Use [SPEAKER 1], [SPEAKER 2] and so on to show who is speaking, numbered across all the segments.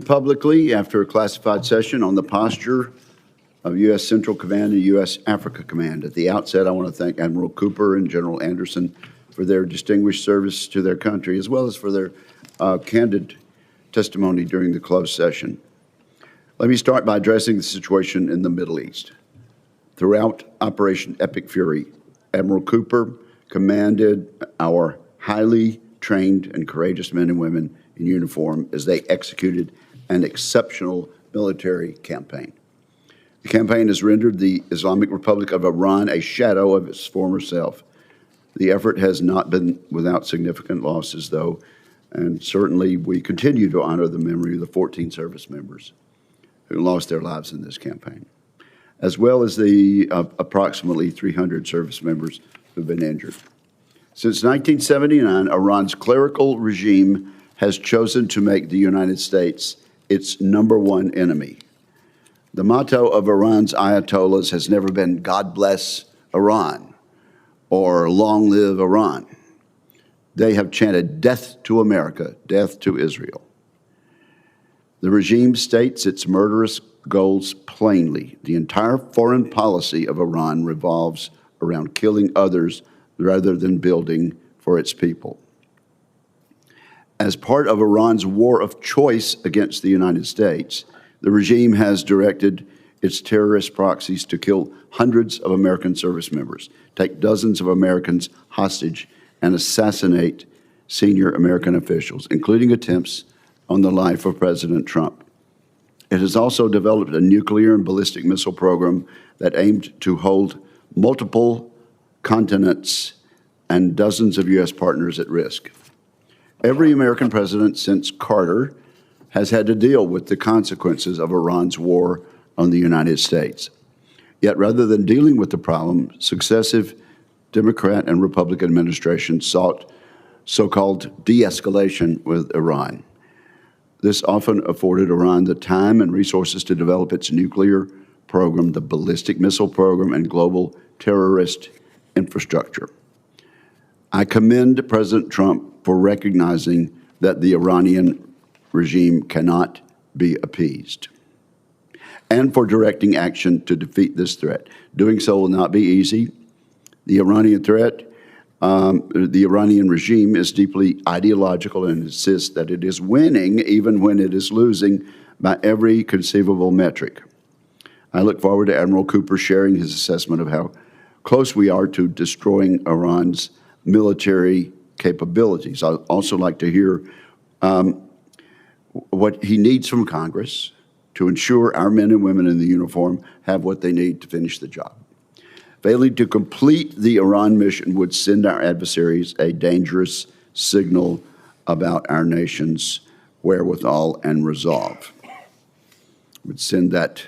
[SPEAKER 1] convened publicly after a classified session on the posture of U.S. Central Command and U.S. Africa Command. At the outset, I want to thank Admiral Cooper and General Anderson for their distinguished service to their country, as well as for their candid testimony during the closed session. Let me start by addressing the situation in the Middle East. Throughout Operation Epic Fury, Admiral Cooper commanded our highly trained and courageous men and women in uniform as they executed an exceptional military campaign. The campaign has rendered the Islamic Republic of Iran a shadow of its former self. The effort has not been without significant losses, though, and certainly we continue to honor the memory of the 14 service members who lost their lives in this campaign, as well as the approximately 300 service members who've been injured. Since 1979, Iran's clerical regime has chosen to make the United States its #1 enemy. The motto of Iran's Ayatollahs has never been "God bless Iran" or "Long live Iran." They have chanted "Death to America, death to Israel." The regime states its murderous goals plainly. The entire foreign policy of Iran revolves around killing others rather than building for its people. As part of Iran's war of choice against the United States, the regime has directed its terrorist proxies to kill hundreds of American service members, take dozens of Americans hostage, and assassinate senior American officials, including attempts on the life of President Trump. It has also developed a nuclear and ballistic missile program that aimed to hold multiple continents and dozens of U.S. partners at risk. Every American president since Carter has had to deal with the consequences of Iran's war on the United States. Yet rather than dealing with the problem, successive Democrat and Republican administrations sought so-called de-escalation with Iran. This often afforded Iran the time and resources to develop its nuclear program, the ballistic missile program, and global terrorist infrastructure. I commend President Trump for recognizing that the Iranian regime cannot be appeased, and for directing action to defeat this threat. Doing so will not be easy. The Iranian threat, the Iranian regime is deeply ideological and insists that it is winning even when it is losing by every conceivable metric. I look forward to Admiral Cooper sharing his assessment of how close we are to destroying Iran's military capabilities. I'd also like to hear what he needs from Congress to ensure our men and women in the uniform have what they need to finish the job. Failing to complete the Iran mission would send our adversaries a dangerous signal about our nation's wherewithal and resolve. It would send that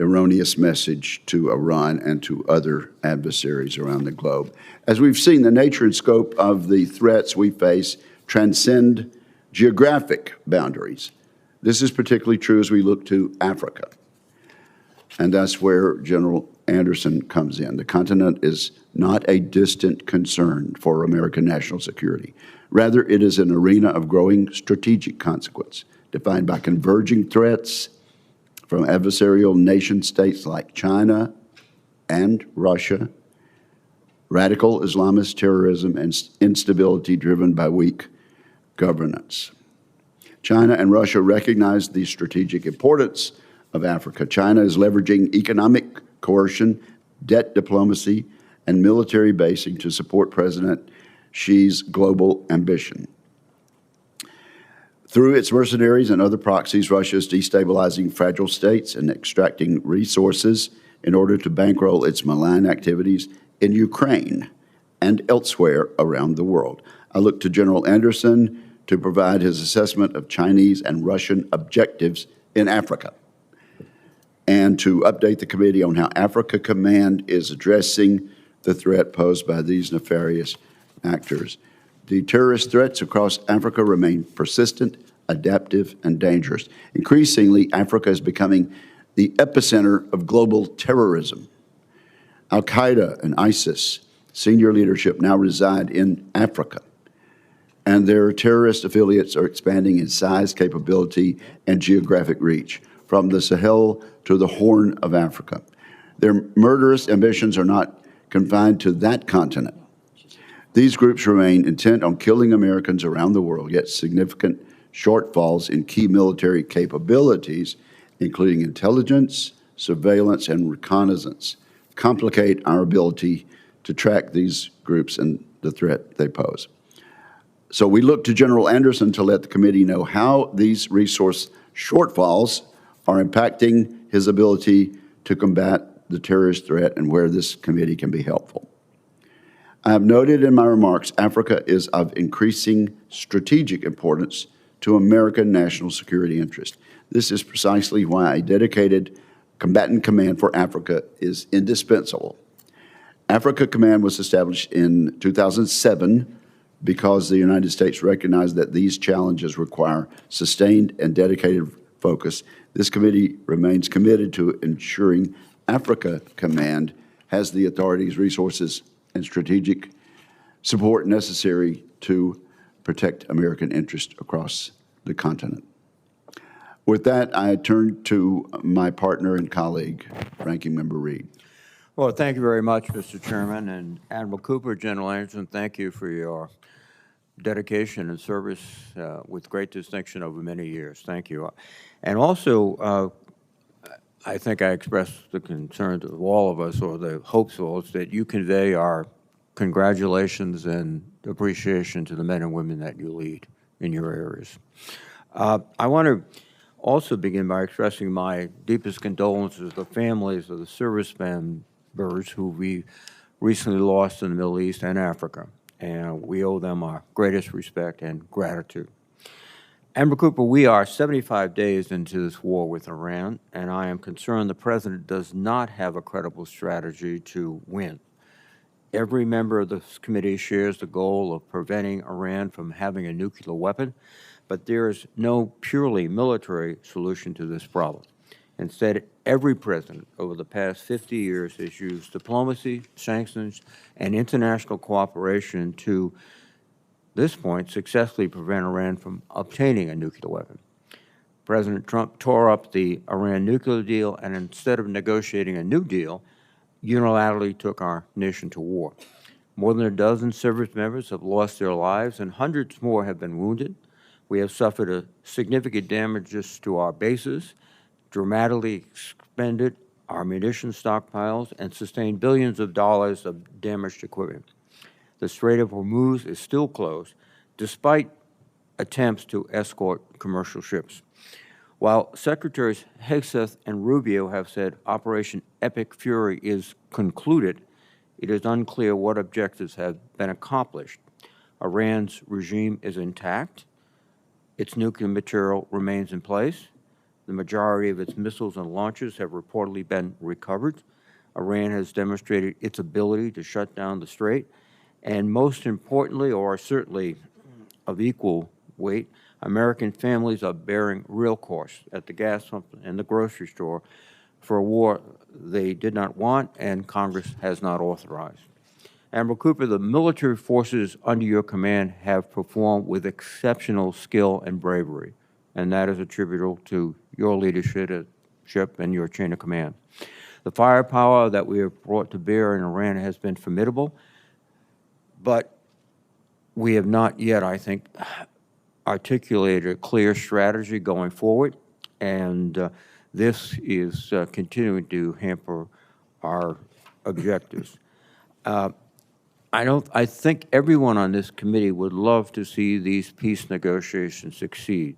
[SPEAKER 1] erroneous message to Iran and to other adversaries around the globe. As we've seen, the nature and scope of the threats we face transcend geographic boundaries. This is particularly true as we look to Africa. And that's where General Anderson comes in. The continent is not a distant concern for American national security. Rather, it is an arena of growing strategic consequence, defined by converging threats from adversarial nation states like China and Russia, radical Islamist terrorism, and instability driven by weak governance. China and Russia recognize the strategic importance of Africa. China is leveraging economic coercion, debt diplomacy, and military basing to support President Xi's global ambition. Through its mercenaries and other proxies, Russia is destabilizing fragile states and extracting resources in order to bankroll its malign activities in Ukraine and elsewhere around the world. I look to General Anderson to provide his assessment of Chinese and Russian objectives in Africa, and to update the committee on how Africa Command is addressing the threat posed by these nefarious actors. The terrorist threats across Africa remain persistent, adaptive, and dangerous. Increasingly, Africa is becoming the epicenter of global terrorism. Al-Qaeda and ISIS senior leadership now reside in Africa, and their terrorist affiliates are expanding in size, capability, and geographic reach, from the Sahel to the Horn of Africa. Their murderous ambitions are not confined to that continent. These groups remain intent on killing Americans around the world, yet significant shortfalls in key military capabilities, including intelligence, surveillance, and reconnaissance, complicate our ability to track these groups and the threat they pose. So we look to General Anderson to let the committee know how these resource shortfalls are impacting his ability to combat the terrorist threat and where this committee can be helpful. I have noted in my remarks, Africa is of increasing strategic importance to American national security interest. This is precisely why a dedicated combatant command for Africa is indispensable. Africa Command was established in 2007 because the United States recognized that these challenges require sustained and dedicated focus. This committee remains committed to ensuring Africa Command has the authorities, resources, and strategic support necessary to protect American interests across the continent. With that, I turn to my partner and colleague, Ranking Member Reed.
[SPEAKER 2] Well, thank you very much, Mr. Chairman. And Admiral Cooper, General Anderson, thank you for your dedication and service with great distinction over many years. Thank you. And also, I think I expressed the concerns of all of us, or the hopes of all, that you convey our congratulations and appreciation to the men and women that you lead in your areas. I want to also begin by expressing my deepest condolences to the families of the service members who we recently lost in the Middle East and Africa, and we owe them our greatest respect and gratitude. Admiral Cooper, we are 75 days into this war with Iran, and I am concerned the President does not have a credible strategy to win. Every member of this committee shares the goal of preventing Iran from having a nuclear weapon, but there is no purely military solution to this problem. Instead, every president over the past 50 years has used diplomacy, sanctions, and international cooperation to this point successfully prevent Iran from obtaining a nuclear weapon. President Trump tore up the Iran nuclear deal, and instead of negotiating a new deal, unilaterally took our nation to war. More than a dozen service members have lost their lives, and hundreds more have been wounded. We have suffered a significant damages to our bases, dramatically expended our munition stockpiles, and sustained billions of dollars of damaged equipment. The Strait of Hormuz is still closed, despite attempts to escort commercial ships. While Secretaries Hegseth and Rubio have said Operation Epic Fury is concluded, it is unclear what objectives have been accomplished. Iran's regime is intact. Its nuclear material remains in place. The majority of its missiles and launchers have reportedly been recovered. Iran has demonstrated its ability to shut down the strait. And most importantly, or certainly of equal weight, American families are bearing real costs at the gas pump and the grocery store for a war they did not want and Congress has not authorized. Admiral Cooper, the military forces under your command have performed with exceptional skill and bravery, and that is attributable to your leadership and your chain of command. The firepower that we have brought to bear in Iran has been formidable, but we have not yet, I think, articulated a clear strategy going forward, and this is continuing to hamper our objectives. I think everyone on this committee would love to see these peace negotiations succeed,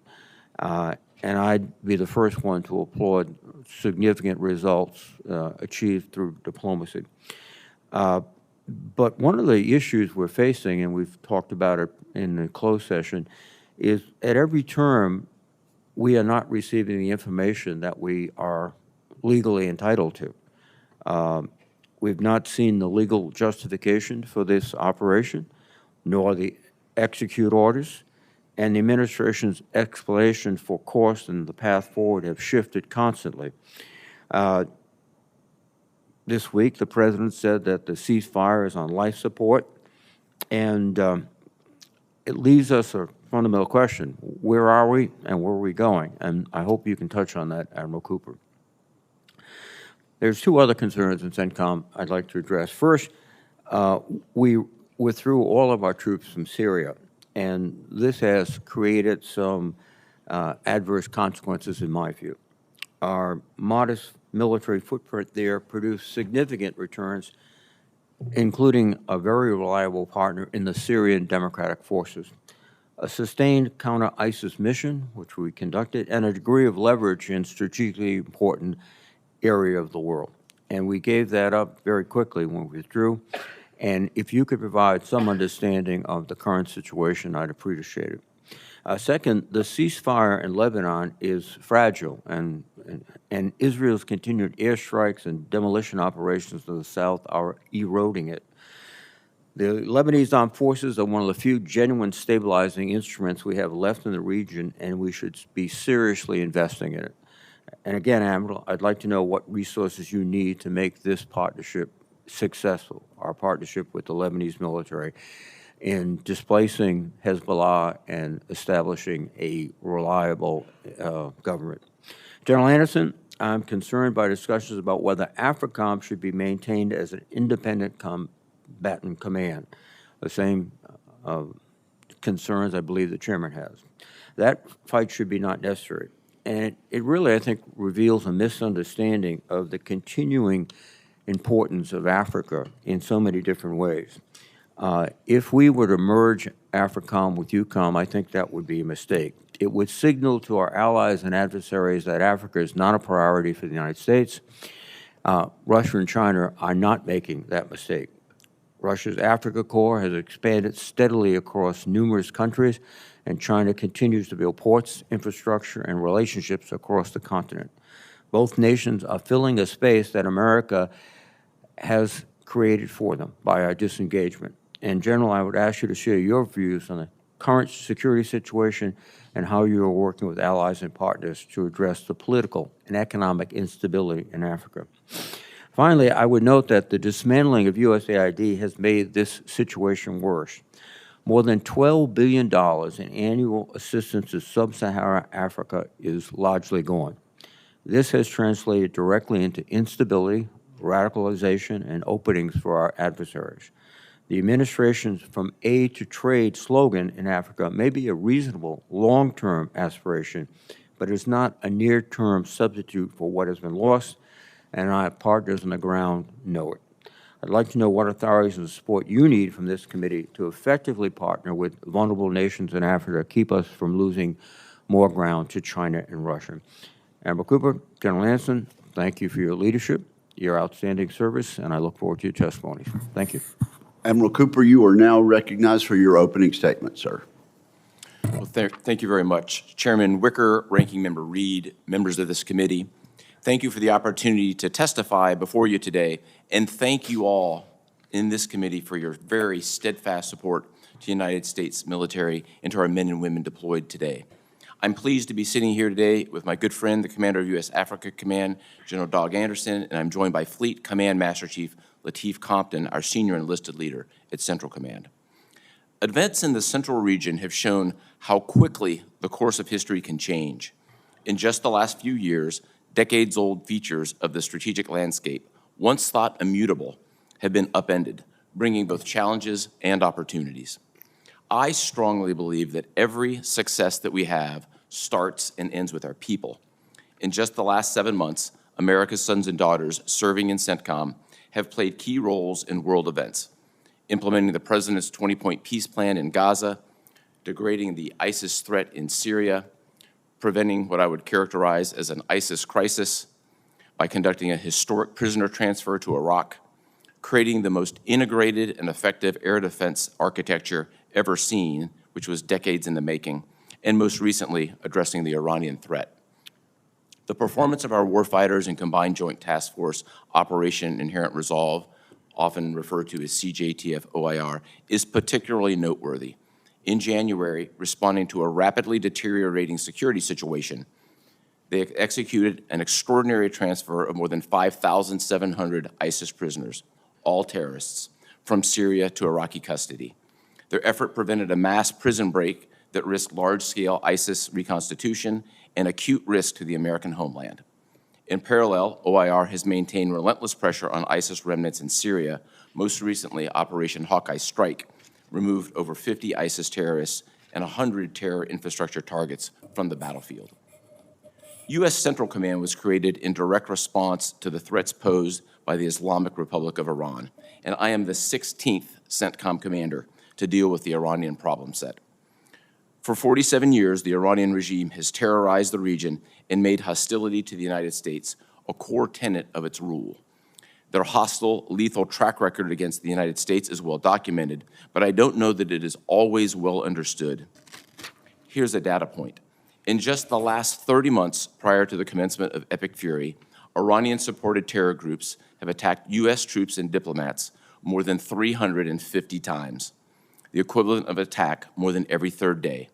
[SPEAKER 2] and I'd be the first one to applaud significant results achieved through diplomacy. But one of the issues we're facing, and we've talked about it in the closed session, is at every term we are not receiving the information that we are legally entitled to. We've not seen the legal justification for this operation, nor the execute orders, and the administration's explanation for cost and the path forward have shifted constantly. This week, the President said that the ceasefire is on life support, and it leaves us a fundamental question. Where are we and where are we going? And I hope you can touch on that, Admiral Cooper. There's two other concerns in CENTCOM I'd like to address. First, we withdrew all of our troops from Syria, and this has created some adverse consequences in my view. Our modest military footprint there produced significant returns, including a very reliable partner in the Syrian Democratic Forces, a sustained counter-ISIS mission, which we conducted, and a degree of leverage in strategically important area of the world. And we gave that up very quickly when we withdrew. And if you could provide some understanding of the current situation, I'd appreciate it. Second, the ceasefire in Lebanon is fragile, and Israel's continued airstrikes and demolition operations to the south are eroding it. The Lebanese armed forces are one of the few genuine stabilizing instruments we have left in the region, and we should be seriously investing in it. And again, Admiral, I'd like to know what resources you need to make this partnership successful, our partnership with the Lebanese military, in displacing Hezbollah and establishing a reliable government. General Anderson, I'm concerned by discussions about whether AFRICOM should be maintained as an independent combatant command, the same concerns I believe the chairman has. That fight should be not necessary. And it really, I think, reveals a misunderstanding of the continuing importance of Africa in so many different ways. If we were to merge AFRICOM with EUCOM, I think that would be a mistake. It would signal to our allies and adversaries that Africa is not a priority for the United States. Russia and China are not making that mistake. Russia's Africa Corps has expanded steadily across numerous countries, and China continues to build ports, infrastructure, and relationships across the continent. Both nations are filling a space that America has created for them by our disengagement. And General, I would ask you to share your views on the current security situation and how you are working with allies and partners to address the political and economic instability in Africa. Finally, I would note that the dismantling of USAID has made this situation worse. More than $12 billion in annual assistance to sub-Saharan Africa is largely gone. This has translated directly into instability, radicalization, and openings for our adversaries. The administration's From Aid to Trade slogan in Africa may be a reasonable long-term aspiration, but is not a near-term substitute for what has been lost, and our partners on the ground know it. I'd like to know what authorities and support you need from this committee to effectively partner with vulnerable nations in Africa to keep us from losing more ground to China and Russia. Admiral Cooper, General Anderson, thank you for your leadership, your outstanding service, and I look forward to your testimonies. Thank you.
[SPEAKER 1] Admiral Cooper, you are now recognized for your opening statement, sir.
[SPEAKER 3] Well, thank you very much. Chairman Wicker, Ranking Member Reed, members of this committee, thank you for the opportunity to testify before you today, and thank you all in this committee for your very steadfast support to the United States military and to our men and women deployed today. I'm pleased to be sitting here today with my good friend, the Commander of U.S. Africa Command, General Dag Anderson, and I'm joined by Fleet Command Master Chief Lateef Compton, our senior enlisted leader at Central Command. Events in the Central region have shown how quickly the course of history can change. In just the last few years, decades-old features of the strategic landscape, once thought immutable, have been upended, bringing both challenges and opportunities. I strongly believe that every success that we have starts and ends with our people. In just the last 7 months, America's sons and daughters serving in CENTCOM have played key roles in world events, implementing the President's 20-point peace plan in Gaza, degrading the ISIS threat in Syria, preventing what I would characterize as an ISIS crisis by conducting a historic prisoner transfer to Iraq, creating the most integrated and effective air defense architecture ever seen, which was decades in the making, and most recently, addressing the Iranian threat. The performance of our warfighters in Combined Joint Task Force Operation Inherent Resolve, often referred to as CJTF OIR, is particularly noteworthy. In January, responding to a rapidly deteriorating security situation, they executed an extraordinary transfer of more than 5,700 ISIS prisoners, all terrorists, from Syria to Iraqi custody. Their effort prevented a mass prison break that risked large-scale ISIS reconstitution and acute risk to the American homeland. In parallel, OIR has maintained relentless pressure on ISIS remnants in Syria. Most recently, Operation Hawkeye Strike removed over 50 ISIS terrorists and 100 terror infrastructure targets from the battlefield. U.S. Central Command was created in direct response to the threats posed by the Islamic Republic of Iran, and I am the 16th CENTCOM commander to deal with the Iranian problem set. For 47 years, the Iranian regime has terrorized the region and made hostility to the United States a core tenet of its rule. Their hostile, lethal track record against the United States is well documented, but I don't know that it is always well understood. Here's a data point. In just the last 30 months prior to the commencement of Epic Fury, Iranian-supported terror groups have attacked U.S. troops and diplomats more than 350 times, the equivalent of an attack more than every third day,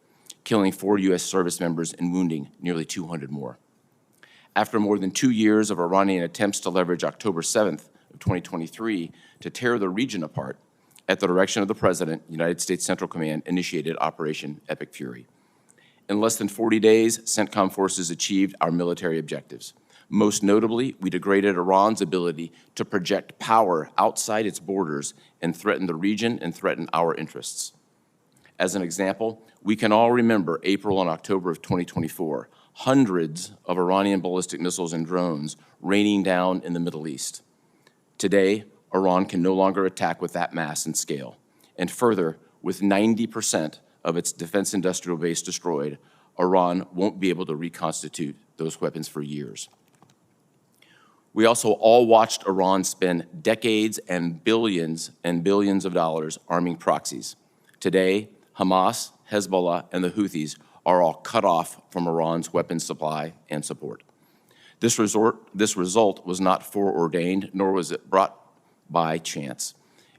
[SPEAKER 3] killing 4 U.S. service members and wounding nearly 200 more. After more than 2 years of Iranian attempts to leverage October 7th of 2023 to tear the region apart, at the direction of the President, United States Central Command initiated Operation Epic Fury. In less than 40 days, CENTCOM forces achieved our military objectives. Most notably, we degraded Iran's ability to project power outside its borders and threaten the region and threaten our interests. As an example, we can all remember April and October of 2024, hundreds of Iranian ballistic missiles and drones raining down in the Middle East. Today, Iran can no longer attack with that mass and scale. And further, with 90% of its defense industrial base destroyed, Iran won't be able to reconstitute those weapons for years. We also all watched Iran spend decades and billions of dollars arming proxies. Today, Hamas, Hezbollah, and the Houthis are all cut off from Iran's weapons supply and support. This result was not foreordained, nor was it brought by chance.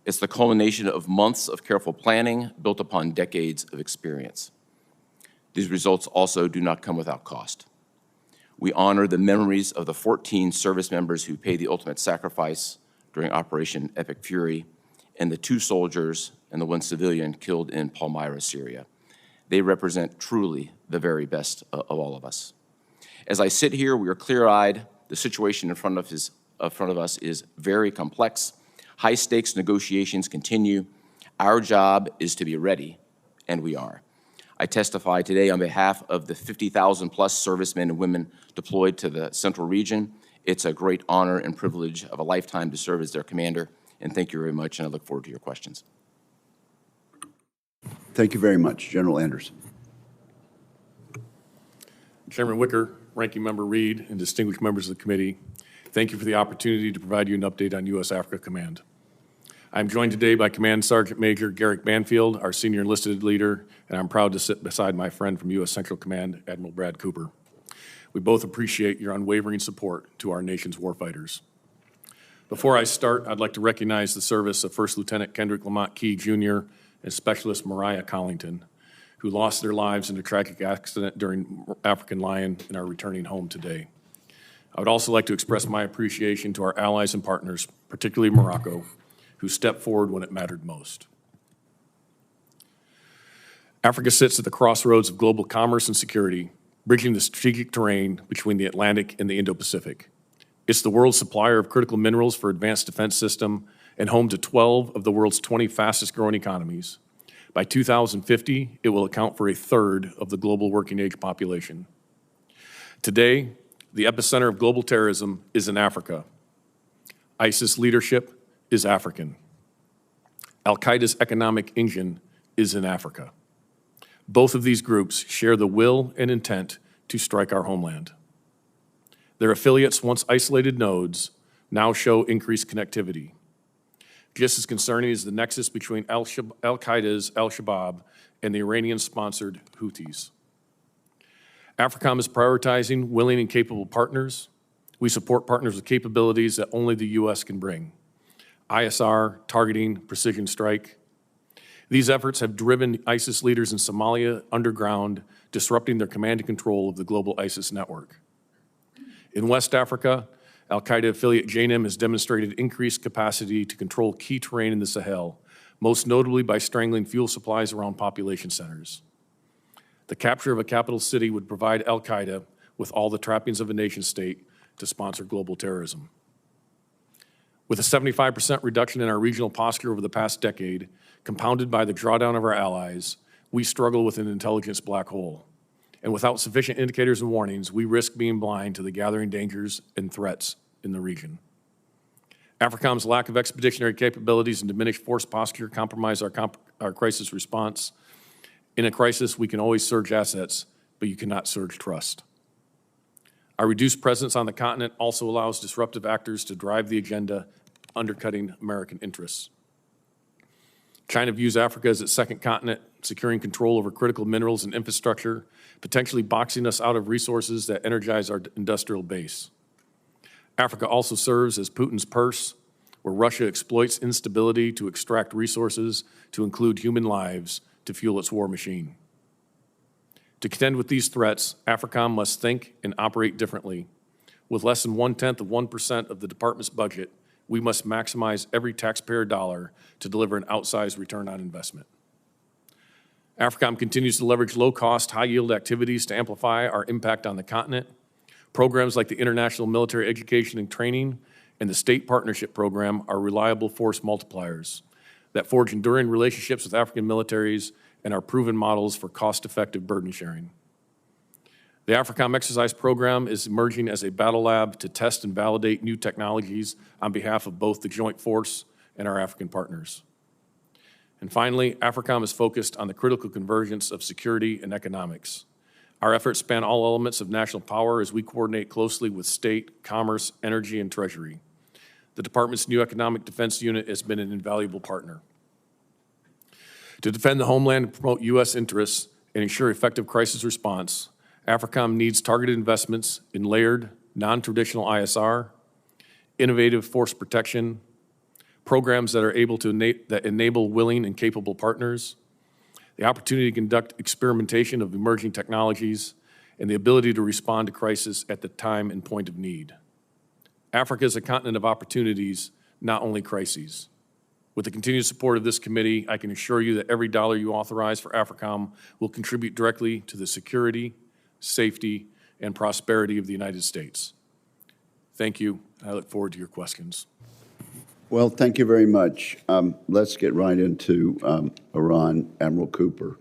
[SPEAKER 3] It's the culmination of months of careful planning built upon decades of experience. These results also do not come without cost. We honor the memories of the 14 service members who paid the ultimate sacrifice during Operation Epic Fury and the 2 soldiers and the 1 civilian killed in Palmyra, Syria. They represent truly the very best of all of us. As I sit here, we are clear-eyed. The situation in front of us is very complex. High-stakes negotiations continue. Our job is to be ready, and we are. I testify today on behalf of the 50,000-plus servicemen and women deployed to the Central Region. It's a great honor and privilege of a lifetime to serve as their commander, and thank you very much, and I look forward to your questions.
[SPEAKER 1] Thank you very much. General Anderson.
[SPEAKER 4] Chairman Wicker, Ranking Member Reed, and distinguished members of the committee, thank you for the opportunity to provide you an update on U.S. Africa Command. I'm joined today by Command Sergeant Major Garrick Banfield, our senior enlisted leader, and I'm proud to sit beside my friend from U.S. Central Command, Admiral Brad Cooper. We both appreciate your unwavering support to our nation's warfighters. Before I start, I'd like to recognize the service of First Lieutenant Kendrick Lamont Key, Jr. and Specialist Mariah Collington, who lost their lives in a tragic accident during African Lion and are returning home today. I would also like to express my appreciation to our allies and partners, particularly Morocco, who stepped forward when it mattered most. Africa sits at the crossroads of global commerce and security, bridging the strategic terrain between the Atlantic and the Indo-Pacific. It's the world's supplier of critical minerals for advanced defense system and home to 12 of the world's 20 fastest growing economies. By 2050, it will account for 1/3 of the global working age population. Today, the epicenter of global terrorism is in Africa. ISIS leadership is African. Al-Qaeda's economic engine is in Africa. Both of these groups share the will and intent to strike our homeland. Their affiliates, once isolated nodes, now show increased connectivity. Just as concerning is the nexus between Al-Qaeda's Al-Shabaab and the Iranian-sponsored Houthis. AFRICOM is prioritizing willing and capable partners. We support partners with capabilities that only the U.S. can bring. ISR, targeting, precision strike. These efforts have driven ISIS leaders in Somalia underground, disrupting their command and control of the global ISIS network. In West Africa, Al-Qaeda affiliate JNIM has demonstrated increased capacity to control key terrain in the Sahel most notably by strangling fuel supplies around population centers. The capture of a capital city would provide al-Qaeda with all the trappings of a nation-state to sponsor global terrorism. With a 75% reduction in our regional posture over the past decade, compounded by the drawdown of our allies, we struggle with an intelligence black hole. And without sufficient indicators and warnings, we risk being blind to the gathering dangers and threats in the region. AFRICOM's lack of expeditionary capabilities and diminished force posture compromise our crisis response. In a crisis, we can always surge assets, but you cannot surge trust. Our reduced presence on the continent also allows disruptive actors to drive the agenda, undercutting American interests. China views Africa as its second continent, securing control over critical minerals and infrastructure, potentially boxing us out of resources that energize our industrial base. Africa also serves as Putin's purse, where Russia exploits instability to extract resources, to include human lives, to fuel its war machine. To contend with these threats, AFRICOM must think and operate differently. With less than 0.1% of the department's budget, we must maximize every taxpayer dollar to deliver an outsized return on investment. AFRICOM continues to leverage low-cost, high-yield activities to amplify our impact on the continent. Programs like the International Military Education and Training and the State Partnership Program are reliable force multipliers that forge enduring relationships with African militaries and are proven models for cost-effective burden sharing. The AFRICOM exercise program is emerging as a battle lab to test and validate new technologies on behalf of both the joint force and our African partners. And finally, AFRICOM is focused on the critical convergence of security and economics. Our efforts span all elements of national power as we coordinate closely with state, commerce, energy, and treasury. The department's new economic defense unit has been an invaluable partner. To defend the homeland and promote U.S. interests and ensure effective crisis response, AFRICOM needs targeted investments in layered, non-traditional ISR, innovative force protection, programs that are able to enable willing and capable partners, the opportunity to conduct experimentation of emerging technologies, and the ability to respond to crisis at the time and point of need. Africa is a continent of opportunities, not only crises. With the continued support of this committee, I can assure you that every dollar you authorize for AFRICOM will contribute directly to the security, safety, and prosperity of the United States. Thank you. I look forward to your questions.
[SPEAKER 1] Well, thank you very much. Let's get right into Iran, Admiral Cooper.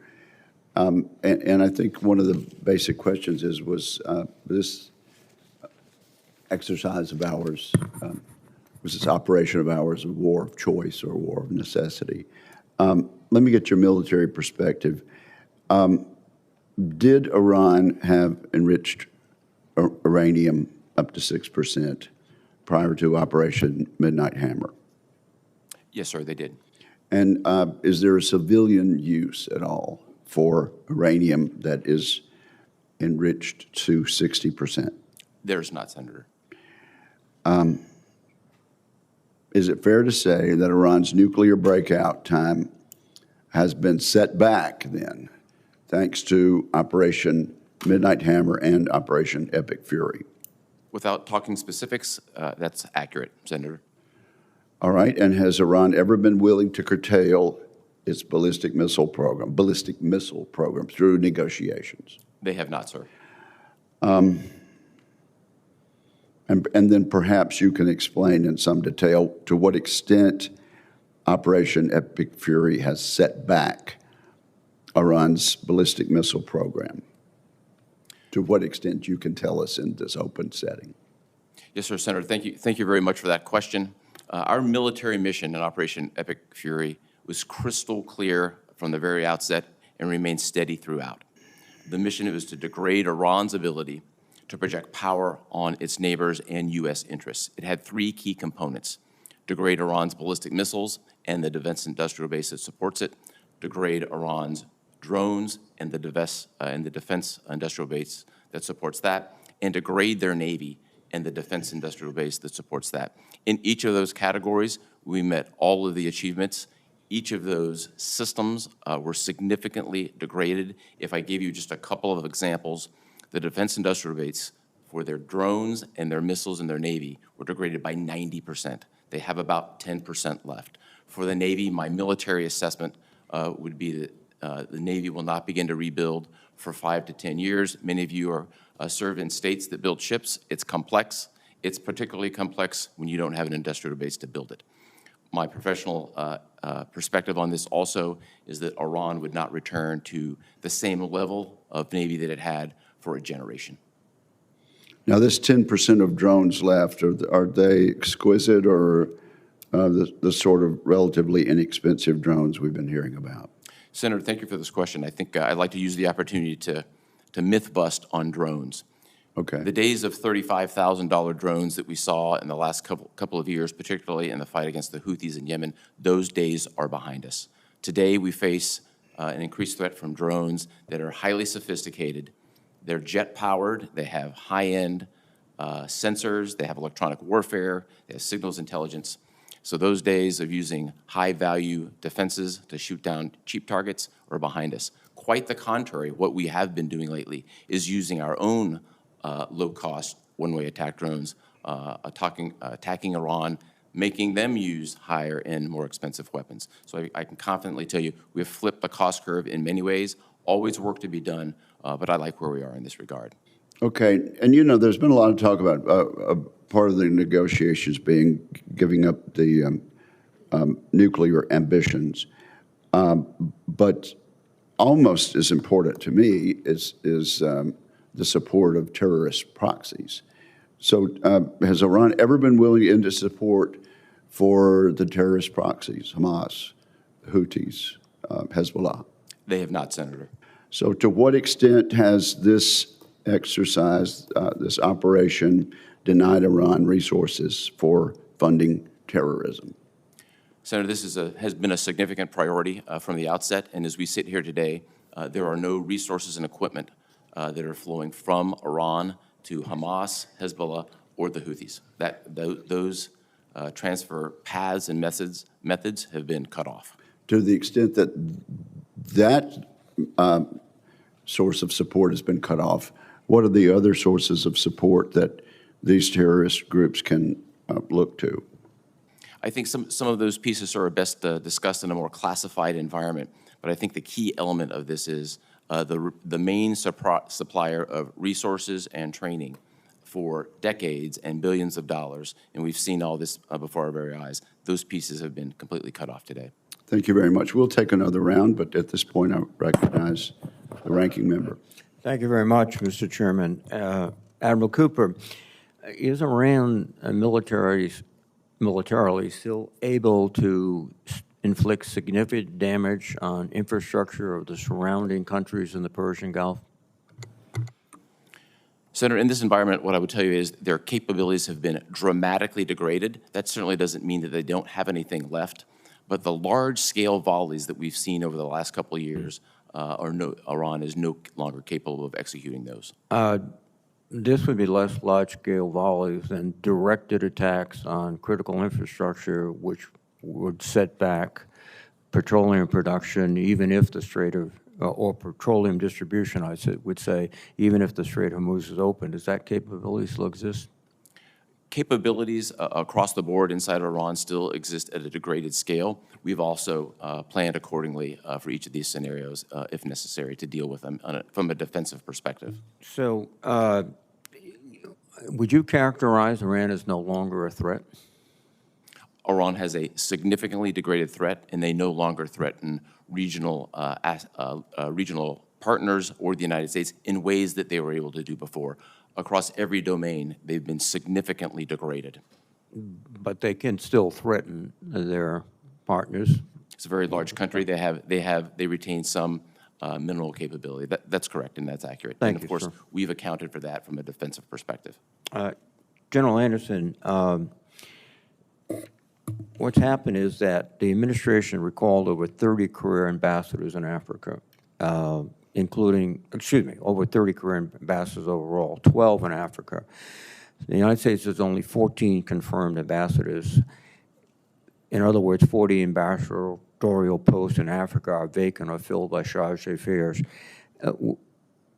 [SPEAKER 1] And I think one of the basic questions is, was this exercise of ours, was this operation of ours a war of choice or a war of necessity? Let me get your military perspective. Did Iran have enriched uranium up to 6% prior to Operation Midnight Hammer?
[SPEAKER 3] Yes, sir, they did.
[SPEAKER 1] And is there a civilian use at all for uranium that is enriched to 60%?
[SPEAKER 3] There's not, Senator.
[SPEAKER 1] Is it fair to say that Iran's nuclear breakout time has been set back then, thanks to Operation Midnight Hammer and Operation Epic Fury?
[SPEAKER 3] Without talking specifics, that's accurate, Senator.
[SPEAKER 1] All right, and has Iran ever been willing to curtail its ballistic missile program through negotiations?
[SPEAKER 3] They have not, sir.
[SPEAKER 1] And then perhaps you can explain in some detail to what extent Operation Epic Fury has set back Iran's ballistic missile program. To what extent you can tell us in this open setting.
[SPEAKER 3] Yes, sir, Senator. Thank you very much for that question. Our military mission in Operation Epic Fury was crystal clear from the very outset and remained steady throughout. The mission was to degrade Iran's ability to project power on its neighbors and U.S. interests. It had three key components: degrade Iran's ballistic missiles and the defense industrial base that supports it, degrade Iran's drones and the defense industrial base that supports that, and degrade their Navy and the defense industrial base that supports that. In each of those categories, we met all of the achievements. Each of those systems were significantly degraded. If I gave you just a couple of examples, the defense industrial base for their drones and their missiles and their Navy were degraded by 90%. They have about 10% left. For the Navy, my military assessment would be that the Navy will not begin to rebuild for 5 to 10 years. Many of you are served in states that build ships. It's complex. It's particularly complex when you don't have an industrial base to build it. My professional perspective on this also is that Iran would not return to the same level of Navy that it had for a generation.
[SPEAKER 1] Now, this 10% of drones left, are they exquisite or the sort of relatively inexpensive drones we've been hearing about?
[SPEAKER 3] Senator, thank you for this question. I think I'd like to use the opportunity to myth bust on drones.
[SPEAKER 1] Okay.
[SPEAKER 3] The days of $35,000 drones that we saw in the last couple of years, particularly in the fight against the Houthis in Yemen, those days are behind us. Today, we face an increased threat from drones that are highly sophisticated. They're jet-powered. They have high-end sensors. They have electronic warfare. They have signals intelligence. So those days of using high-value defenses to shoot down cheap targets are behind us. Quite the contrary, what we have been doing lately is using our own low-cost one-way attack drones, attacking Iran, making them use higher-end, more expensive weapons. So I can confidently tell you we have flipped the cost curve in many ways. Always work to be done, but I like where we are in this regard.
[SPEAKER 1] Okay, and there's been a lot of talk about part of the negotiations being giving up the nuclear ambitions, but almost as important to me is the support of terrorist proxies. So has Iran ever been willing to end support for the terrorist proxies, Hamas, Houthis, Hezbollah?
[SPEAKER 3] They have not, Senator.
[SPEAKER 1] So to what extent has this exercise, this operation, denied Iran resources for funding terrorism?
[SPEAKER 3] Senator, this has been a significant priority from the outset, and as we sit here today, there are no resources and equipment that are flowing from Iran to Hamas, Hezbollah, or the Houthis. Those transfer paths and methods have been cut off.
[SPEAKER 1] To the extent that that source of support has been cut off, what are the other sources of support that these terrorist groups can look to?
[SPEAKER 3] I think some of those pieces are best discussed in a more classified environment, but I think the key element of this is the main supplier of resources and training for decades and billions of dollars, and we've seen all this before our very eyes. Those pieces have been completely cut off today.
[SPEAKER 1] Thank you very much. We'll take another round, but at this point, I recognize the ranking member.
[SPEAKER 2] Thank you very much, Mr. Chairman. Admiral Cooper, is Iran militarily still able to inflict significant damage on infrastructure of the surrounding countries in the Persian Gulf?
[SPEAKER 3] Senator, in this environment, what I would tell you is their capabilities have been dramatically degraded. That certainly doesn't mean that they don't have anything left, but the large-scale volleys that we've seen over the last couple of years, Iran is no longer capable of executing those.
[SPEAKER 2] This would be less large-scale volleys than directed attacks on critical infrastructure, which would set back petroleum production, even if the Strait of, or petroleum distribution, I would say, even if the Strait of Hormuz is open. Does that capability still exist?
[SPEAKER 3] Capabilities across the board inside Iran still exist at a degraded scale. We've also planned accordingly for each of these scenarios, if necessary, to deal with them from a defensive perspective.
[SPEAKER 2] So would you characterize Iran as no longer a threat?
[SPEAKER 3] Iran has a significantly degraded threat, and they no longer threaten regional partners or the United States in ways that they were able to do before. Across every domain, they've been significantly degraded.
[SPEAKER 2] But they can still threaten their partners.
[SPEAKER 3] It's a very large country. They retain some mineral capability. That's correct, and that's accurate.
[SPEAKER 2] Thank
[SPEAKER 3] you,
[SPEAKER 2] you,
[SPEAKER 3] of course,
[SPEAKER 2] sir.
[SPEAKER 3] we've accounted for that from a defensive perspective.
[SPEAKER 2] General Anderson, what's happened is that the administration recalled over 30 career ambassadors in Africa, over 30 career ambassadors overall, 12 in Africa. The United States has only 14 confirmed ambassadors. In other words, 40 ambassadorial posts in Africa are vacant or filled by charge d'affaires.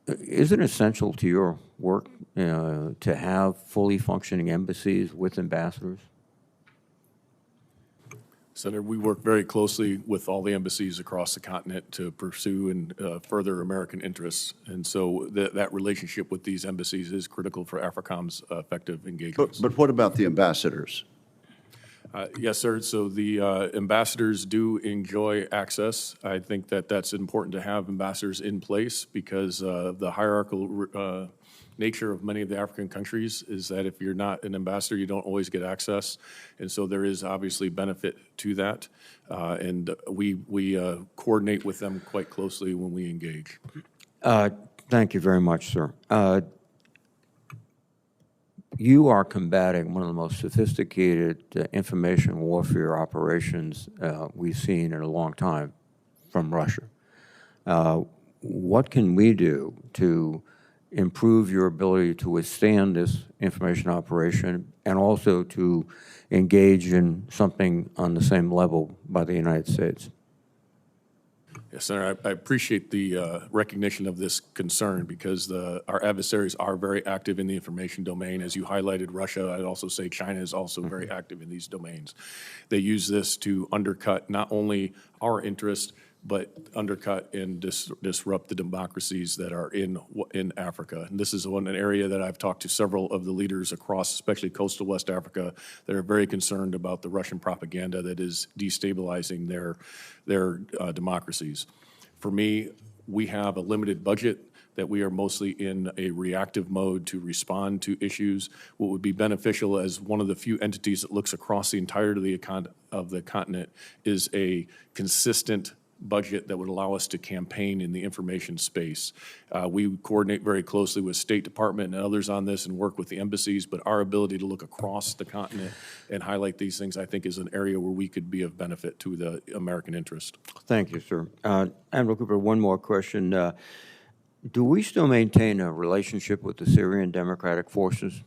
[SPEAKER 2] Is it essential to your work to have fully functioning embassies with ambassadors?
[SPEAKER 4] Senator, we work very closely with all the embassies across the continent to pursue and further American interests. And so that relationship with these embassies is critical for AFRICOM's effective engagements.
[SPEAKER 1] But what about the ambassadors?
[SPEAKER 4] Yes, sir. So the ambassadors do enjoy access. I think that that's important to have ambassadors in place because the hierarchical nature of many of the African countries is that if you're not an ambassador, you don't always get access. And so there is obviously benefit to that. And we coordinate with them quite closely when we engage.
[SPEAKER 2] Thank you very much, sir. You are combating one of the most sophisticated information warfare operations we've seen in a long time from Russia. What can we do to improve your ability to withstand this information operation and also to engage in something on the same level by the United States?
[SPEAKER 4] Yes, Senator, I appreciate the recognition of this concern because our adversaries are very active in the information domain. As you highlighted Russia, I'd also say China is also very active in these domains. They use this to undercut not only our interest, but undercut and disrupt the democracies that are in Africa. And this is an area that I've talked to several of the leaders across, especially coastal West Africa, that are very concerned about the Russian propaganda that is destabilizing their democracies. For me, we have a limited budget that we are mostly in a reactive mode to respond to issues. What would be beneficial as one of the few entities that looks across the entirety of the continent is a consistent budget that would allow us to campaign in the information space. We coordinate very closely with State Department and others on this and work with the embassies, but our ability to look across the continent and highlight these things, I think, is an area where we could be of benefit to the American interest.
[SPEAKER 2] Thank you, sir. Admiral Cooper, one more question. Do we still maintain a relationship with the Syrian Democratic Forces?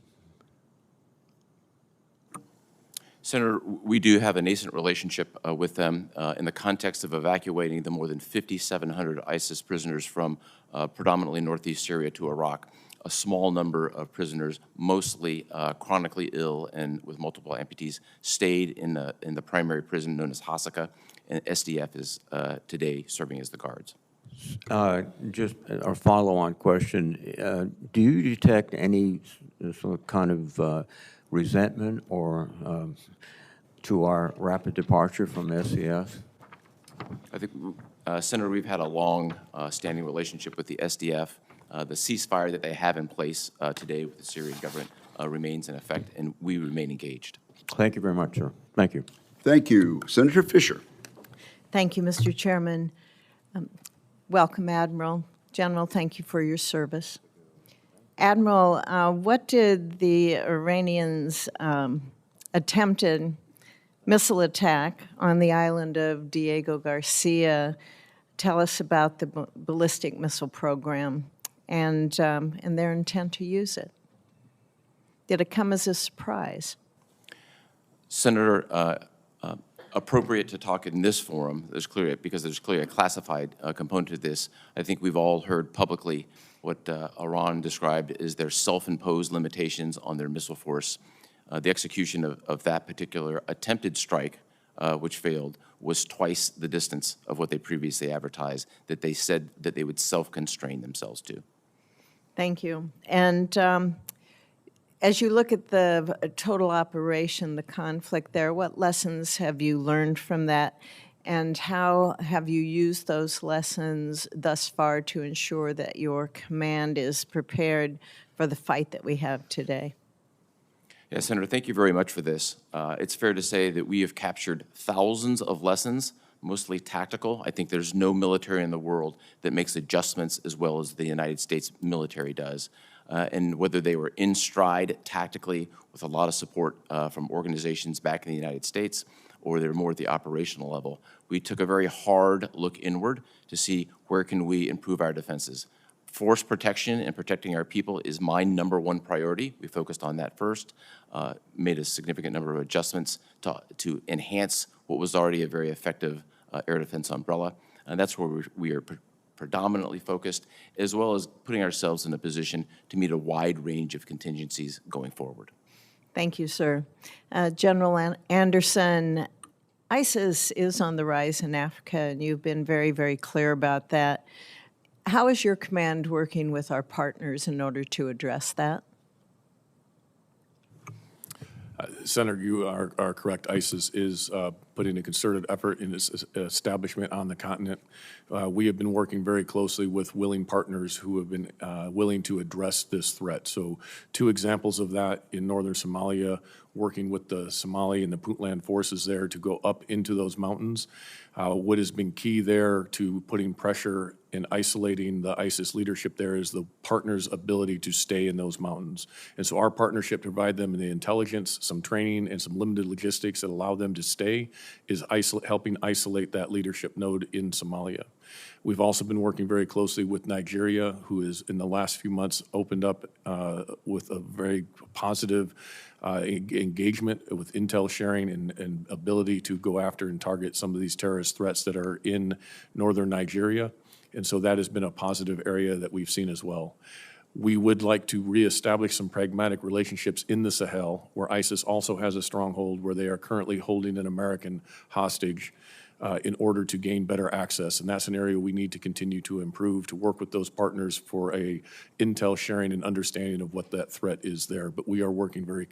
[SPEAKER 3] Senator, we do have a nascent relationship with them in the context of evacuating the more than 5,700 ISIS prisoners from predominantly northeast Syria to Iraq. A small number of prisoners, mostly chronically ill and with multiple amputees, stayed in the primary prison known as Hasaka, and SDF is today serving as the guards.
[SPEAKER 2] Just a follow-on question. Do you detect any sort of kind of resentment or to our rapid departure from SCS?
[SPEAKER 3] I think, Senator, we've had a long standing relationship with the SDF. The ceasefire that they have in place today with the Syrian government remains in effect, and we remain engaged.
[SPEAKER 2] Thank you very much, sir. Thank you.
[SPEAKER 1] Thank you. Senator Fisher.
[SPEAKER 5] Thank you, Mr. Chairman. Welcome, Admiral. General, thank you for your service. Admiral, what did the Iranians' attempted missile attack on the island of Diego Garcia tell us about the ballistic missile program and their intent to use it? Did it come as a surprise?
[SPEAKER 3] Senator, appropriate to talk in this forum, because there's clearly a classified component to this. I think we've all heard publicly what Iran described as their self-imposed limitations on their missile force. The execution of that particular attempted strike, which failed, was twice the distance of what they previously advertised that they said that they would self-constrain themselves to.
[SPEAKER 5] Thank you. And as you look at the total operation, the conflict there, what lessons have you learned from that? And how have you used those lessons thus far to ensure that your command is prepared for the fight that we have today?
[SPEAKER 3] Yes, Senator, thank you very much for this. It's fair to say that we have captured thousands of lessons, mostly tactical. I think there's no military in the world that makes adjustments as well as the United States military does. And whether they were in stride tactically with a lot of support from organizations back in the United States, or they're more at the operational level, we took a very hard look inward to see where can we improve our defenses. Force protection and protecting our people is my #1 priority. We focused on that first, made a significant number of adjustments to enhance what was already a very effective air defense umbrella. And that's where we are predominantly focused, as well as putting ourselves in a position to meet a wide range of contingencies going forward.
[SPEAKER 5] Thank you, sir. General Anderson, ISIS is on the rise in Africa, and you've been very, very clear about that. How is your command working with our partners in order to address that?
[SPEAKER 4] Senator, you are correct. ISIS is putting a concerted effort in its establishment on the continent. We have been working very closely with willing partners who have been willing to address this threat. So 2 examples of that in northern Somalia, working with the Somali and the Puntland forces there to go up into those mountains. What has been key there to putting pressure and isolating the ISIS leadership there is the partners' ability to stay in those mountains. And so our partnership to provide them the intelligence, some training, and some limited logistics that allow them to stay is helping isolate that leadership node in Somalia. We've also been working very closely with Nigeria, who has, in the last few months, opened up with a very positive engagement with intel sharing and ability to go after and target some of these terrorist threats that are in northern Nigeria. And so that has been a positive area that we've seen as well. We would like to reestablish some pragmatic relationships in the Sahel, where ISIS also has a stronghold, where they are currently holding an American hostage in order to gain better access. And that's an area we need to continue to improve, to work with those partners for a intel sharing and understanding of what that threat is there. But we are working very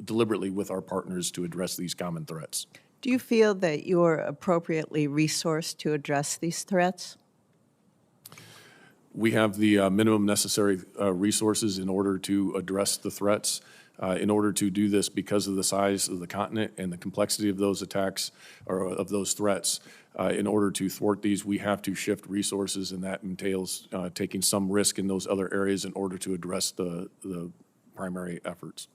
[SPEAKER 4] deliberately with our partners to address these common threats.
[SPEAKER 5] Do you feel that you're appropriately resourced to address these threats?
[SPEAKER 4] We have the minimum necessary resources in order to address the threats. In order to do this, because of the size of the continent and the complexity of those attacks or of those threats, in order to thwart these, we have to shift resources, and that entails taking some risk in those other areas in order to address the primary efforts.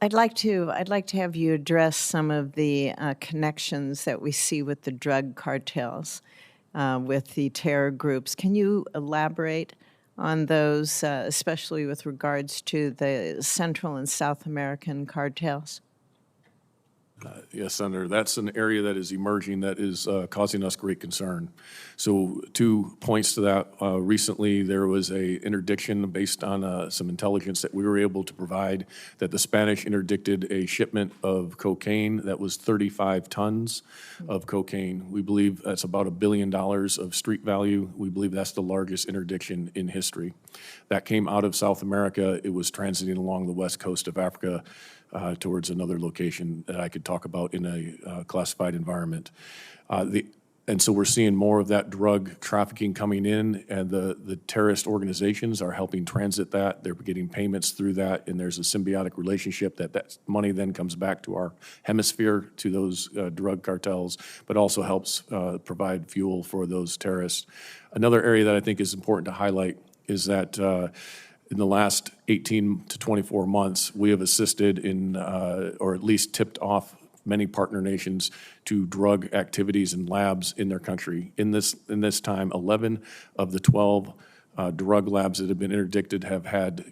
[SPEAKER 5] I'd like to have you address some of the connections that we see with the drug cartels, with the terror groups. Can you elaborate on those, especially with regards to the Central and South American cartels?
[SPEAKER 4] Yes, Senator, that's an area that is emerging that is causing us great concern. So 2 points to that. Recently, there was a interdiction based on some intelligence that we were able to provide that the Spanish interdicted a shipment of cocaine that was 35 tons of cocaine. We believe that's about $1 billion of street value. We believe that's the largest interdiction in history. That came out of South America. It was transiting along the west coast of Africa towards another location that I could talk about in a classified environment. And so we're seeing more of that drug trafficking coming in, and the terrorist organizations are helping transit that. They're getting payments through that, and there's a symbiotic relationship that money then comes back to our hemisphere, to those drug cartels, but also helps provide fuel for those terrorists. Another area that I think is important to highlight is that in the last 18 to 24 months, we have assisted in, or at least tipped off many partner nations to drug activities and labs in their country. In this time, 11 of the 12 drug labs that have been interdicted have had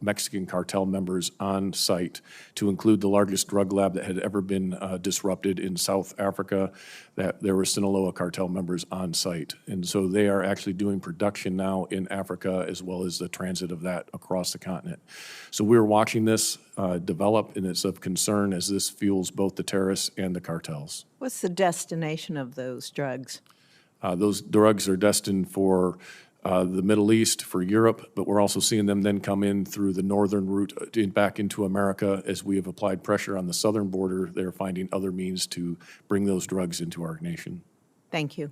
[SPEAKER 4] Mexican cartel members on site, to include the largest drug lab that had ever been disrupted in South Africa, that there were Sinaloa cartel members on site. And so they are actually doing production now in Africa, as well as the transit of that across the continent. So we're watching this develop, and it's of concern as this fuels both the terrorists and the cartels.
[SPEAKER 5] What's the destination of those drugs?
[SPEAKER 4] Those drugs are destined for the Middle East, for Europe, but we're also seeing them then come in through the northern route back into America. As we have applied pressure on the southern border, they're finding other means to bring those drugs into our nation.
[SPEAKER 5] Thank you.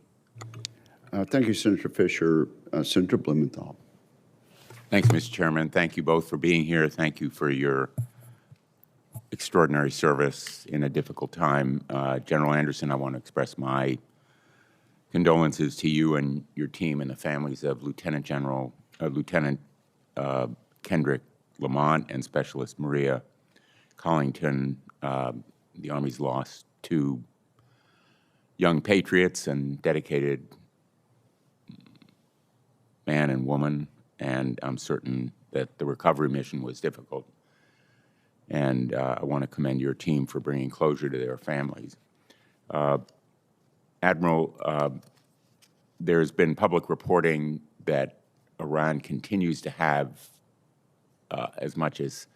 [SPEAKER 1] Thank you, Senator Fisher. Senator Blumenthal.
[SPEAKER 6] Thanks, Mr. Chairman. Thank you both for being here. Thank you for your extraordinary service in a difficult time. General Anderson, I want to express my condolences to you and your team and the families of Lieutenant Kendrick Lamont and Specialist Maria Collington. The Army's lost 2 young patriots and dedicated man and woman, and I'm certain that the recovery mission was difficult. And I want to commend your team for bringing closure to their families. Admiral, there's been public reporting that Iran continues to have as much as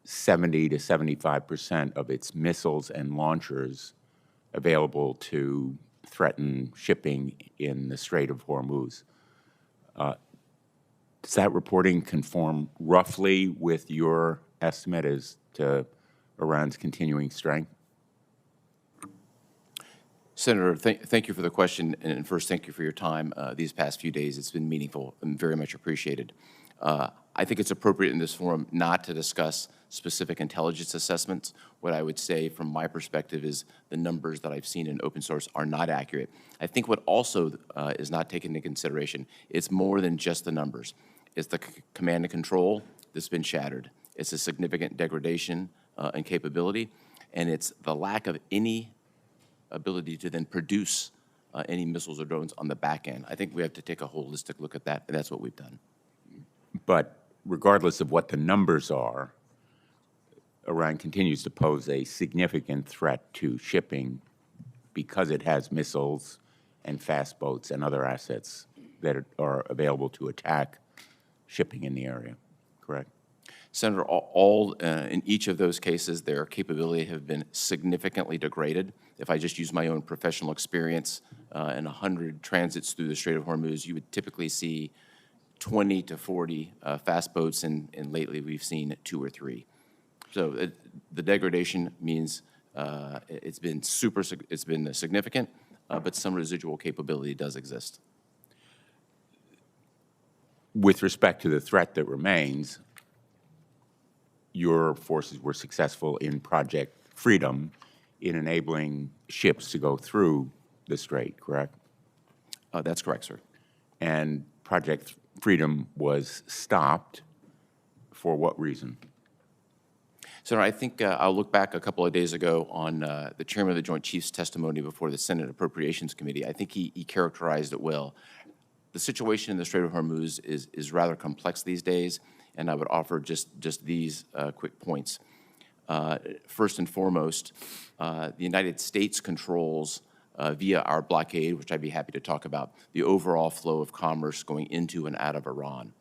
[SPEAKER 6] 70 to 75% of its missiles and launchers available to threaten shipping in the Strait of Hormuz. Does that reporting conform roughly with your estimate as to Iran's continuing strength?
[SPEAKER 3] Senator, thank you for the question, and first, thank you for your time these past few days. It's been meaningful and very much appreciated. I think it's appropriate in this forum not to discuss specific intelligence assessments. What I would say from my perspective is the numbers that I've seen in open source are not accurate. I think what also is not taken into consideration, it's more than just the numbers. It's the command and control that's been shattered. It's a significant degradation in capability, and it's the lack of any ability to then produce any missiles or drones on the back end. I think we have to take a holistic look at that, and that's what we've done.
[SPEAKER 6] But regardless of what the numbers are, Iran continues to pose a significant threat to shipping because it has missiles and fast boats and other assets that are available to attack shipping in the area, correct?
[SPEAKER 3] Senator, in each of those cases, their capability have been significantly degraded. If I just use my own professional experience, in 100 transits through the Strait of Hormuz, you would typically see 20 to 40 fast boats, and lately we've seen 2 or 3. So the degradation means it's been significant, but some residual capability does exist.
[SPEAKER 6] With respect to the threat that remains, your forces were successful in Project Freedom in enabling ships to go through the strait, correct?
[SPEAKER 3] That's correct, sir.
[SPEAKER 6] And Project Freedom was stopped for what reason?
[SPEAKER 3] Senator, I think I'll look back a couple of days ago on the Chairman of the Joint Chiefs' testimony before the Senate Appropriations Committee. I think he characterized it well. The situation in the Strait of Hormuz is rather complex these days, and I would offer just these quick points. First and foremost, the United States controls, via our blockade, which I'd be happy to talk about, the overall flow of commerce going into and out of Iran.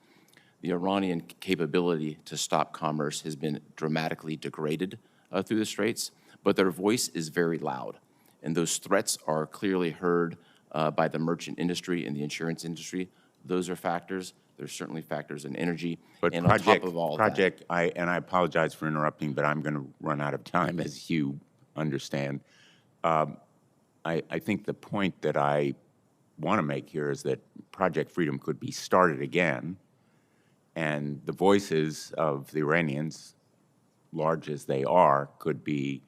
[SPEAKER 3] The Iranian capability to stop commerce has been dramatically degraded through the straits, but their voice is very loud, and those threats are clearly heard by the merchant industry and the insurance industry. Those are factors. There's certainly factors in energy.
[SPEAKER 6] But
[SPEAKER 3] and
[SPEAKER 6] project,
[SPEAKER 3] on top of all
[SPEAKER 6] project, I apologize for interrupting, but I'm going to run out of time, as you understand. I think the point that I want to make here is that Project Freedom could be started again, and the voices of the Iranians, large as they are, could be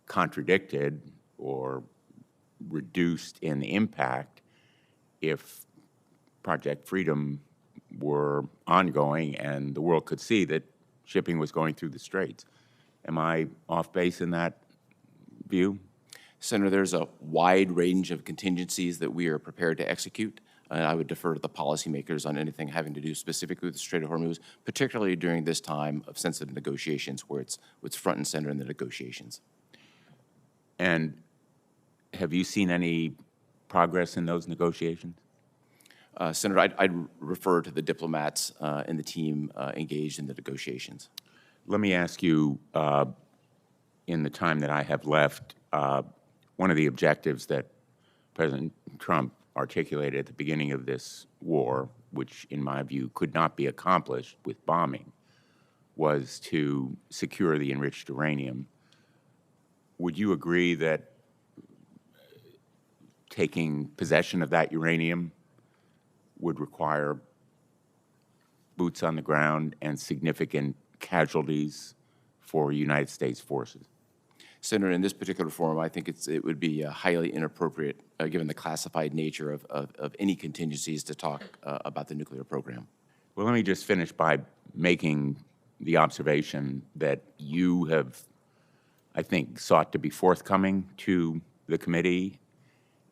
[SPEAKER 6] contradicted or reduced in impact if Project Freedom were ongoing and the world could see that shipping was going through the straits. Am I off base in that view?
[SPEAKER 3] Senator, there's a wide range of contingencies that we are prepared to execute, and I would defer to the policymakers on anything having to do specifically with the Strait of Hormuz, particularly during this time of sensitive negotiations where it's front and center in the negotiations.
[SPEAKER 6] And have you seen any progress in those negotiations?
[SPEAKER 3] Senator, I'd refer to the diplomats and the team engaged in the negotiations.
[SPEAKER 6] Let me ask you, in the time that I have left, one of the objectives that President Trump articulated at the beginning of this war, which in my view could not be accomplished with bombing, was to secure the enriched uranium. Would you agree that taking possession of that uranium would require boots on the ground and significant casualties for United States forces?
[SPEAKER 3] Senator, in this particular forum, I think it would be highly inappropriate, given the classified nature of any contingencies, to talk about the nuclear program.
[SPEAKER 6] Well, let me just finish by making the observation that you have, I think, sought to be forthcoming to the committee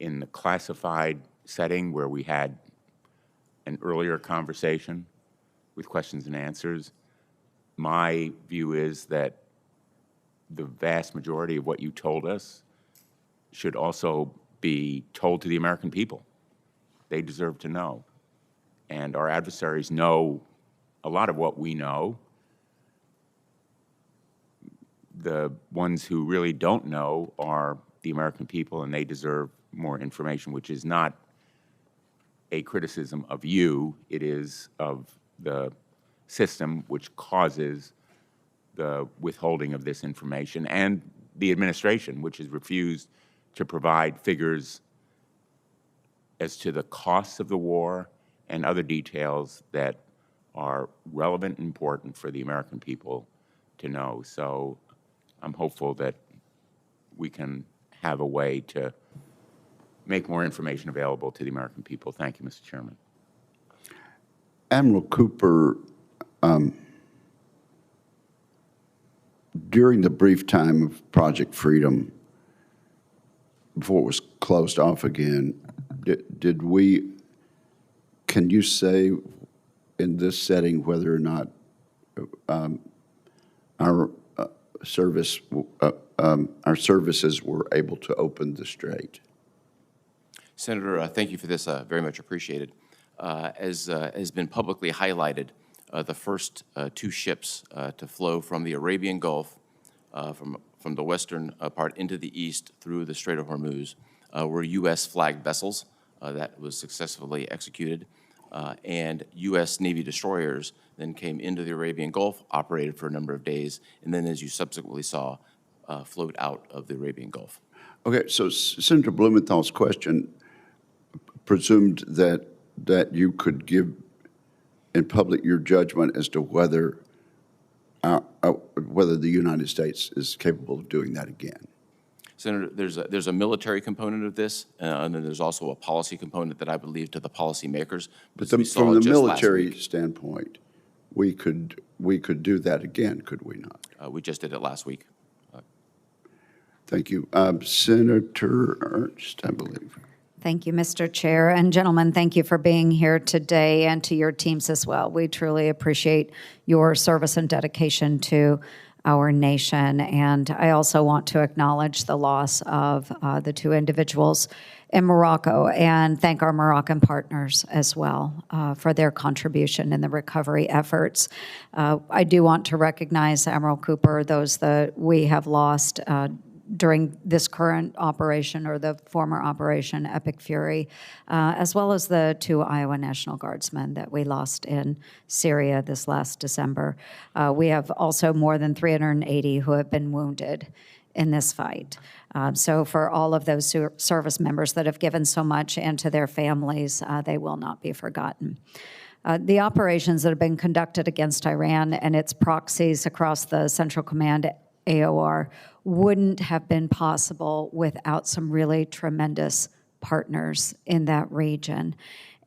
[SPEAKER 6] in the classified setting where we had an earlier conversation with questions and answers. My view is that the vast majority of what you told us should also be told to the American people. They deserve to know. And our adversaries know a lot of what we know. the ones who really don't know are the American people, and they deserve more information, which is not a criticism of you. It is of the system which causes the withholding of this information, and the administration, which has refused to provide figures as to the costs of the war and other details that are relevant and important for the American people to know. So I'm hopeful that we can have a way to make more information available to the American people. Thank you, Mr. Chairman.
[SPEAKER 1] Admiral Cooper, during the brief time of Project Freedom, before it was closed off again, can you say in this setting whether or not our services were able to open the strait?
[SPEAKER 3] Senator, thank you for this. Very much appreciated. As has been publicly highlighted, the first two ships to flow from the Arabian Gulf, from the western part into the east through the Strait of Hormuz, were U.S. flagged vessels. That was successfully executed. And U.S. Navy destroyers then came into the Arabian Gulf, operated for a number of days, and then, as you subsequently saw, float out of the Arabian Gulf.
[SPEAKER 1] Okay, so Senator Blumenthal's question presumed that you could give in public your judgment as to whether the United States is capable of doing that again.
[SPEAKER 3] Senator, there's a military component of this, and then there's also a policy component that I would leave to the policymakers.
[SPEAKER 1] But from the military standpoint, we could do that again, could we not?
[SPEAKER 3] We just did it last week.
[SPEAKER 1] Thank you. Senator Ernst, I believe.
[SPEAKER 7] Thank you, Mr. Chair. And gentlemen, thank you for being here today, and to your teams as well. We truly appreciate your service and dedication to our nation. And I also want to acknowledge the loss of the two individuals in Morocco, and thank our Moroccan partners as well for their contribution in the recovery efforts. I do want to recognize, Admiral Cooper, those that we have lost during this current operation, or the former operation Epic Fury, as well as the two Iowa National Guardsmen that we lost in Syria this last December. We have also more than 380 who have been wounded in this fight. So for all of those service members that have given so much, and to their families, they will not be forgotten. The operations that have been conducted against Iran and its proxies across the Central Command AOR wouldn't have been possible without some really tremendous partners in that region.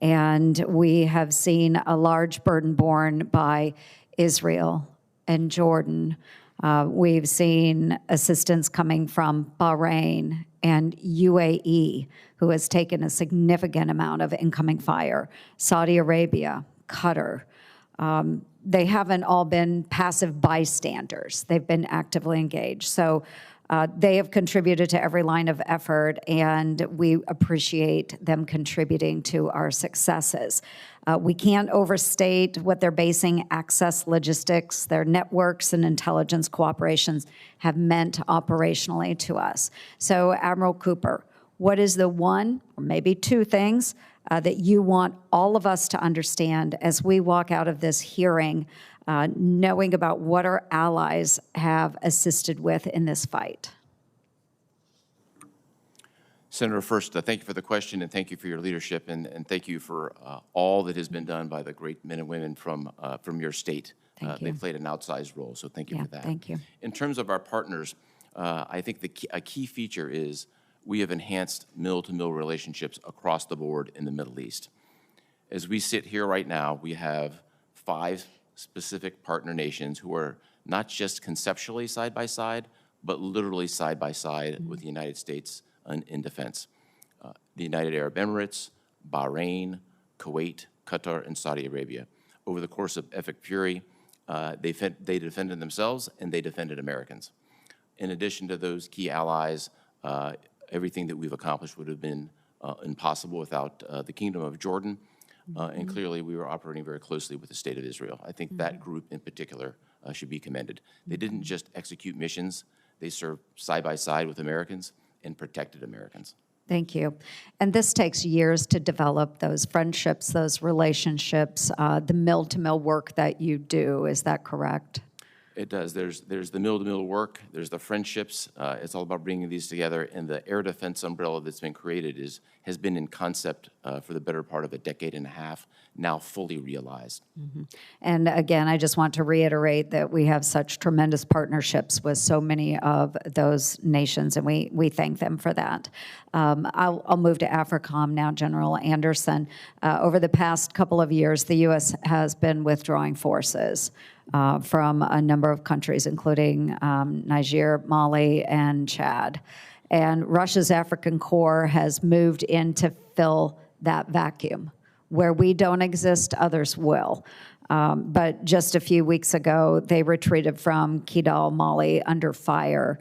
[SPEAKER 7] And we have seen a large burden borne by Israel and Jordan. We've seen assistance coming from Bahrain and UAE, who has taken a significant amount of incoming fire, Saudi Arabia, Qatar. They haven't all been passive bystanders. They've been actively engaged. So they have contributed to every line of effort, and we appreciate them contributing to our successes. We can't overstate what their basing access logistics, their networks and intelligence cooperations have meant operationally to us. So, Admiral Cooper, what is the one or maybe two things that you want all of us to understand as we walk out of this hearing, knowing about what our allies have assisted with in this fight?
[SPEAKER 3] Senator, first, thank you for the question, and thank you for your leadership, and thank you for all that has been done by the great men and women from your state.
[SPEAKER 7] Thank you.
[SPEAKER 3] They've played an outsized role, so thank you for that.
[SPEAKER 7] Thank you.
[SPEAKER 3] In terms of our partners, I think a key feature is we have enhanced mill-to-mill relationships across the board in the Middle East. As we sit here right now, we have 5 specific partner nations who are not just conceptually side by side, but literally side by side with the United States in defense. The United Arab Emirates, Bahrain, Kuwait, Qatar, and Saudi Arabia. Over the course of Epic Fury, they defended themselves and they defended Americans. In addition to those key allies, everything that we've accomplished would have been impossible without the Kingdom of Jordan. And clearly, we were operating very closely with the State of Israel. I think that group in particular should be commended. They didn't just execute missions, they served side by side with Americans and protected Americans.
[SPEAKER 7] Thank you. And this takes years to develop those friendships, those relationships, the mill-to-mill work that you do. Is that correct?
[SPEAKER 3] It does. There's the mill-to-mill work, there's the friendships. It's all about bringing these together, and the air defense umbrella that's been created has been in concept for the better part of a decade and a half, now fully realized.
[SPEAKER 7] And again, I just want to reiterate that we have such tremendous partnerships with so many of those nations, and we thank them for that. I'll move to AFRICOM now, General Anderson. Over the past couple of years, the U.S. has been withdrawing forces from a number of countries, including Niger, Mali, and Chad. And Russia's African Corps has moved in to fill that vacuum. Where we don't exist, others will. But just a few weeks ago, they retreated from Kidal, Mali, under fire.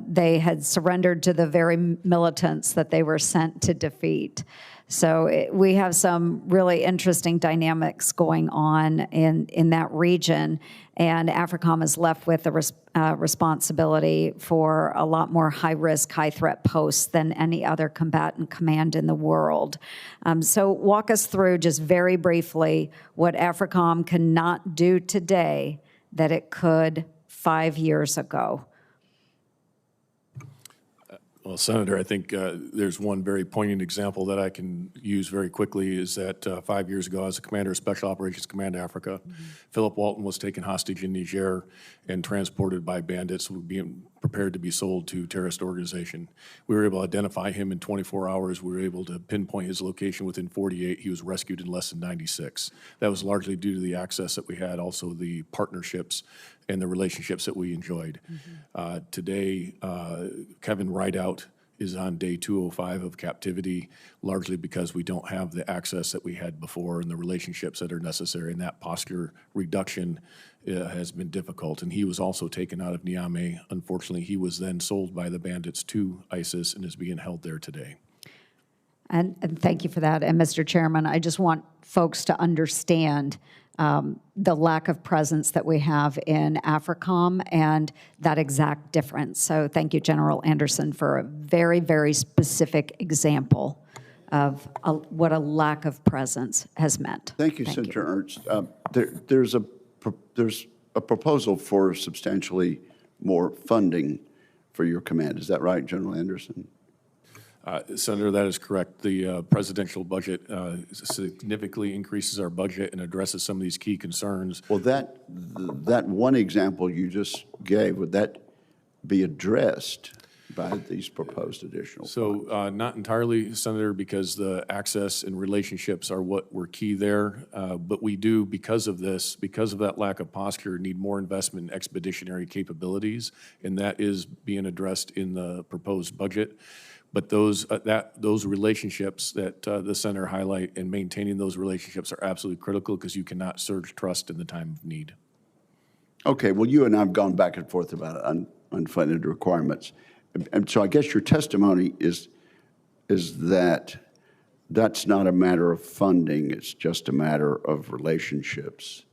[SPEAKER 7] They had surrendered to the very militants that they were sent to defeat. So we have some really interesting dynamics going on in that region, and AFRICOM is left with the responsibility for a lot more high-risk, high-threat posts than any other combatant command in the world. So walk us through, just very briefly, what AFRICOM cannot do today that it could 5 years ago.
[SPEAKER 4] Well, Senator, I think there's one very poignant example that I can use very quickly is that 5 years ago, as a commander of Special Operations Command Africa, Philip Walton was taken hostage in Niger and transported by bandits being prepared to be sold to terrorist organization. We were able to identify him in 24 hours. We were able to pinpoint his location within 48. He was rescued in less than 96. That was largely due to the access that we had, also the partnerships and the relationships that we enjoyed. Today, Kevin Rideout is on day 205 of captivity, largely because we don't have the access that we had before and the relationships that are necessary, and that posture reduction has been difficult. And he was also taken out of Niamey. Unfortunately, he was then sold by the bandits to ISIS and is being held there today.
[SPEAKER 7] And thank you for that. And Mr. Chairman, I just want folks to understand the lack of presence that we have in AFRICOM and that exact difference. So thank you, General Anderson, for a very, very specific example of what a lack of presence has meant.
[SPEAKER 1] Thank you, Senator Ernst. There's a proposal for substantially more funding for your command. Is that right, General Anderson?
[SPEAKER 4] Senator, that is correct. The presidential budget significantly increases our budget and addresses some of these key concerns.
[SPEAKER 1] Well, that one example you just gave, would that be addressed by these proposed additional funds?
[SPEAKER 4] So not entirely, Senator, because the access and relationships are what were key there. But we do, because of this, because of that lack of posture, need more investment in expeditionary capabilities, and that is being addressed in the proposed budget. But those relationships that the Senator highlight and maintaining those relationships are absolutely critical because you cannot surge trust in the time of need.
[SPEAKER 1] Okay, well, you and I have gone back and forth about unfunded requirements. And so I guess your testimony is that that's not a matter of funding, it's just a matter of relationships.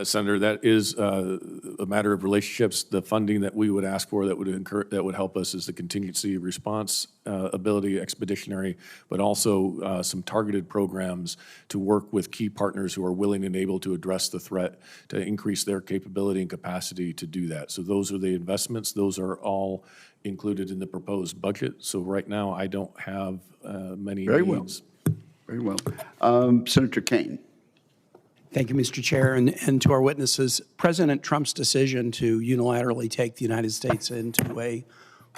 [SPEAKER 4] Senator, that is a matter of relationships. The funding that we would ask for that would help us is the contingency response ability, expeditionary, but also some targeted programs to work with key partners who are willing and able to address the threat, to increase their capability and capacity to do that. So those are the investments. Those are all included in the proposed budget. So right now, I don't have many needs.
[SPEAKER 1] Very well. Senator Kaine.
[SPEAKER 8] Thank you, Mr. Chair, and to our witnesses. President Trump's decision to unilaterally take the United States into a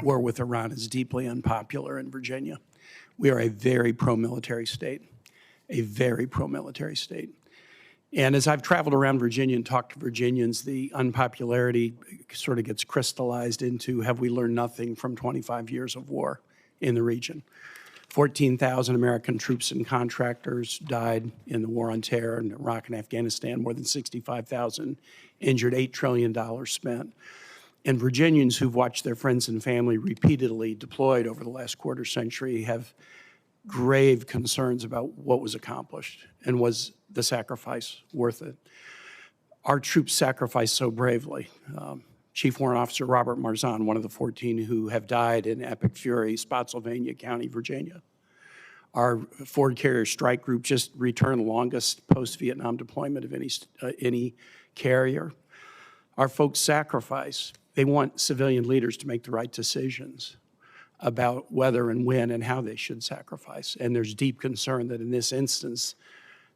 [SPEAKER 8] war with Iran is deeply unpopular in Virginia. We are a very pro-military state, a very pro-military state. And as I've traveled around Virginia and talked to Virginians, the unpopularity sort of gets crystallized into, have we learned nothing from 25 years of war in the region? 14,000 American troops and contractors died in the war on terror in Iraq and Afghanistan, more than 65,000 injured, $8 trillion spent. And Virginians who've watched their friends and family repeatedly deployed over the last quarter century have grave concerns about what was accomplished and was the sacrifice worth it. our troops sacrificed so bravely. Chief Warrant Officer Robert Marzahn, one of the 14 who have died in epic fury, Spotsylvania County, Virginia. Our Ford Carrier Strike Group just returned the longest post-Vietnam deployment of any carrier. Our folks sacrifice. They want civilian leaders to make the right decisions about whether and when and how they should sacrifice. And there's deep concern that in this instance,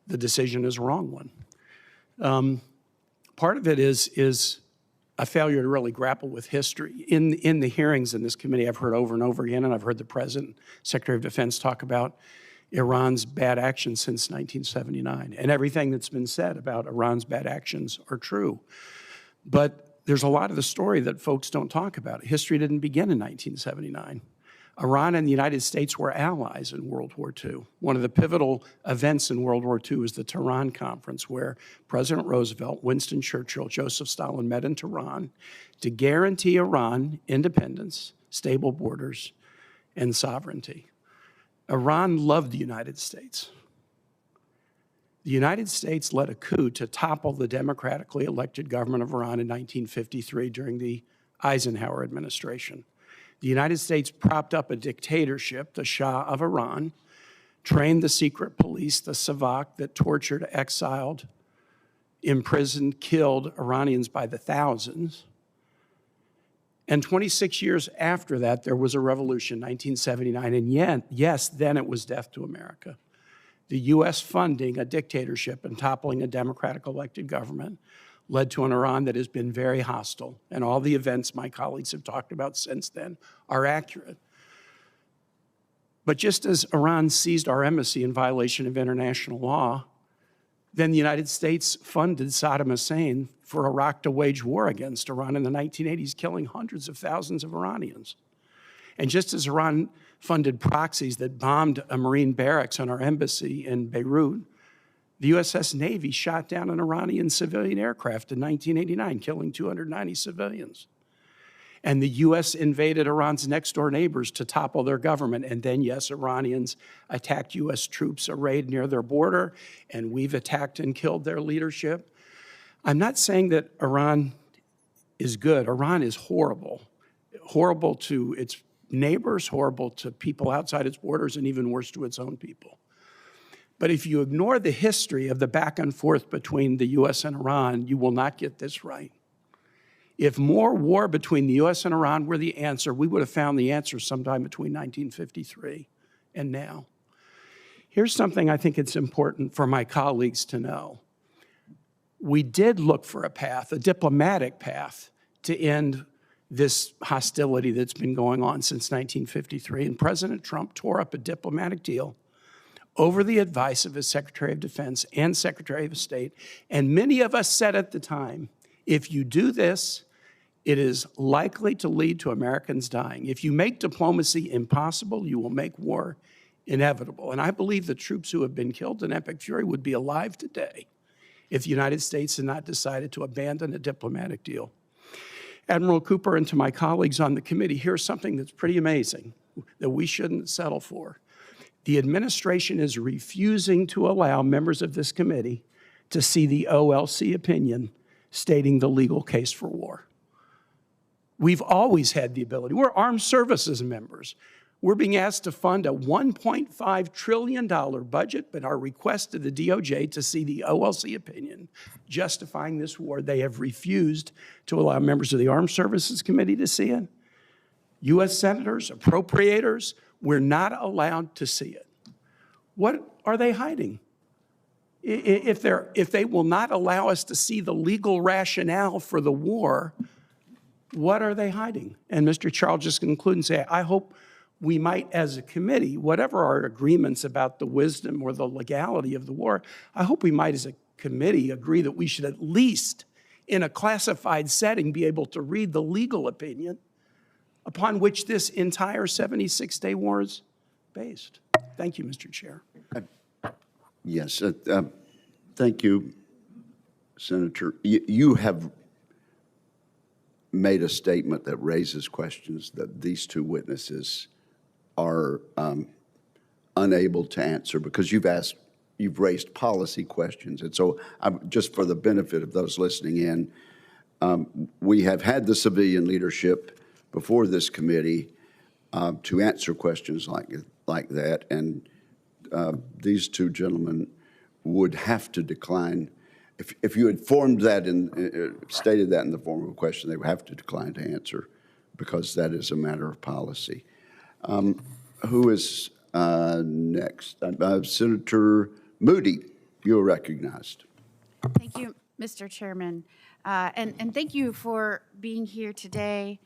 [SPEAKER 8] the decision is a wrong one. Part of it is a failure to really grapple with history. In the hearings in this committee, I've heard over and over again, and I've heard the President, Secretary of Defense talk about Iran's bad actions since 1979. And everything that's been said about Iran's bad actions are true. But there's a lot of the story that folks don't talk about. History didn't begin in 1979. Iran and the United States were allies in World War II. One of the pivotal events in World War II was the Tehran Conference, where President Roosevelt, Winston Churchill, Joseph Stalin met in Tehran to guarantee Iran independence, stable borders, and sovereignty. Iran loved the United States. The United States led a coup to topple the democratically elected government of Iran in 1953 during the Eisenhower administration. The United States propped up a dictatorship, the Shah of Iran, trained the secret police, the Savak, that tortured, exiled, imprisoned, killed Iranians by the thousands. And 26 years after that, there was a revolution, 1979, and yes, then it was death to America. The U.S. funding a dictatorship and toppling a democratic elected government led to an Iran that has been very hostile, and all the events my colleagues have talked about since then are accurate. But just as Iran seized our embassy in violation of international law, then the United States funded Saddam Hussein for Iraq to wage war against Iran in the 1980s, killing hundreds of thousands of Iranians. And just as Iran funded proxies that bombed a Marine barracks on our embassy in Beirut, the USS Navy shot down an Iranian civilian aircraft in 1989, killing 290 civilians. And the U.S. invaded Iran's next-door neighbors to topple their government. And then, yes, Iranians attacked U.S. troops arrayed near their border, and we've attacked and killed their leadership. I'm not saying that Iran is good. Iran is horrible. Horrible to its neighbors, horrible to people outside its borders, and even worse to its own people. But if you ignore the history of the back and forth between the U.S. and Iran, you will not get this right. If more war between the U.S. and Iran were the answer, we would have found the answer sometime between 1953 and now. Here's something I think it's important for my colleagues to know. We did look for a path, a diplomatic path, to end this hostility that's been going on since 1953, and President Trump tore up a diplomatic deal over the advice of his Secretary of Defense and Secretary of State. And many of us said at the time, if you do this, it is likely to lead to Americans dying. If you make diplomacy impossible, you will make war inevitable. And I believe the troops who have been killed in epic fury would be alive today if the United States had not decided to abandon a diplomatic deal. Admiral Cooper, and to my colleagues on the committee, here's something that's pretty amazing that we shouldn't settle for. The administration is refusing to allow members of this committee to see the OLC opinion stating the legal case for war. We've always had the ability. We're armed services members. We're being asked to fund a $1.5 trillion budget, but our request to the DOJ to see the OLC opinion justifying this war, they have refused to allow members of the Armed Services Committee to see it. U.S. senators, appropriators, we're not allowed to see it. What are they hiding? If they will not allow us to see the legal rationale for the war, what are they hiding? And Mr. Charles just conclude and say, I hope we might, as a committee, whatever our agreements about the wisdom or the legality of the war, I hope we might, as a committee, agree that we should at least, in a classified setting, be able to read the legal opinion upon which this entire 76-day war is based. Thank you, Mr. Chair.
[SPEAKER 1] Yes, thank you, Senator. You have made a statement that raises questions that these two witnesses are unable to answer because you've asked you've raised policy questions. And so just for the benefit of those listening in, we have had the civilian leadership before this committee to answer questions like that. And these two gentlemen would have to decline. If you had formed that and stated that in the form of a question, they would have to decline to answer because that is a matter of policy. Who is next? Senator Moody, you are recognized.
[SPEAKER 9] Thank you, Mr. Chairman. And thank you for being here today.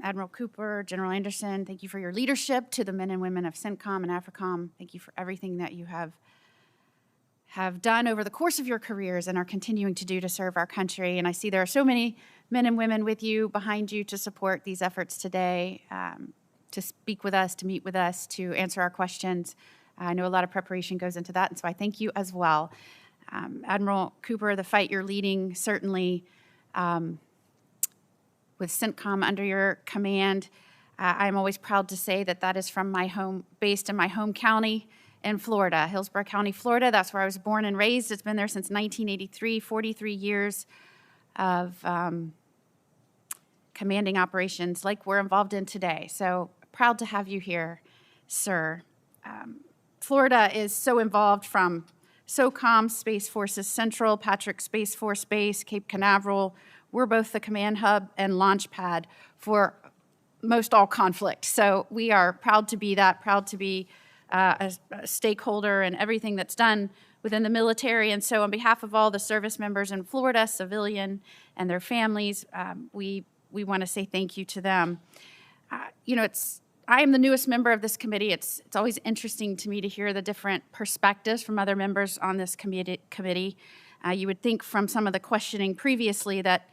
[SPEAKER 9] Admiral Cooper, General Anderson, thank you for your leadership to the men and women of CENTCOM and AFRICOM. Thank you for everything that you have done over the course of your careers and are continuing to do to serve our country. And I see there are so many men and women with you, behind you, to support these efforts today, to speak with us, to meet with us, to answer our questions. I know a lot of preparation goes into that, and so I thank you as well. Admiral Cooper, the fight you're leading, certainly with CENTCOM under your command, I'm always proud to say that that is from my home, based in my home county in Florida, Hillsborough County, Florida. That's where I was born and raised. It's been there since 1983, 43 years of commanding operations like we're involved in today. So proud to have you here, sir. Florida is so involved from CENTCOM, Space Forces Central, Patrick Space Force Base, Cape Canaveral. We're both the command hub and launch pad for most all conflict. So we are proud to be that, proud to be a stakeholder in everything that's done within the military. And so on behalf of all the service members in Florida, civilian and their families, we want to say thank you to them. I am the newest member of this committee. It's always interesting to me to hear the different perspectives from other members on this committee. You would think from some of the questioning previously that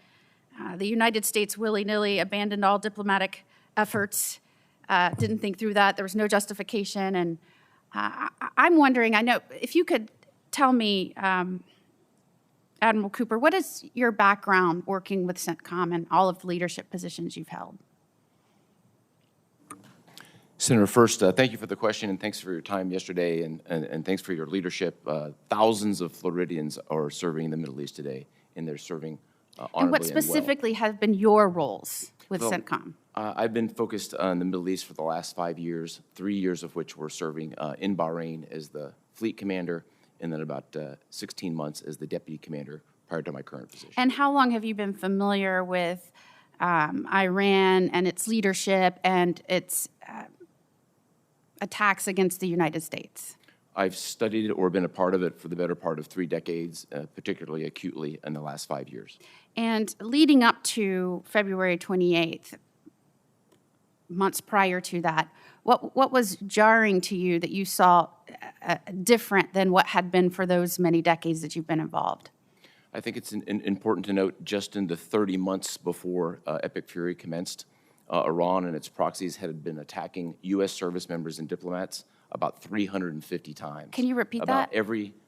[SPEAKER 9] the United States willy-nilly abandoned all diplomatic efforts, didn't think through that. There was no justification. And I'm wondering, I know, if you could tell me, Admiral Cooper, what is your background working with CENTCOM and all of the leadership positions you've held?
[SPEAKER 3] Senator, first, thank you for the question, and thanks for your time yesterday, and thanks for your leadership. Thousands of Floridians are serving in the Middle East today, and they're serving honorably
[SPEAKER 9] And what
[SPEAKER 3] and well.
[SPEAKER 9] specifically have been your roles with CENTCOM?
[SPEAKER 3] I've been focused on the Middle East for the last 5 years, 3 years of which were serving in Bahrain as the fleet commander, and then about 16 months as the deputy commander prior to my current position.
[SPEAKER 9] And how long have you been familiar with Iran and its leadership and its attacks against the United States?
[SPEAKER 3] I've studied it or been a part of it for the better part of 3 decades, particularly acutely in the last 5 years.
[SPEAKER 9] And leading up to February 28th, months prior to that, what was jarring to you that you saw different than what had been for those many decades that you've been involved?
[SPEAKER 3] I think it's important to note just in the 30 months before Epic Fury commenced, Iran and its proxies had been attacking U.S. service members and diplomats about 350 times.
[SPEAKER 9] Can you repeat that?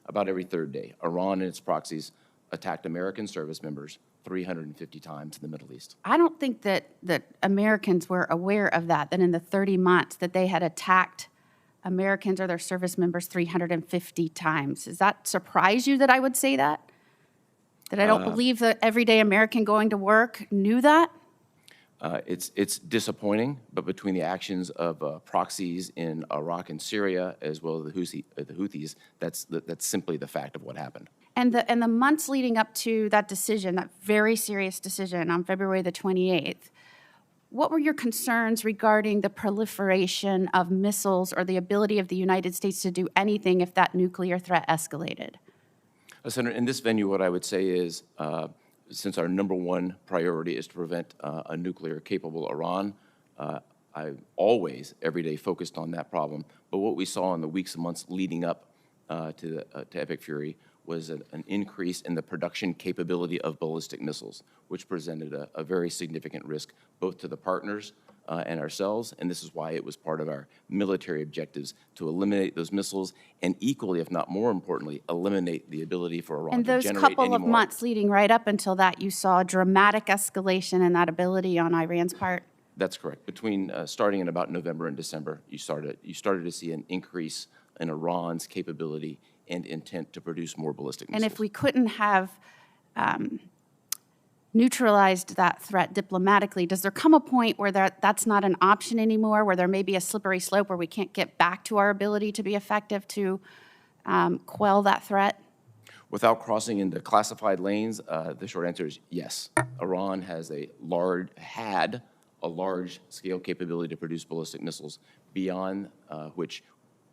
[SPEAKER 3] About every third day. Iran and its proxies attacked American service members 350 times in the Middle East.
[SPEAKER 9] I don't think that Americans were aware of that in the 30 months that they had attacked Americans or their service members 350 times. Does that surprise you that I would say that? That I don't believe that everyday American going to work knew that?
[SPEAKER 3] It's disappointing, but between the actions of proxies in Iraq and Syria, as well as the Houthis, that's simply the fact of what happened.
[SPEAKER 9] And the months leading up to that decision, that very serious decision on February the 28th, what were your concerns regarding the proliferation of missiles or the ability of the United States to do anything if that nuclear threat escalated?
[SPEAKER 3] Senator, in this venue, what I would say is, since our number one priority is to prevent a nuclear-capable Iran, I always, every day, focused on that problem. But what we saw in the weeks and months leading up to Epic Fury was an increase in the production capability of ballistic missiles, which presented a very significant risk both to the partners and ourselves, and this is why it was part of our military objectives to eliminate those missiles and equally, if not more importantly, eliminate the ability for Iran to generate any more.
[SPEAKER 9] And those couple of months leading right up until that, you saw a dramatic escalation in that ability on Iran's part?
[SPEAKER 3] That's correct. Between starting in about November and December, you started to see an increase in Iran's capability and intent to produce more ballistic
[SPEAKER 9] And
[SPEAKER 3] missiles.
[SPEAKER 9] if we couldn't have neutralized that threat diplomatically, does there come a point where that's not an option anymore, where there may be a slippery slope where we can't get back to our ability to be effective to quell that threat?
[SPEAKER 3] Without crossing into classified lanes, the short answer is yes. Iran had a large-scale capability to produce ballistic missiles beyond which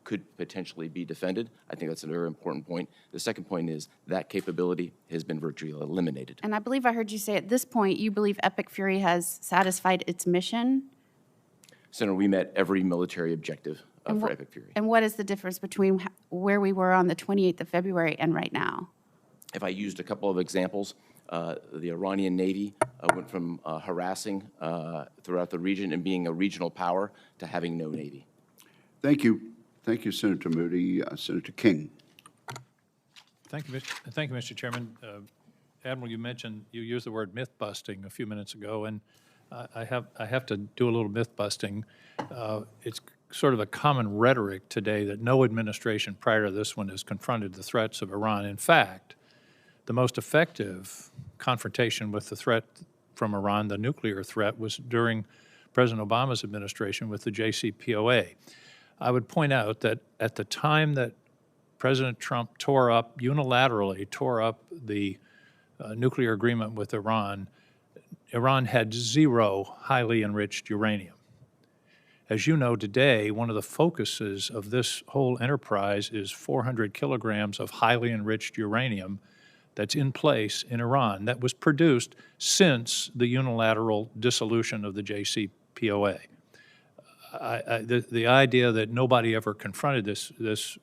[SPEAKER 3] could potentially be defended. I think that's a very important point. The second point is that capability has been virtually eliminated.
[SPEAKER 9] And I believe I heard you say at this point you believe Epic Fury has satisfied its mission.
[SPEAKER 3] Senator, we met every military objective for Epic Fury.
[SPEAKER 9] And what is the difference between where we were on the 28th of February and right now?
[SPEAKER 3] If I used a couple of examples, the Iranian Navy went from harassing throughout the region and being a regional power to having no Navy.
[SPEAKER 1] Thank you. Thank you, Senator Moody. Senator King.
[SPEAKER 10] Thank you, Mr. Chairman. Admiral, you used the word myth busting a few minutes ago, and I have to do a little myth busting. It's sort of a common rhetoric today that no administration prior to this one has confronted the threats of Iran. In fact, the most effective confrontation with the threat from Iran, the nuclear threat, was during President Obama's administration with the JCPOA. I would point out that at the time that President Trump unilaterally tore up the nuclear agreement with Iran, Iran had 0 highly enriched uranium. As you know, today, one of the focuses of this whole enterprise is 400 kilograms of highly enriched uranium that's in place in Iran that was produced since the unilateral dissolution of the JCPOA. The idea that nobody ever confronted this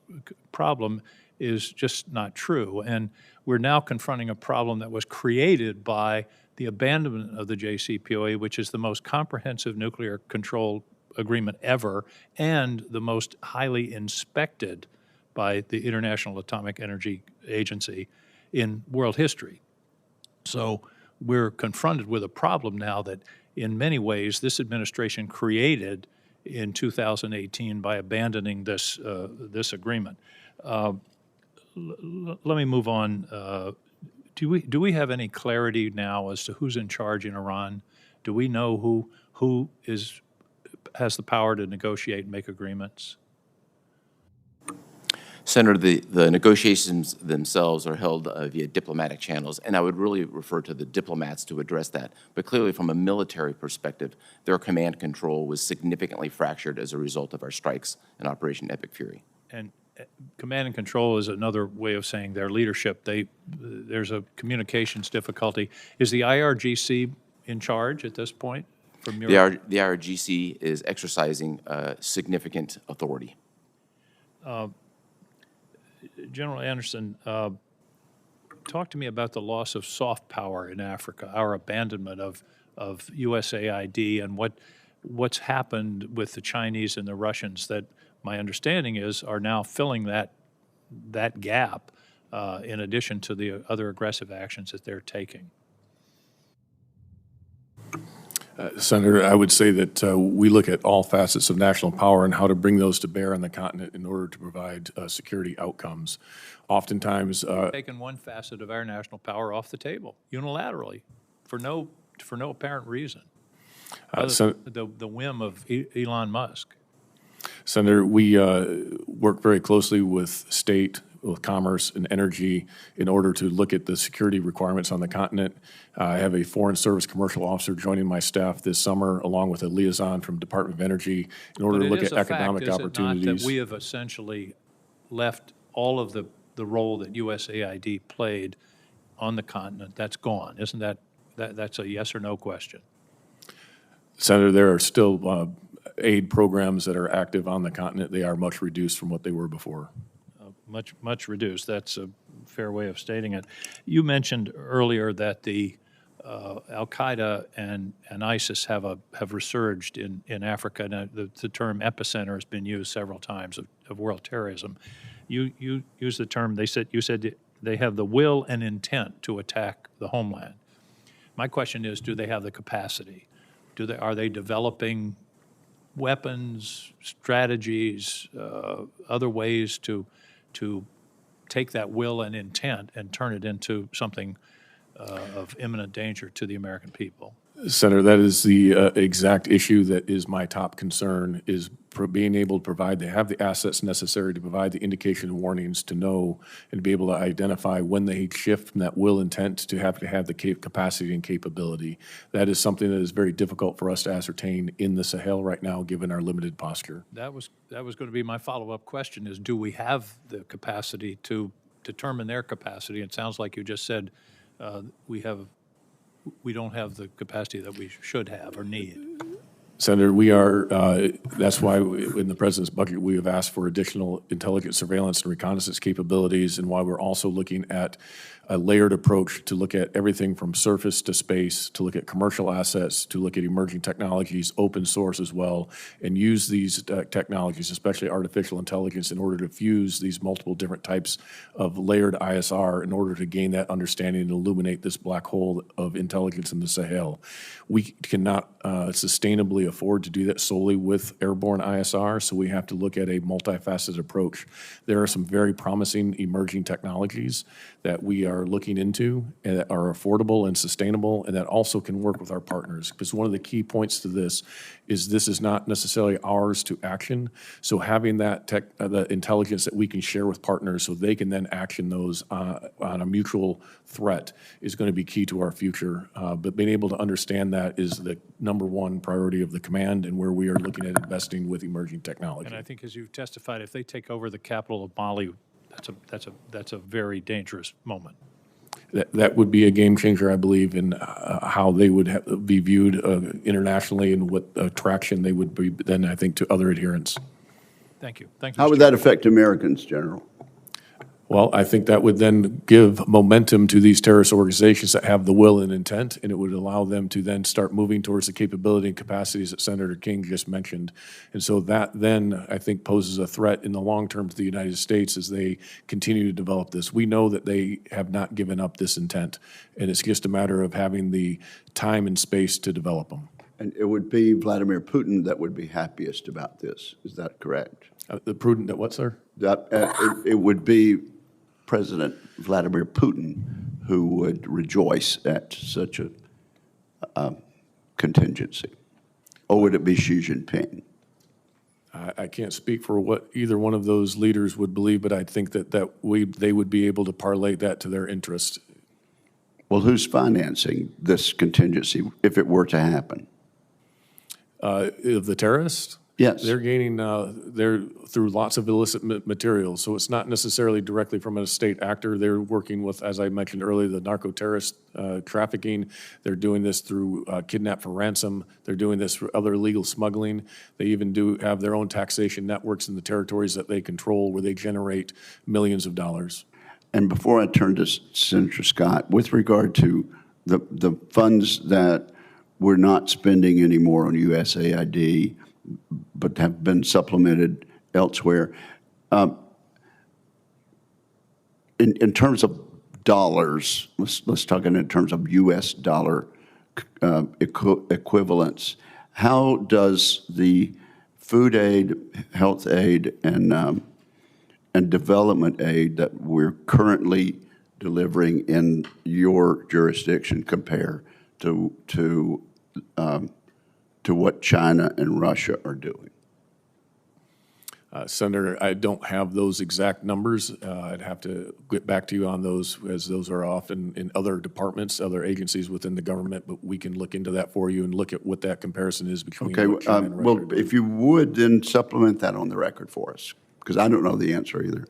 [SPEAKER 10] problem is just not true. And we're now confronting a problem that was created by the abandonment of the JCPOA, which is the most comprehensive nuclear control agreement ever and the most highly inspected by the International Atomic Energy Agency in world history. So we're confronted with a problem now that in many ways this administration created in 2018 by abandoning this agreement. Let me move on. Do we have any clarity now as to who's in charge in Iran? Do we know who has the power to negotiate and make agreements?
[SPEAKER 3] Senator, the negotiations themselves are held via diplomatic channels, and I would really refer to the diplomats to address that. But clearly, from a military perspective, their command control was significantly fractured as a result of our strikes in Operation Epic Fury.
[SPEAKER 10] And command and control is another way of saying their leadership. There's a communications difficulty. Is the IRGC in charge at this point? From your
[SPEAKER 3] The IRGC is exercising significant authority.
[SPEAKER 10] General Anderson, talk to me about the loss of soft power in Africa, our abandonment of USAID, and what's happened with the Chinese and the Russians that my understanding is are now filling that gap in addition to the other aggressive actions that they're taking.
[SPEAKER 4] Senator, I would say that we look at all facets of national power and how to bring those to bear on the continent in order to provide security outcomes. Oftentimes,
[SPEAKER 10] Taking one facet of our national power off the table unilaterally for no apparent reason, other than the whim of Elon Musk.
[SPEAKER 4] Senator, we work very closely with state, with commerce and energy in order to look at the security requirements on the continent. I have a Foreign Service Commercial Officer joining my staff this summer, along with a liaison from Department of Energy, in order to look at economic opportunities.
[SPEAKER 10] But it is a fact, is it not, that we have essentially left all of the role that USAID played on the continent. That's gone. Isn't that's a yes or no question?
[SPEAKER 4] Senator, there are still aid programs that are active on the continent. They are much reduced from what they were before.
[SPEAKER 10] Much reduced. That's a fair way of stating it. You mentioned earlier that the Al-Qaeda and ISIS have resurged in Africa. Now, the term epicenter has been used several times of world terrorism. You used the term, you said they have the will and intent to attack the homeland. My question is, do they have the capacity? Are they developing weapons, strategies, other ways to take that will and intent and turn it into something of imminent danger to the American people.
[SPEAKER 4] Senator, that is the exact issue that is my top concern, is being able to provide, they have the assets necessary to provide the indication and warnings to know and be able to identify when they shift from that will intent to have the capacity and capability. That is something that is very difficult for us to ascertain in the Sahel right now, given our limited posture.
[SPEAKER 10] That was going to be my follow-up question, is do we have the capacity to determine their capacity? It sounds like you just said we don't have the capacity that we should have or need.
[SPEAKER 4] Senator, that's why in the President's budget, we have asked for additional intelligence, surveillance, and reconnaissance capabilities, and why we're also looking at a layered approach to look at everything from surface to space, to look at commercial assets, to look at emerging technologies, open source as well, and use these technologies, especially artificial intelligence, in order to fuse these multiple different types of layered ISR in order to gain that understanding and illuminate this black hole of intelligence in the Sahel. We cannot sustainably afford to do that solely with airborne ISR, so we have to look at a multifaceted approach. There are some very promising emerging technologies that we are looking into and that are affordable and sustainable, and that also can work with our partners. Because one of the key points to this is not necessarily ours to action. So having that the intelligence that we can share with partners so they can then action those on a mutual threat is going to be key to our future. But being able to understand that is the number one priority of the command, and where we are looking at investing with emerging technology.
[SPEAKER 10] And I think, as you've testified, if they take over the capital of Mali, that's a very dangerous moment.
[SPEAKER 4] That would be a game changer, I believe, in how they would be viewed internationally and what attraction they would be then, I think, to other adherents.
[SPEAKER 10] Thank you. Thank you.
[SPEAKER 1] How would that affect Americans, General?
[SPEAKER 4] Well, I think that would then give momentum to these terrorist organizations that have the will and intent, and it would allow them to then start moving towards the capability and capacities that Senator King just mentioned. And so that then, I think, poses a threat in the long term to the United States as they continue to develop this. We know that they have not given up this intent, and it's just a matter of having the time and space to develop them.
[SPEAKER 1] And it would be Vladimir Putin that would be happiest about this. Is that correct?
[SPEAKER 4] The prudent that what, sir?
[SPEAKER 1] That it would be President Vladimir Putin who would rejoice at such a contingency? Or would it be Xi Jinping?
[SPEAKER 4] I can't speak for what either one of those leaders would believe, but I think that they would be able to parlay that to their interest.
[SPEAKER 1] Well, who's financing this contingency if it were to happen?
[SPEAKER 4] Of the terrorists?
[SPEAKER 1] Yes.
[SPEAKER 4] They're gaining, they're through lots of illicit materials, so it's not necessarily directly from a state actor. They're working with, as I mentioned earlier, the narco-terrorist trafficking. They're doing this through kidnap for ransom. They're doing this for other illegal smuggling. They even do have their own taxation networks in the territories that they control where they generate millions of dollars.
[SPEAKER 1] And before I turn to Senator Scott, with regard to the funds that we're not spending anymore on USAID, but have been supplemented elsewhere. In terms of dollars, let's talk in terms of U.S. dollar equivalents. How does the food aid, health aid, and development aid that we're currently delivering in your jurisdiction compare to what China and Russia are doing?
[SPEAKER 4] Senator, I don't have those exact numbers. I'd have to get back to you on those, as those are often in other departments, other agencies within the government, but we can look into that for you and look at what that comparison is between what China and Russia are doing.
[SPEAKER 1] Well, if you would, then supplement that on the record for us, because I don't know the answer either.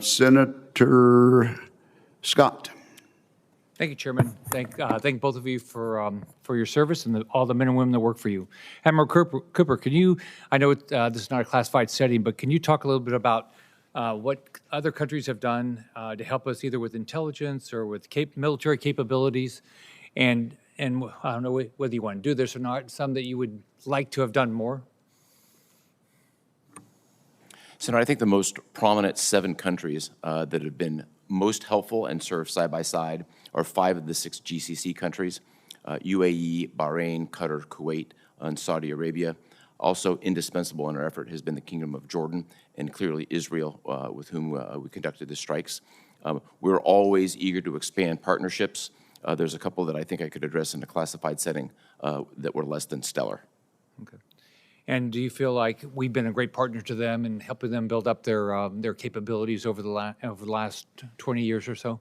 [SPEAKER 1] Senator Scott.
[SPEAKER 11] Thank you, Chairman. Thank both of you for your service and all the men and women that work for you. Admiral Cooper, can you, I know this is not a classified setting, but can you talk a little bit about what other countries have done to help us either with intelligence or with military capabilities? And I don't know whether you want to do this or not, some that you would like to have done more?
[SPEAKER 3] Senator, I think the most prominent 7 countries that have been most helpful and served side by side are 5 of the 6 GCC countries, UAE, Bahrain, Qatar, Kuwait, and Saudi Arabia. Also indispensable in our effort has been the Kingdom of Jordan and clearly Israel, with whom we conducted the strikes. We're always eager to expand partnerships. There's a couple that I think I could address in a classified setting that were less than stellar.
[SPEAKER 11] Okay. And do you feel like we've been a great partner to them in helping them build up their capabilities over the last 20 years or so?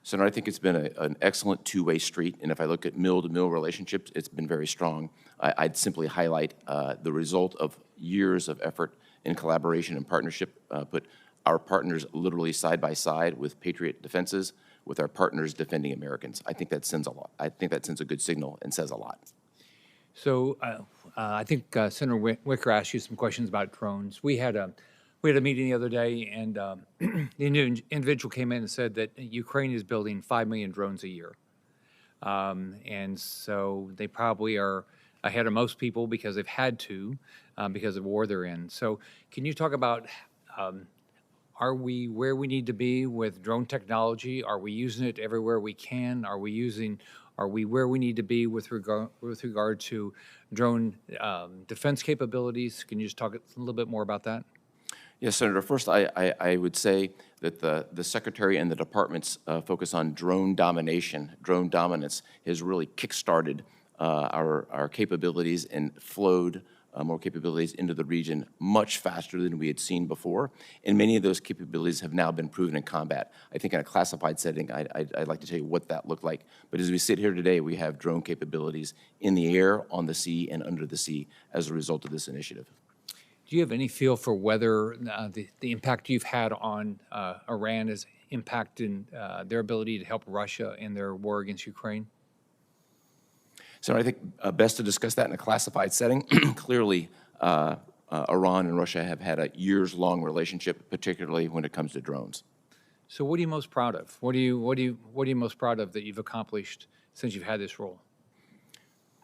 [SPEAKER 3] Senator, I think it's been an excellent two-way street, and if I look at mill-to-mill relationships, it's been very strong. I'd simply highlight the result of years of effort in collaboration and partnership, put our partners literally side by side with Patriot defenses, with our partners defending Americans. I think that sends a lot. I think that sends a good signal and says a lot.
[SPEAKER 11] So I think Senator Wicker asked you some questions about drones. We had a meeting the other day, and the individual came in and said that Ukraine is building 5 million drones a year. And so they probably are ahead of most people because they've had to, because of the war they're in. So can you talk about, are we where we need to be with drone technology? Are we using it everywhere we can? Are we where we need to be with regard to drone defense capabilities? Can you just talk a little bit more about that?
[SPEAKER 3] Yes, Senator. First, I would say that the Secretary and the Department's focus on drone domination, drone dominance, has really kick-started our capabilities and flowed more capabilities into the region much faster than we had seen before. And many of those capabilities have now been proven in combat. I think in a classified setting, I'd like to tell you what that looked like. But as we sit here today, we have drone capabilities in the air, on the sea, and under the sea as a result of this initiative.
[SPEAKER 11] Do you have any feel for whether the impact you've had on Iran is impacting their ability to help Russia in their war against Ukraine?
[SPEAKER 3] So I think best to discuss that in a classified setting. Clearly, Iran and Russia have had a years-long relationship, particularly when it comes to drones.
[SPEAKER 11] So what are you most proud of? What are you most proud of that you've accomplished since you've had this role?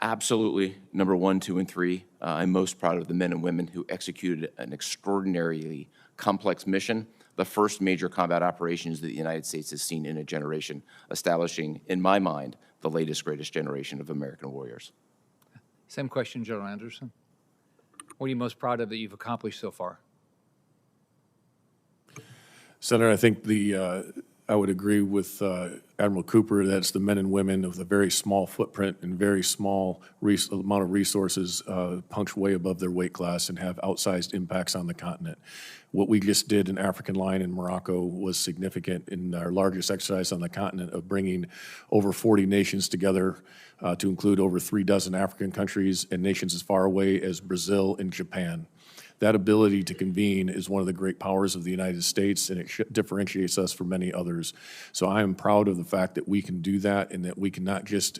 [SPEAKER 3] Absolutely, number 1, 2, and 3. I'm most proud of the men and women who executed an extraordinarily complex mission, the first major combat operations that the United States has seen in a generation, establishing, in my mind, the latest, greatest generation of American warriors.
[SPEAKER 11] Same question, General Anderson. What are you most proud of that you've accomplished so far?
[SPEAKER 4] Senator, I think I would agree with Admiral Cooper that it's the men and women of the very small footprint and very small amount of resources punch way above their weight class and have outsized impacts on the continent. What we just did in African Line in Morocco was significant in our largest exercise on the continent of bringing over 40 nations together to include over 36 African countries and nations as far away as Brazil and Japan. That ability to convene is one of the great powers of the United States, and it differentiates us from many others. So I am proud of the fact that we can do that and that we can not just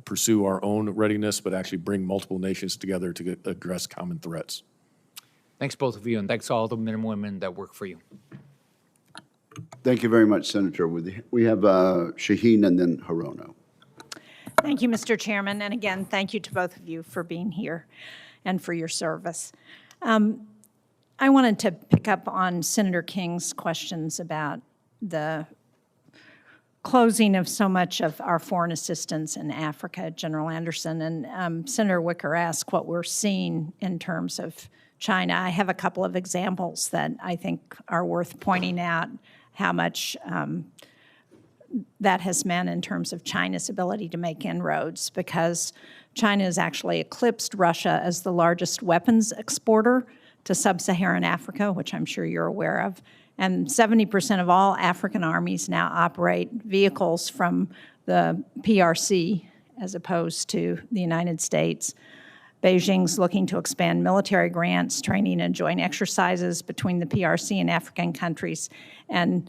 [SPEAKER 4] pursue our own readiness, but actually bring multiple nations together to address common threats.
[SPEAKER 11] Thanks, both of you, and thanks to all the men and women that work for you.
[SPEAKER 1] Thank you very much, Senator. We have Shaheen and then Hirono.
[SPEAKER 12] Thank you, Mr. Chairman, and again, thank you to both of you for being here and for your service. I wanted to pick up on Senator King's questions about the closing of so much of our foreign assistance in Africa, General Anderson, and Senator Wicker asked what we're seeing in terms of China. I have a couple of examples that I think are worth pointing out how much that has meant in terms of China's ability to make inroads, because China has actually eclipsed Russia as the largest weapons exporter to sub-Saharan Africa, which I'm sure you're aware of. And 70% of all African armies now operate vehicles from the PRC as opposed to the United States. Beijing's looking to expand military grants, training, and joint exercises between the PRC and African countries. And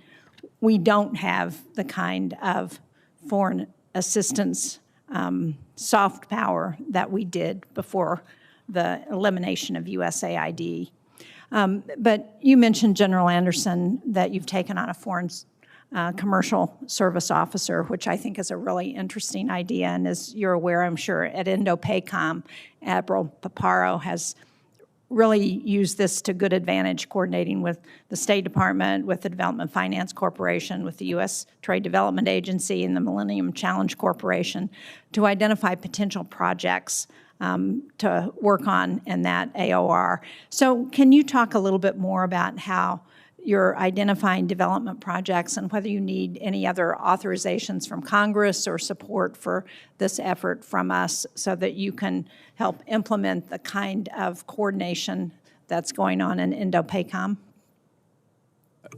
[SPEAKER 12] we don't have the kind of foreign assistance soft power that we did before the elimination of USAID. But you mentioned, General Anderson, that you've taken on a foreign commercial service officer, which I think is a really interesting idea. And as you're aware, I'm sure, at Indo-PACOM, Admiral Paparo has really used this to good advantage, coordinating with the State Department, with the Development Finance Corporation, with the U.S. Trade Development Agency, and the Millennium Challenge Corporation to identify potential projects to work on in that AOR. So can you talk a little bit more about how you're identifying development projects and whether you need any other authorizations from Congress or support for this effort from us so that you can help implement the kind of coordination that's going on in Indo-PACOM?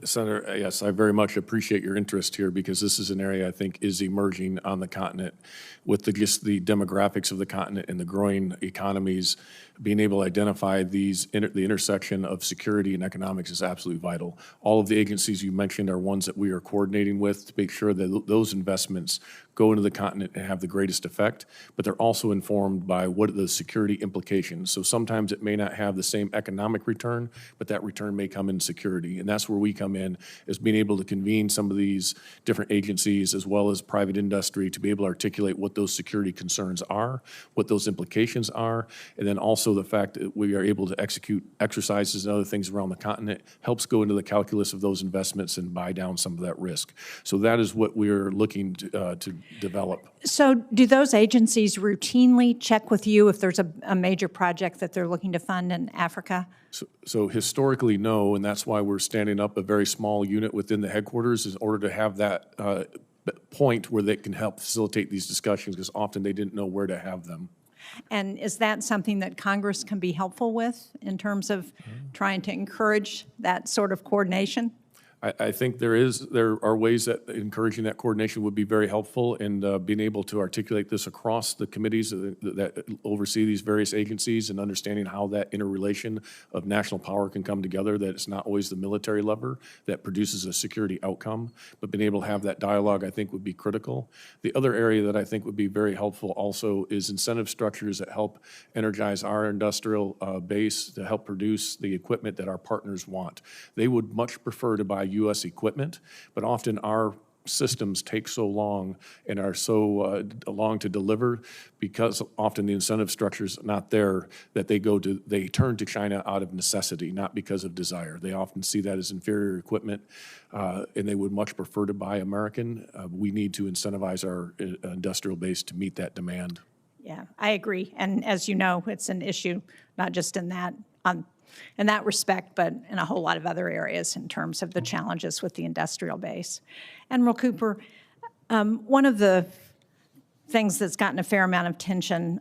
[SPEAKER 4] Senator, yes, I very much appreciate your interest here because this is an area I think is emerging on the continent with just the demographics of the continent and the growing economies. Being able to identify the intersection of security and economics is absolutely vital. All of the agencies you mentioned are ones that we are coordinating with to make sure that those investments go into the continent and have the greatest effect, but they're also informed by what are the security implications. So sometimes it may not have the same economic return, but that return may come in security. And that's where we come in, is being able to convene some of these different agencies as well as private industry to be able to articulate what those security concerns are, what those implications are, and then also the fact that we are able to execute exercises and other things around the continent helps go into the calculus of those investments and buy down some of that risk. So that is what we're looking to develop.
[SPEAKER 12] So do those agencies routinely check with you if there's a major project that they're looking to fund in Africa?
[SPEAKER 4] So historically, no, and that's why we're standing up a very small unit within the headquarters in order to have that point where they can help facilitate these discussions, because often they didn't know where to have them.
[SPEAKER 12] And is that something that Congress can be helpful with in terms of trying to encourage that sort of coordination?
[SPEAKER 4] I think there are ways that encouraging that coordination would be very helpful, and being able to articulate this across the committees that oversee these various agencies and understanding how that interrelation of national power can come together, that it's not always the military lever that produces a security outcome, but being able to have that dialogue I think would be critical. The other area that I think would be very helpful also is incentive structures that help energize our industrial base to help produce the equipment that our partners want. They would much prefer to buy U.S. equipment, but often our systems take so long and are so long to deliver because often the incentive structure is not there, that they turn to China out of necessity, not because of desire. They often see that as inferior equipment, and they would much prefer to buy American. We need to incentivize our industrial base to meet that demand.
[SPEAKER 12] Yeah, I agree. And as you know, it's an issue not just in that respect, but in a whole lot of other areas in terms of the challenges with the industrial base. Admiral Cooper, one of the things that's gotten a fair amount of attention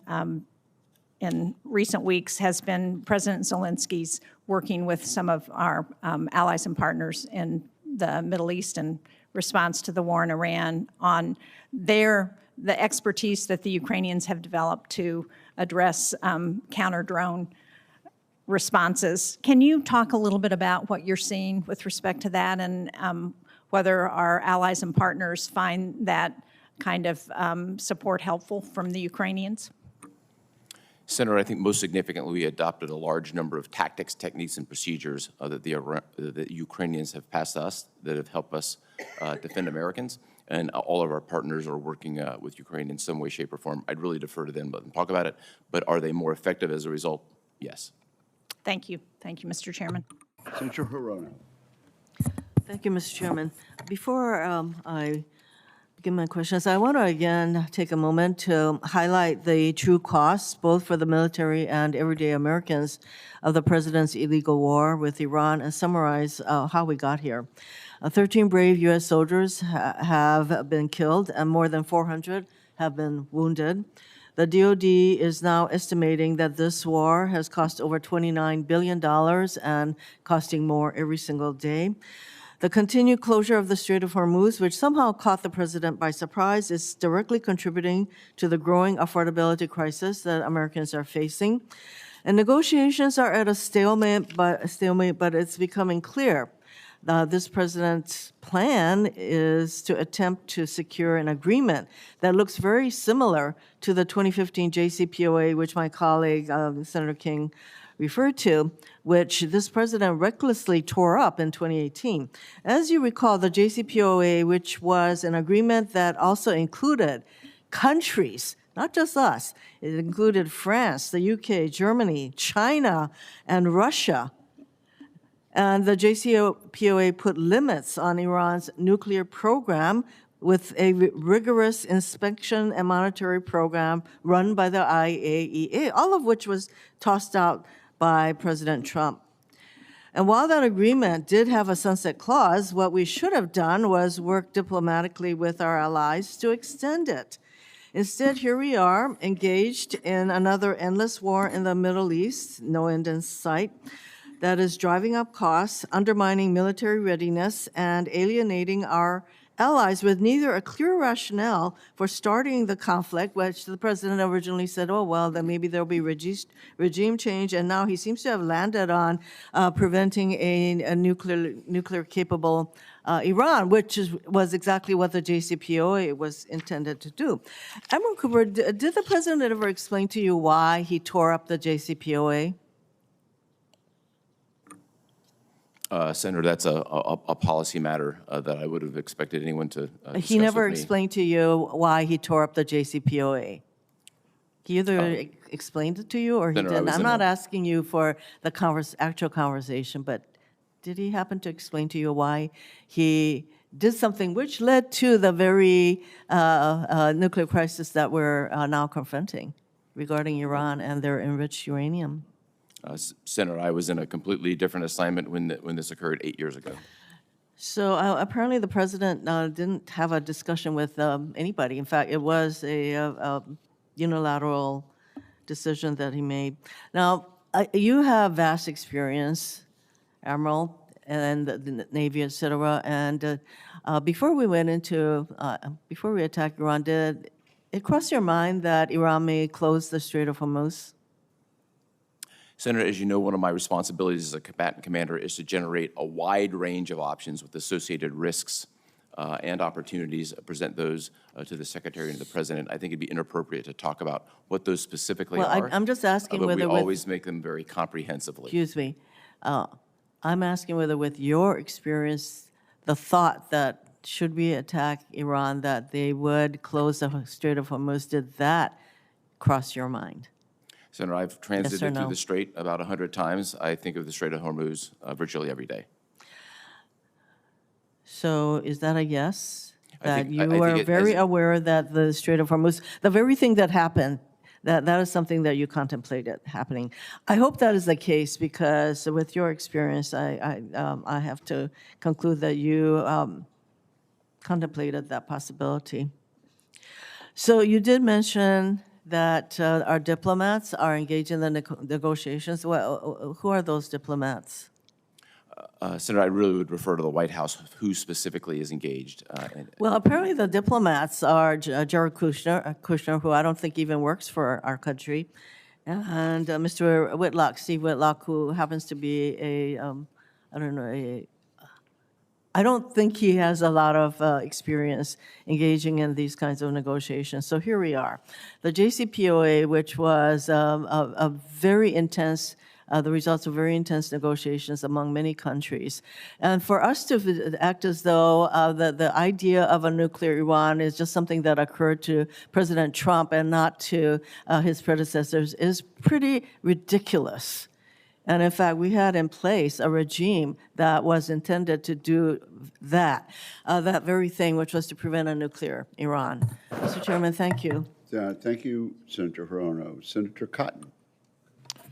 [SPEAKER 12] in recent weeks has been President Zelensky's working with some of our allies and partners in the Middle East in response to the war in Iran on the expertise that the Ukrainians have developed to address counter-drone responses. Can you talk a little bit about what you're seeing with respect to that and whether our allies and partners find that kind of support helpful from the Ukrainians?
[SPEAKER 3] Senator, I think most significantly, we adopted a large number of tactics, techniques, and procedures that the Ukrainians have passed us that have helped us defend Americans. And all of our partners are working with Ukraine in some way, shape, or form. I'd really defer to them, let them talk about it. But are they more effective as a result? Yes.
[SPEAKER 12] Thank you. Thank you, Mr. Chairman.
[SPEAKER 1] Senator Hirono.
[SPEAKER 13] Thank you, Mr. Chairman. Before I begin my questions, I want to again take a moment to highlight the true costs, both for the military and everyday Americans, of the president's illegal war with Iran and summarize how we got here. 13 brave U.S. soldiers have been killed and more than 400 have been wounded. The DoD is now estimating that this war has cost over $29 billion and costing more every single day. The continued closure of the Strait of Hormuz, which somehow caught the president by surprise, is directly contributing to the growing affordability crisis that Americans are facing. And negotiations are at a stalemate, but it's becoming clear. This president's plan is to attempt to secure an agreement that looks very similar to the 2015 JCPOA, which my colleague, Senator King, referred to, which this president recklessly tore up in 2018. As you recall, the JCPOA, which was an agreement that also included countries, not just us, it included France, the UK, Germany, China, and Russia. And the JCPOA put limits on Iran's nuclear program, with a rigorous inspection and monitoring program run by the IAEA, all of which was tossed out by President Trump. And while that agreement did have a sunset clause, what we should have done was work diplomatically with our allies to extend it. Instead, here we are, engaged in another endless war in the Middle East, no end in sight, that is driving up costs, undermining military readiness, and alienating our allies with neither a clear rationale for starting the conflict, which the president originally said, oh, well, then maybe there'll be regime change, and now he seems to have landed on preventing a nuclear-capable Iran, which was exactly what the JCPOA was intended to do. Admiral Cooper, did the president ever explain to you why he tore up the JCPOA?
[SPEAKER 3] Senator, that's a policy matter that I would have expected anyone to discuss
[SPEAKER 13] He never
[SPEAKER 3] with me.
[SPEAKER 13] explained to you why he tore up the JCPOA. He either explained it to you or he
[SPEAKER 3] Senator, I
[SPEAKER 13] didn't.
[SPEAKER 3] was
[SPEAKER 13] I'm
[SPEAKER 3] in
[SPEAKER 13] not
[SPEAKER 3] a-
[SPEAKER 13] asking you for the actual conversation, but did he happen to explain to you why he did something which led to the very nuclear crisis that we're now confronting regarding Iran and their enriched uranium?
[SPEAKER 3] Senator, I was in a completely different assignment when this occurred 8 years ago.
[SPEAKER 13] So apparently the president didn't have a discussion with anybody. In fact, it was a unilateral decision that he made. Now, you have vast experience, Admiral, and the Navy, et cetera. And before we attacked Iran, did it cross your mind that Iran may close the Strait of Hormuz?
[SPEAKER 3] Senator, as you know, one of my responsibilities as a combatant commander is to generate a wide range of options with associated risks and opportunities, present those to the Secretary and to the President. I think it'd be inappropriate to talk about what those specifically
[SPEAKER 13] Well,
[SPEAKER 3] are.
[SPEAKER 13] I'm just asking
[SPEAKER 3] but
[SPEAKER 13] whether
[SPEAKER 3] we
[SPEAKER 13] with-
[SPEAKER 3] always make them very comprehensively.
[SPEAKER 13] Excuse me. I'm asking whether with your experience, the thought that should we attack Iran, that they would close the Strait of Hormuz, did that cross your mind?
[SPEAKER 3] Senator, I've transited
[SPEAKER 13] no?
[SPEAKER 3] through the Strait about 100 times. I think of the Strait of Hormuz virtually every day.
[SPEAKER 13] So is that a yes?
[SPEAKER 3] I
[SPEAKER 13] That
[SPEAKER 3] think-
[SPEAKER 13] you
[SPEAKER 3] I think
[SPEAKER 13] are
[SPEAKER 3] it-
[SPEAKER 13] very
[SPEAKER 3] as-
[SPEAKER 13] aware that the Strait of Hormuz, the very thing that happened, that is something that you contemplated happening. I hope that is the case because with your experience, I have to conclude that you contemplated that possibility. So you did mention that our diplomats are engaged in the negotiations. Well, who are those diplomats?
[SPEAKER 3] Senator, I really would refer to the White House, who specifically is engaged.
[SPEAKER 13] Well, apparently the diplomats are Jared Kushner, who I don't think even works for our country, and Mr. Whitlock, Steve Whitlock, who happens to be I don't think he has a lot of experience engaging in these kinds of negotiations. So here we are. The JCPOA, which was a very intense, the results of very intense negotiations among many countries. And for us to act as though the idea of a nuclear Iran is just something that occurred to President Trump and not to his predecessors is pretty ridiculous. And in fact, we had in place a regime that was intended to do that very thing, which was to prevent a nuclear Iran. Mr. Chairman, thank you.
[SPEAKER 1] Thank you, Senator Hirono. Senator Cotton.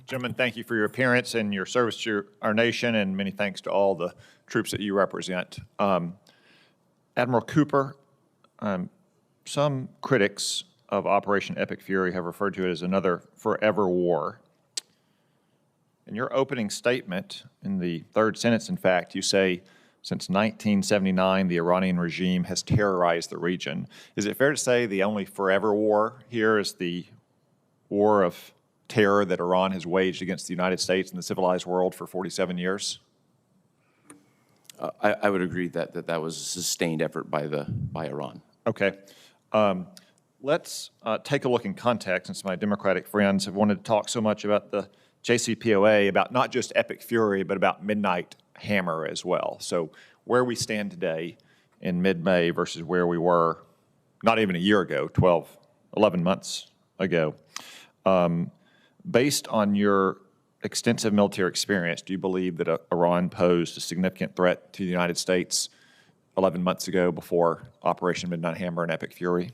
[SPEAKER 14] Gentlemen, thank you for your appearance and your service to our nation, and many thanks to all the troops that you represent. Admiral Cooper, some critics of Operation Epic Fury have referred to it as another forever war. In your opening statement, in the third sentence, in fact, you say, since 1979, the Iranian regime has terrorized the region. Is it fair to say the only forever war here is the war of terror that Iran has waged against the United States and the civilized world for 47 years?
[SPEAKER 3] I would agree that was a sustained effort by Iran.
[SPEAKER 14] Okay. Let's take a look in context, since my Democratic friends have wanted to talk so much about the JCPOA, about not just Epic Fury, but about Midnight Hammer as well. So where we stand today in mid-May versus where we were not even a year ago, 11 months ago. Based on your extensive military experience, do you believe that Iran posed a significant threat to the United States 11 months ago before Operation Midnight Hammer and Epic Fury?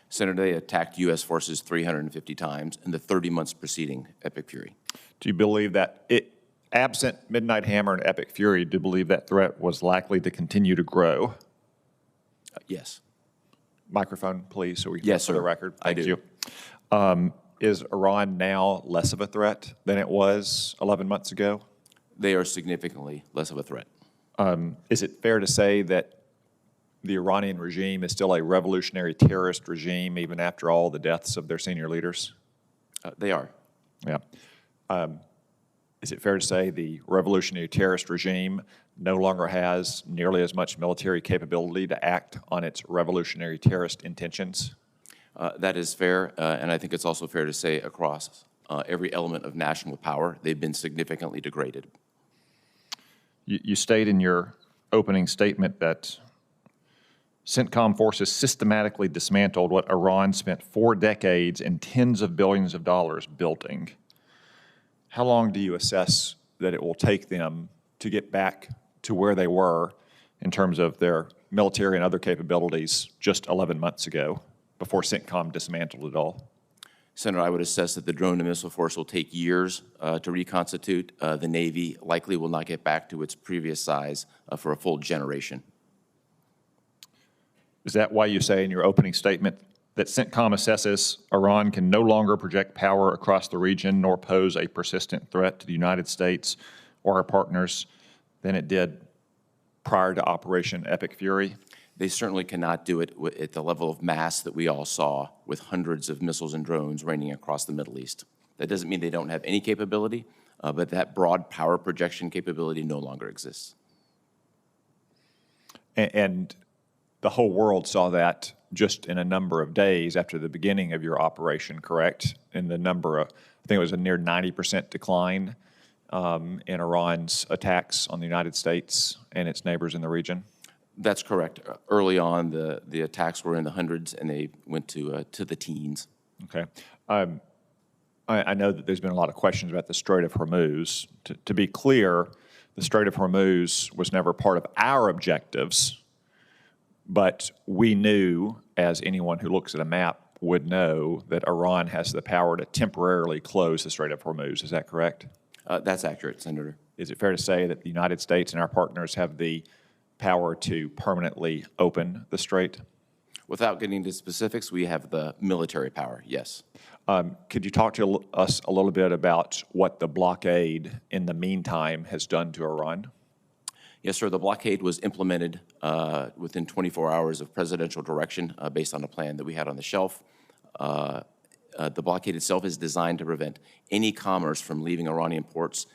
[SPEAKER 3] Senator, they attacked U.S. forces 350 times in the 30 months preceding Epic Fury.
[SPEAKER 14] Do you believe that absent Midnight Hammer and Epic Fury, do you believe that threat was likely to continue to grow?
[SPEAKER 3] Yes.
[SPEAKER 14] Microphone, please, so we can
[SPEAKER 3] Yes,
[SPEAKER 14] for the
[SPEAKER 3] sir.
[SPEAKER 14] record.
[SPEAKER 3] I
[SPEAKER 14] Thank
[SPEAKER 3] do.
[SPEAKER 14] you. Is Iran now less of a threat than it was 11 months ago?
[SPEAKER 3] They are significantly less of a threat.
[SPEAKER 14] Is it fair to say that the Iranian regime is still a revolutionary terrorist regime even after all the deaths of their senior leaders?
[SPEAKER 3] They are.
[SPEAKER 14] Yeah. Is it fair to say the revolutionary terrorist regime no longer has nearly as much military capability to act on its revolutionary terrorist intentions?
[SPEAKER 3] That is fair, and I think it's also fair to say across every element of national power, they've been significantly degraded.
[SPEAKER 14] You state in your opening statement that CENTCOM forces systematically dismantled what Iran spent 4 decades and tens of billions of dollars building. How long do you assess that it will take them to get back to where they were in terms of their military and other capabilities just 11 months ago before CENTCOM dismantled it all?
[SPEAKER 3] Senator, I would assess that the drone and missile force will take years to reconstitute. The Navy likely will not get back to its previous size for a full generation.
[SPEAKER 14] Is that why you say in your opening statement that CENTCOM assesses Iran can no longer project power across the region nor pose a persistent threat to the United States or our partners than it did prior to Operation Epic Fury?
[SPEAKER 3] They certainly cannot do it at the level of mass that we all saw with hundreds of missiles and drones raining across the Middle East. That doesn't mean they don't have any capability, but that broad power projection capability no longer exists.
[SPEAKER 14] And the whole world saw that just in a number of days after the beginning of your operation, correct? In the number of, I think it was a near 90% decline in Iran's attacks on the United States and its neighbors in the region?
[SPEAKER 3] That's correct. Early on, the attacks were in the hundreds, and they went to the teens.
[SPEAKER 14] Okay. I know that there's been a lot of questions about the Strait of Hormuz. To be clear, the Strait of Hormuz was never part of our objectives, but we knew, as anyone who looks at a map would know, that Iran has the power to temporarily close the Strait of Hormuz. Is that correct?
[SPEAKER 3] That's accurate, Senator.
[SPEAKER 14] Is it fair to say that the United States and our partners have the power to permanently open the strait?
[SPEAKER 3] Without getting into specifics, we have the military power, yes.
[SPEAKER 14] Could you talk to us a little bit about what the blockade in the meantime has done to Iran?
[SPEAKER 3] Yes, sir. The blockade was implemented within 24 hours of presidential direction based on a plan that we had on the shelf. The blockade itself is designed to prevent any commerce from leaving Iranian ports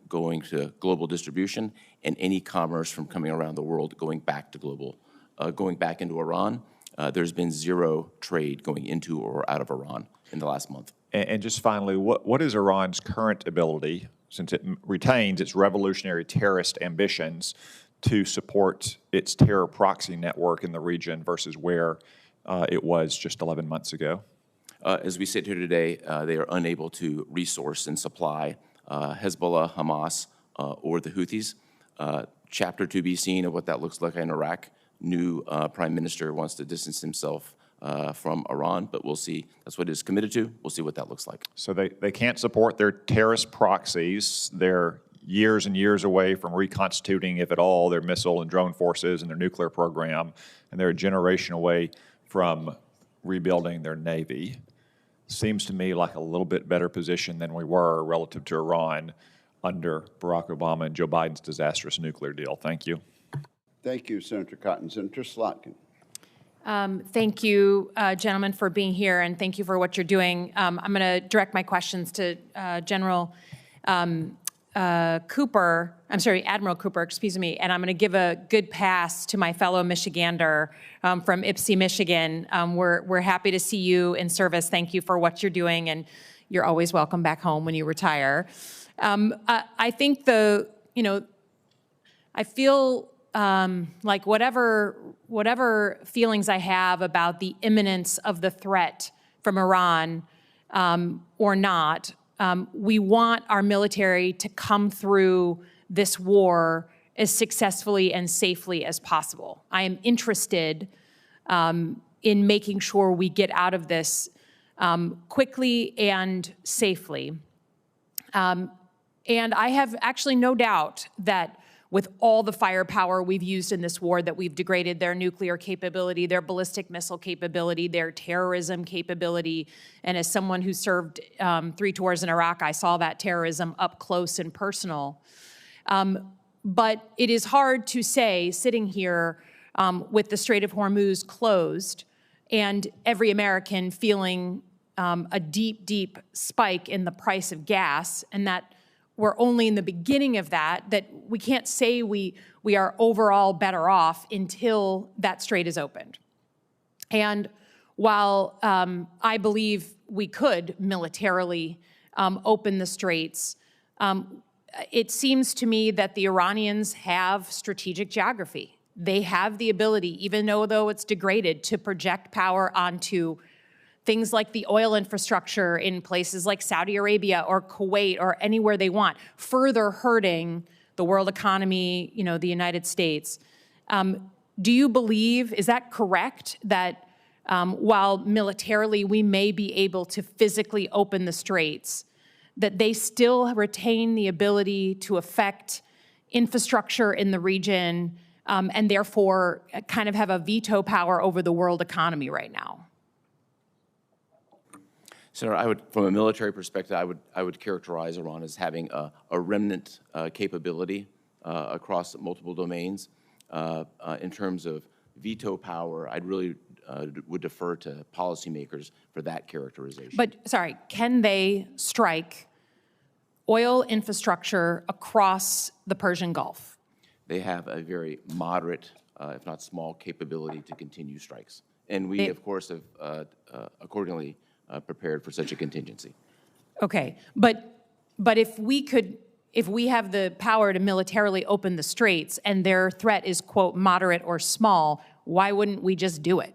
[SPEAKER 3] going to global distribution, and any commerce from coming around the world going back to going back into Iran. There's been zero trade going into or out of Iran in the last month.
[SPEAKER 14] And just finally, what is Iran's current ability, since it retains its revolutionary terrorist ambitions, to support its terror proxy network in the region versus where it was just 11 months ago?
[SPEAKER 3] As we sit here today, they are unable to resource and supply Hezbollah, Hamas, or the Houthis. Chapter to be seen of what that looks like in Iraq. New prime minister wants to distance himself from Iran, but we'll see. That's what he's committed to. We'll see what that looks like.
[SPEAKER 14] So they can't support their terrorist proxies. They're years and years away from reconstituting, if at all, their missile and drone forces and their nuclear program, and they're a generation away from rebuilding their Navy. Seems to me like a little bit better position than we were relative to Iran under Barack Obama and Joe Biden's disastrous nuclear deal. Thank you.
[SPEAKER 1] Thank you, Senator Cotton. Senator Slotkin.
[SPEAKER 15] Thank you, gentlemen, for being here, and thank you for what you're doing. I'm going to direct my questions to Admiral Cooper, excuse me, and I'm going to give a good pass to my fellow Michigander from Ypsi, Michigan. We're happy to see you in service. Thank you for what you're doing, and you're always welcome back home when you retire. I think I feel like whatever feelings I have about the imminence of the threat from Iran or not, we want our military to come through this war as successfully and safely as possible. I am interested in making sure we get out of this quickly and safely. And I have actually no doubt that with all the firepower we've used in this war, that we've degraded their nuclear capability, their ballistic missile capability, their terrorism capability. And as someone who served 3 tours in Iraq, I saw that terrorism up close and personal. But it is hard to say, sitting here with the Strait of Hormuz closed and every American feeling a deep, deep spike in the price of gas, and that we're only in the beginning of that we can't say we are overall better off until that strait is opened. And while I believe we could militarily open the straits, it seems to me that the Iranians have strategic geography. They have the ability, even though it's degraded, to project power onto things like the oil infrastructure in places like Saudi Arabia or Kuwait or anywhere they want, further hurting the world economy, the United States. Do you believe, is that correct, that while militarily we may be able to physically open the straits, that they still retain the ability to affect infrastructure in the region and therefore kind of have a veto power over the world economy right now?
[SPEAKER 3] Senator, from a military perspective, I would characterize Iran as having a remnant capability across multiple domains. In terms of veto power, I'd really would defer to policymakers for that characterization.
[SPEAKER 15] But, sorry, can they strike oil infrastructure across the Persian Gulf?
[SPEAKER 3] They have a very moderate, if not small, capability to continue strikes. And we, of course, have accordingly prepared for such a contingency.
[SPEAKER 15] Okay, but if we have the power to militarily open the straits and their threat is, quote, moderate or small, why wouldn't we just do it?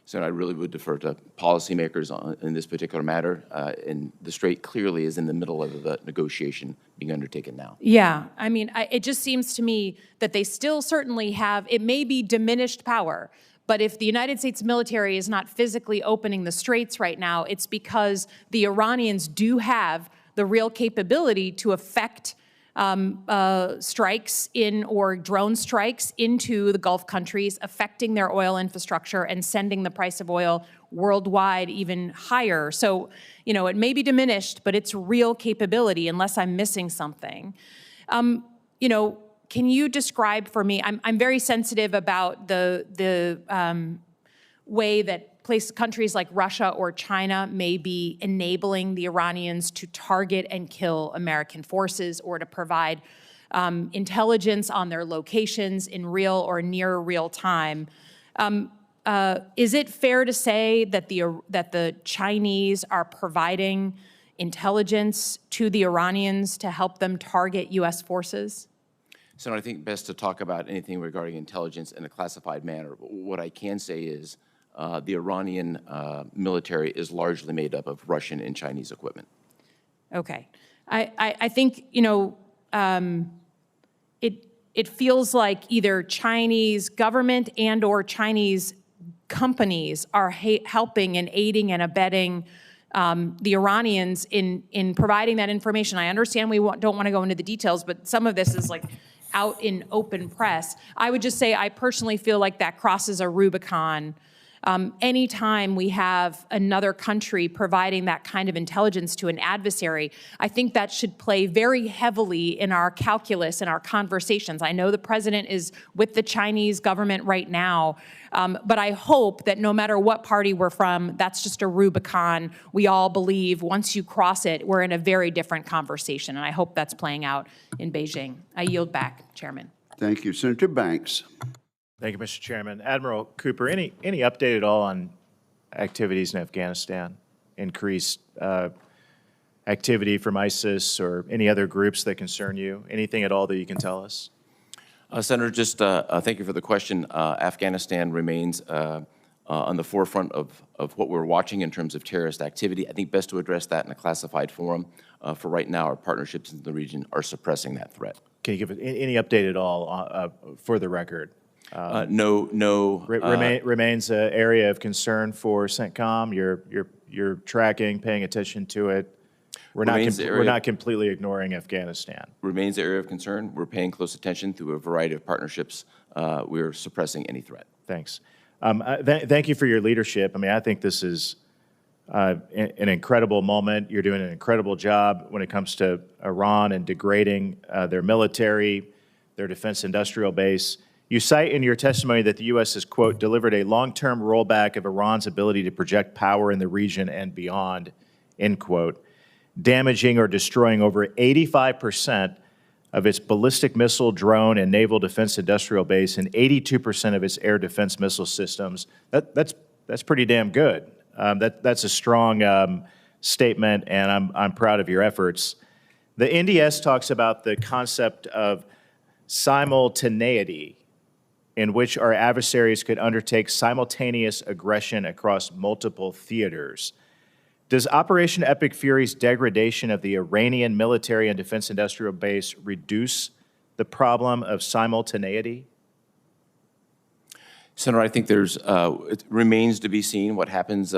[SPEAKER 3] So I really would defer to policymakers in this particular matter, and the strait clearly is in the middle of the negotiation being undertaken now.
[SPEAKER 15] Yeah, I mean, it just seems to me that they still certainly have, it may be diminished power, but if the United States military is not physically opening the straits right now, it's because the Iranians do have the real capability to affect strikes or drone strikes into the Gulf countries, affecting their oil infrastructure and sending the price of oil worldwide even higher. So, it may be diminished, but it's real capability unless I'm missing something. Can you describe for me, I'm very sensitive about the way that countries like Russia or China may be enabling the Iranians to target and kill American forces or to provide intelligence on their locations in real or near real time. Is it fair to say that the Chinese are providing intelligence to the Iranians to help them target U.S. forces?
[SPEAKER 3] So I think best to talk about anything regarding intelligence in a classified manner. What I can say is the Iranian military is largely made up of Russian and Chinese equipment.
[SPEAKER 15] Okay. I think, it feels like either Chinese government and or Chinese companies are helping and aiding and abetting the Iranians in providing that information. I understand we don't want to go into the details, but some of this is like out in open press. I would just say I personally feel like that crosses a Rubicon. Anytime we have another country providing that kind of intelligence to an adversary, I think that should play very heavily in our calculus and our conversations. I know the president is with the Chinese government right now, but I hope that no matter what party we're from, that's just a Rubicon. We all believe once you cross it, we're in a very different conversation, and I hope that's playing out in Beijing. I yield back, Chairman.
[SPEAKER 1] Thank you. Senator Banks.
[SPEAKER 14] Thank you, Mr. Chairman. Admiral Cooper, any update at all on activities in Afghanistan? Increased activity from ISIS or any other groups that concern you? Anything at all that you can tell us?
[SPEAKER 3] Senator, just thank you for the question. Afghanistan remains on the forefront of what we're watching in terms of terrorist activity. I think best to address that in a classified forum. For right now, our partnerships in the region are suppressing that threat.
[SPEAKER 16] Can you give it any update at all for the record?
[SPEAKER 3] No.
[SPEAKER 16] Remains an area of concern for CENTCOM. You're tracking, paying attention to it. We're not completely ignoring Afghanistan.
[SPEAKER 3] Remains an area of concern. We're paying close attention through a variety of partnerships. We're suppressing any threat.
[SPEAKER 16] Thanks. Thank you for your leadership. I mean, I think this is an incredible moment. You're doing an incredible job when it comes to Iran and degrading their military, their defense industrial base. You cite in your testimony that the U.S. has, quote, delivered a long-term rollback of Iran's ability to project power in the region and beyond, end quote, damaging or destroying over 85% of its ballistic missile, drone, and naval defense industrial base and 82% of its air defense missile systems. That's pretty damn good. That's a strong statement, and I'm proud of your efforts. The NDS talks about the concept of simultaneity, in which our adversaries could undertake simultaneous aggression across multiple theaters. Does Operation Epic Fury's degradation of the Iranian military and defense industrial base reduce the problem of simultaneity?
[SPEAKER 3] Senator, I think it remains to be seen what happens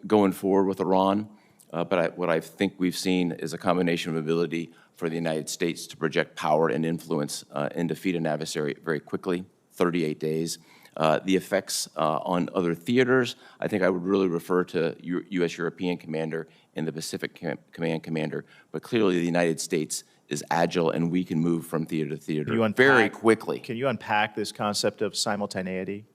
[SPEAKER 3] going forward with Iran. But what I think we've seen is a combination of ability for the United States to project power and influence and defeat an adversary very quickly, 38 days. The effects on other theaters, I think I would really refer to U.S. European Commander and the Pacific Command Commander. But clearly the United States is agile and we can move from theater to theater very quickly.
[SPEAKER 16] Can you unpack this concept of simultaneity?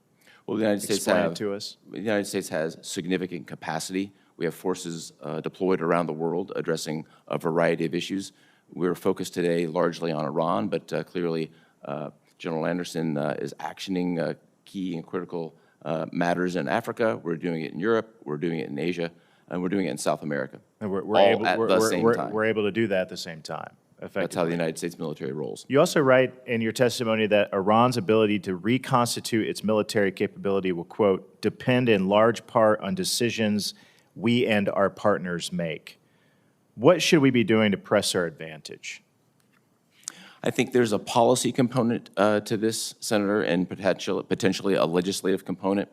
[SPEAKER 3] Well, the United States
[SPEAKER 16] Explain it to us.
[SPEAKER 3] The United States has significant capacity. We have forces deployed around the world addressing a variety of issues. We're focused today largely on Iran, but clearly General Anderson is actioning key and critical matters in Africa. We're doing it in Europe. We're doing it in Asia. And we're doing it in South America.
[SPEAKER 16] And
[SPEAKER 3] we're able
[SPEAKER 16] to do that at the same time.
[SPEAKER 3] That's how the United States military rolls.
[SPEAKER 16] You also write in your testimony that Iran's ability to reconstitute its military capability will, quote, depend in large part on decisions we and our partners make. What should we be doing to press our advantage?
[SPEAKER 3] I think there's a policy component to this, Senator, and potentially a legislative component.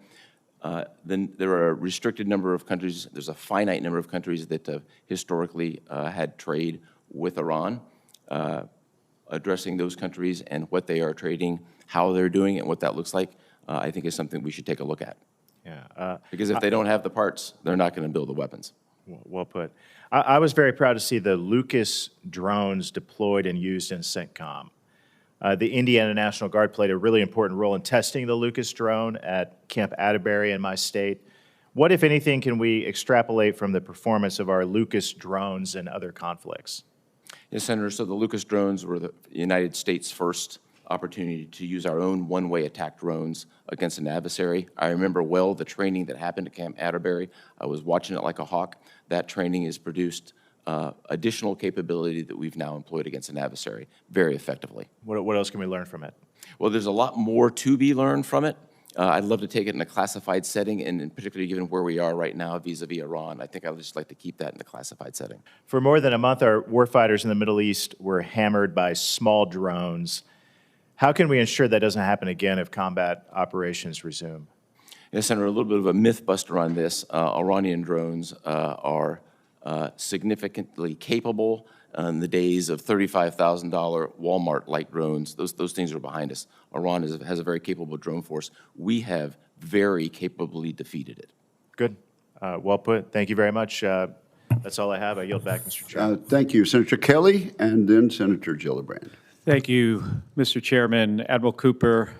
[SPEAKER 3] Then there are a restricted number of countries. There's a finite number of countries that have historically had trade with Iran. Addressing those countries and what they are trading, how they're doing it, and what that looks like, I think is something we should take a look at.
[SPEAKER 16] Yeah.
[SPEAKER 3] Because if they don't have the parts, they're not going to build the weapons.
[SPEAKER 16] Well put. I was very proud to see the Lucas drones deployed and used in CENTCOM. The Indiana National Guard played a really important role in testing the Lucas drone at Camp Atterbury in my state. What, if anything, can we extrapolate from the performance of our Lucas drones in other conflicts?
[SPEAKER 3] Yes, Senator, so the Lucas drones were the United States' first opportunity to use our own one-way attack drones against an adversary. I remember well the training that happened at Camp Atterbury. I was watching it like a hawk. That training has produced additional capability that we've now employed against an adversary very effectively.
[SPEAKER 16] What else can we learn from it?
[SPEAKER 3] Well, there's a lot more to be learned from it. I'd love to take it in a classified setting, and particularly given where we are right now vis-a-vis Iran, I think I would just like to keep that in the classified setting.
[SPEAKER 16] For more than a month, our warfighters in the Middle East were hammered by small drones. How can we ensure that doesn't happen again if combat operations resume?
[SPEAKER 3] Yes, Senator, a little bit of a myth buster on this. Iranian drones are significantly capable. In the days of $35,000 Walmart-like drones, those things are behind us. Iran has a very capable drone force. We have very capably defeated it.
[SPEAKER 16] Good. Well put. Thank you very much. That's all I have. I yield back, Mr. Chairman.
[SPEAKER 1] Thank you, Senator Kelly, and then Senator Gillibrand.
[SPEAKER 17] Thank you, Mr. Chairman. Admiral Cooper,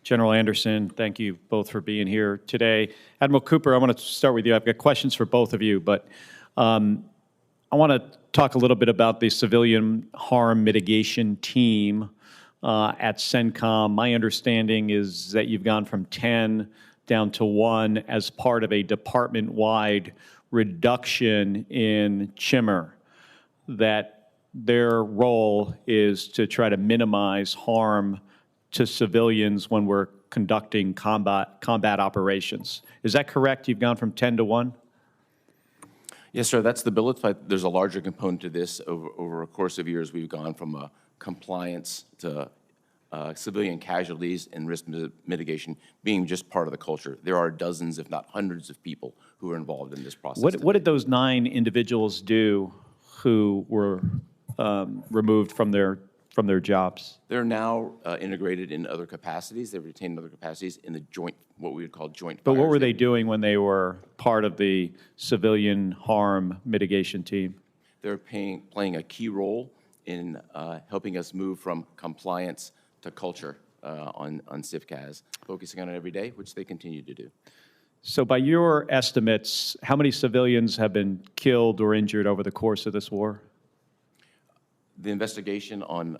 [SPEAKER 17] General Anderson, thank you both for being here today. Admiral Cooper, I want to start with you. I've got questions for both of you, but I want to talk a little bit about the civilian harm mitigation team at CENCOM. My understanding is that you've gone from 10 down to 1 as part of a department-wide reduction in CHIMR, that their role is to try to minimize harm to civilians when we're conducting combat operations. Is that correct? You've gone from 10 to 1?
[SPEAKER 3] Yes, sir, that's the billet, but there's a larger component to this. Over a course of years, we've gone from a compliance to civilian casualties and risk mitigation being just part of the culture. There are dozens, if not hundreds, of people who are involved in this process.
[SPEAKER 17] What did those 9 individuals do who were removed from their jobs?
[SPEAKER 3] They're now integrated in other capacities. They've retained other capacities in the joint, what we would call joint
[SPEAKER 17] But what
[SPEAKER 3] fires.
[SPEAKER 17] were they doing when they were part of the civilian harm mitigation team?
[SPEAKER 3] They're playing a key role in helping us move from compliance to culture on CIFCAS, focusing on it every day, which they continue to do.
[SPEAKER 17] So by your estimates, how many civilians have been killed or injured over the course of this war?
[SPEAKER 3] The investigation on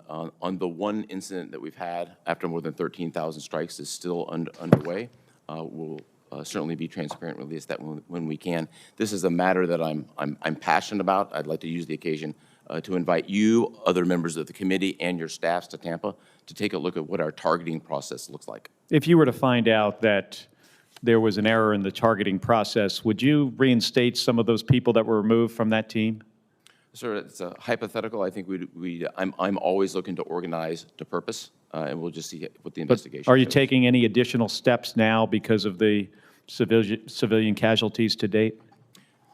[SPEAKER 3] the one incident that we've had after more than 13,000 strikes is still underway. We'll certainly be transparent, release that when we can. This is a matter that I'm passionate about. I'd like to use the occasion to invite you, other members of the committee, and your staffs to Tampa to take a look at what our targeting process looks like.
[SPEAKER 17] If you were to find out that there was an error in the targeting process, would you reinstate some of those people that were removed from that team?
[SPEAKER 3] Sir, it's a hypothetical. I think I'm always looking to organize to purpose, and we'll just see what the investigation
[SPEAKER 17] Are you
[SPEAKER 3] shows.
[SPEAKER 17] taking any additional steps now because of the civilian casualties to date?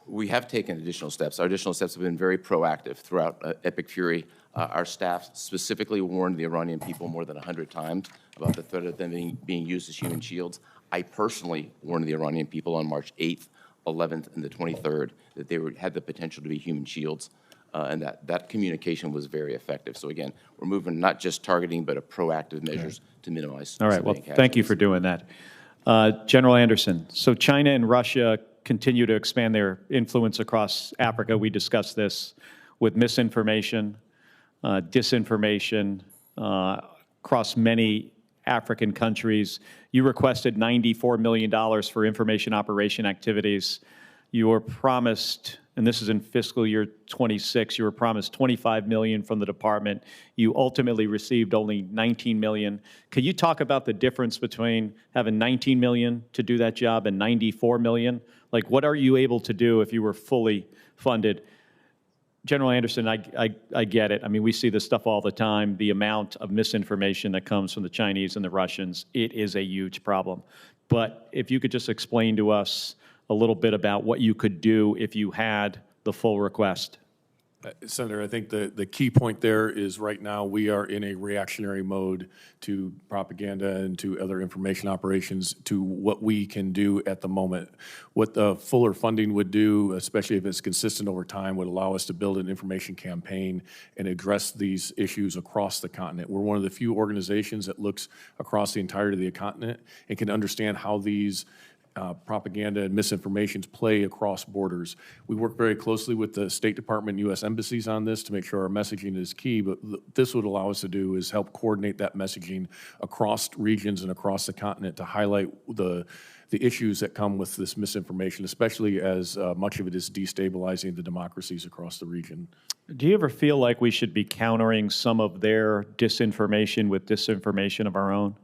[SPEAKER 3] We have taken additional steps. Our additional steps have been very proactive throughout Epic Fury. Our staff specifically warned the Iranian people more than 100 times about the threat of them being used as human shields. I personally warned the Iranian people on March 8th, 11th, and the 23rd that they had the potential to be human shields, and that communication was very effective. So again, we're moving not just targeting, but a proactive measures to minimize.
[SPEAKER 17] All right, well,
[SPEAKER 3] civilian
[SPEAKER 17] thank you
[SPEAKER 3] casualties.
[SPEAKER 17] for doing that. General Anderson, so China and Russia continue to expand their influence across Africa. We discussed this with misinformation, disinformation across many African countries. You requested $94 million for information operation activities. You were promised, and this is in fiscal year 26, you were promised $25 million from the department. You ultimately received only $19 million. Could you talk about the difference between having $19 million to do that job and $94 million? Like, what are you able to do if you were fully funded? General Anderson, I get it. I mean, we see this stuff all the time. The amount of misinformation that comes from the Chinese and the Russians, it is a huge problem. But if you could just explain to us a little bit about what you could do if you had the full request.
[SPEAKER 4] Senator, I think the key point there is right now we are in a reactionary mode to propaganda and to other information operations to what we can do at the moment. What the fuller funding would do, especially if it's consistent over time, would allow us to build an information campaign and address these issues across the continent. We're one of the few organizations that looks across the entirety of the continent and can understand how these propaganda and misinformations play across borders. We work very closely with the State Department and U.S. embassies on this to make sure our messaging is key, but this would allow us to do is help coordinate that messaging across regions and across the continent to highlight the issues that come with this misinformation, especially as much of it is destabilizing the democracies across the region.
[SPEAKER 17] Do you ever feel like we should be countering some of their disinformation with disinformation of our own?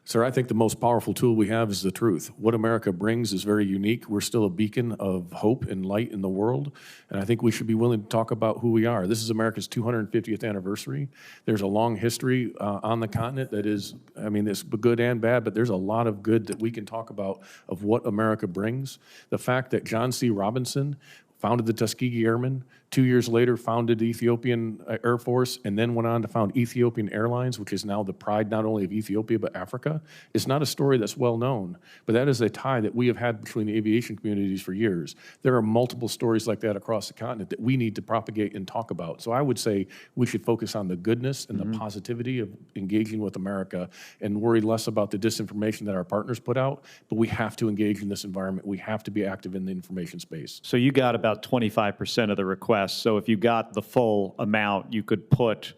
[SPEAKER 4] Sir, I think the most powerful tool we have is the truth. What America brings is very unique. We're still a beacon of hope and light in the world, and I think we should be willing to talk about who we are. This is America's 250th anniversary. There's a long history on the continent that is, I mean, it's good and bad, but there's a lot of good that we can talk about of what America brings. The fact that John C. Robinson founded the Tuskegee Airmen, 2 years later founded the Ethiopian Air Force, and then went on to found Ethiopian Airlines, which is now the pride not only of Ethiopia but Africa. It's not a story that's well known, but that is a tie that we have had between the aviation communities for years. There are multiple stories like that across the continent that we need to propagate and talk about. So I would say we should focus on the goodness and the positivity of engaging with America and worry less about the disinformation that our partners put out, but we have to engage in this environment. We have to be active in the information space.
[SPEAKER 17] So you got about 25% of the request. So if you got the full amount, you could put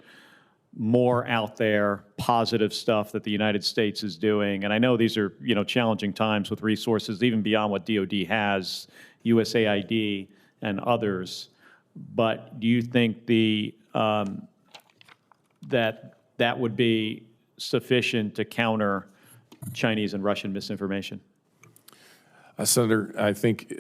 [SPEAKER 17] more out there, positive stuff that the United States is doing. And I know these are, challenging times with resources, even beyond what DOD has, USAID and others. But do you think that would be sufficient to counter Chinese and Russian misinformation?
[SPEAKER 4] Senator, I think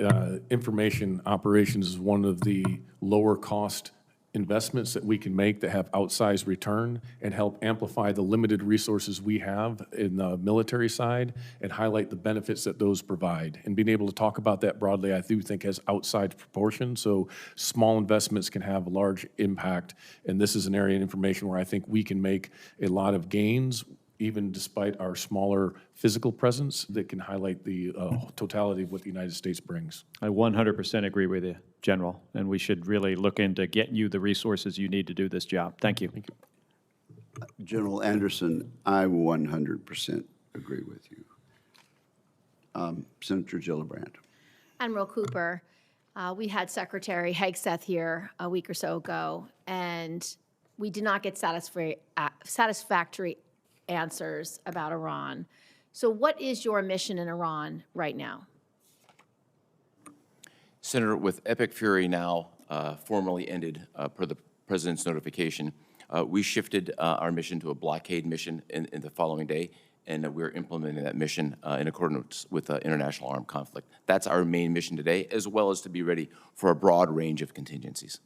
[SPEAKER 4] information operations is one of the lower cost investments that we can make that have outsized return and help amplify the limited resources we have in the military side and highlight the benefits that those provide. And being able to talk about that broadly, I do think has outside proportion. So small investments can have a large impact. And this is an area of information where I think we can make a lot of gains, even despite our smaller physical presence, that can highlight the totality of what the United States brings.
[SPEAKER 17] I 100% agree with you, General, and we should really look into getting you the resources you need to do this job. Thank you.
[SPEAKER 1] General Anderson, I 100% agree with you. Senator Gillibrand.
[SPEAKER 18] Admiral Cooper, we had Secretary Hegseth here a week or so ago, and we did not get satisfactory answers about Iran. So what is your mission in Iran right now?
[SPEAKER 3] Senator, with Epic Fury now formally ended per the President's notification, we shifted our mission to a blockade mission in the following day, and we're implementing that mission in accordance with international armed conflict. That's our main mission today, as well as to be ready for a broad range of contingencies.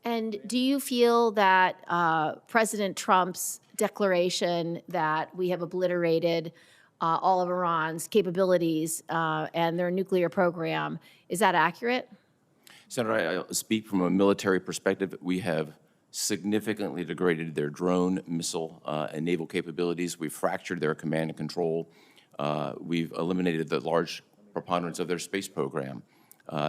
[SPEAKER 18] And do you feel that President Trump's declaration that we have obliterated all of Iran's capabilities and their nuclear program, is that accurate?
[SPEAKER 3] Senator, I speak from a military perspective. We have significantly degraded their drone, missile, and naval capabilities. We've fractured their command and control. We've eliminated the large preponderance of their space program.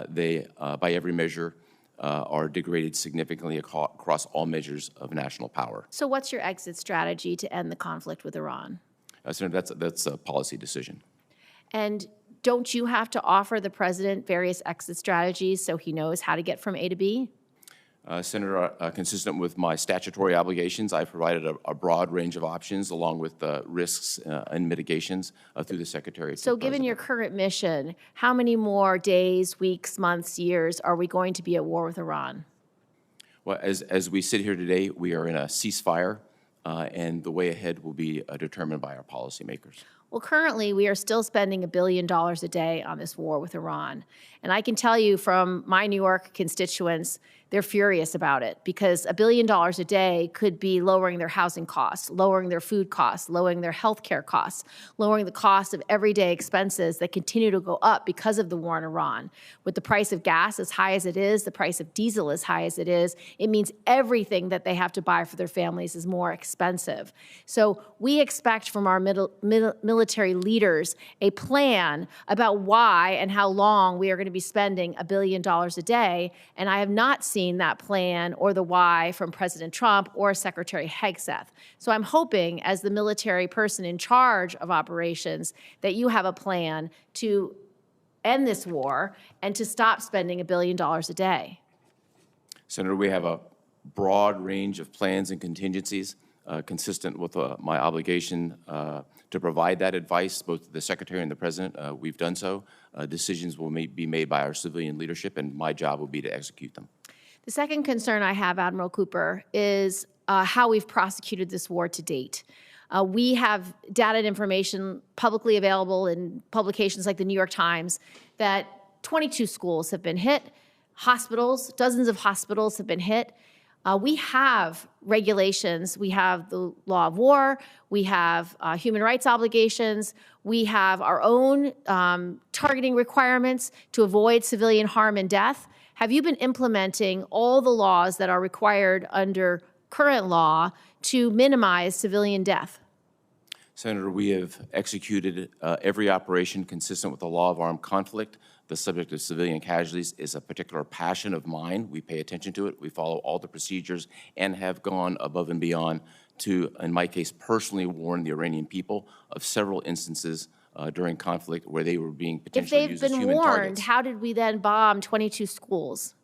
[SPEAKER 3] They, by every measure, are degraded significantly across all measures of national power.
[SPEAKER 18] So what's your exit strategy to end the conflict with Iran?
[SPEAKER 3] Senator, that's a policy decision.
[SPEAKER 18] And don't you have to offer the president various exit strategies so he knows how to get from A to B?
[SPEAKER 3] Senator, consistent with my statutory obligations, I've provided a broad range of options along with risks and mitigations through the Secretary.
[SPEAKER 18] So given your current mission, how many more days, weeks, months, years are we going to be at war with Iran?
[SPEAKER 3] Well, as we sit here today, we are in a ceasefire, and the way ahead will be determined by our policymakers.
[SPEAKER 18] Well, currently, we are still spending $1 billion a day on this war with Iran. And I can tell you from my New York constituents, they're furious about it because $1 billion a day could be lowering their housing costs, lowering their food costs, lowering their health care costs, lowering the cost of everyday expenses that continue to go up because of the war in Iran. With the price of gas as high as it is, the price of diesel as high as it is, it means everything that they have to buy for their families is more expensive. So we expect from our military leaders a plan about why and how long we are going to be spending $1 billion a day, and I have not seen that plan or the why from President Trump or Secretary Hegseth. So I'm hoping, as the military person in charge of operations, that you have a plan to end this war and to stop spending $1 billion a day.
[SPEAKER 3] Senator, we have a broad range of plans and contingencies consistent with my obligation to provide that advice, both to the Secretary and the President. We've done so. Decisions will be made by our civilian leadership, and my job will be to execute them.
[SPEAKER 18] The second concern I have, Admiral Cooper, is how we've prosecuted this war to date. We have data and information publicly available in publications like the New York Times that 22 schools have been hit, hospitals, dozens of hospitals have been hit. We have regulations. We have the law of war. We have human rights obligations. We have our own targeting requirements to avoid civilian harm and death. Have you been implementing all the laws that are required under current law to minimize civilian death?
[SPEAKER 3] Senator, we have executed every operation consistent with the law of armed conflict. The subject of civilian casualties is a particular passion of mine. We pay attention to it. We follow all the procedures and have gone above and beyond to, in my case, personally warn the Iranian people of several instances during conflict where they were being potentially used as human targets.
[SPEAKER 18] If they've been warned, how did we then bomb 22 schools?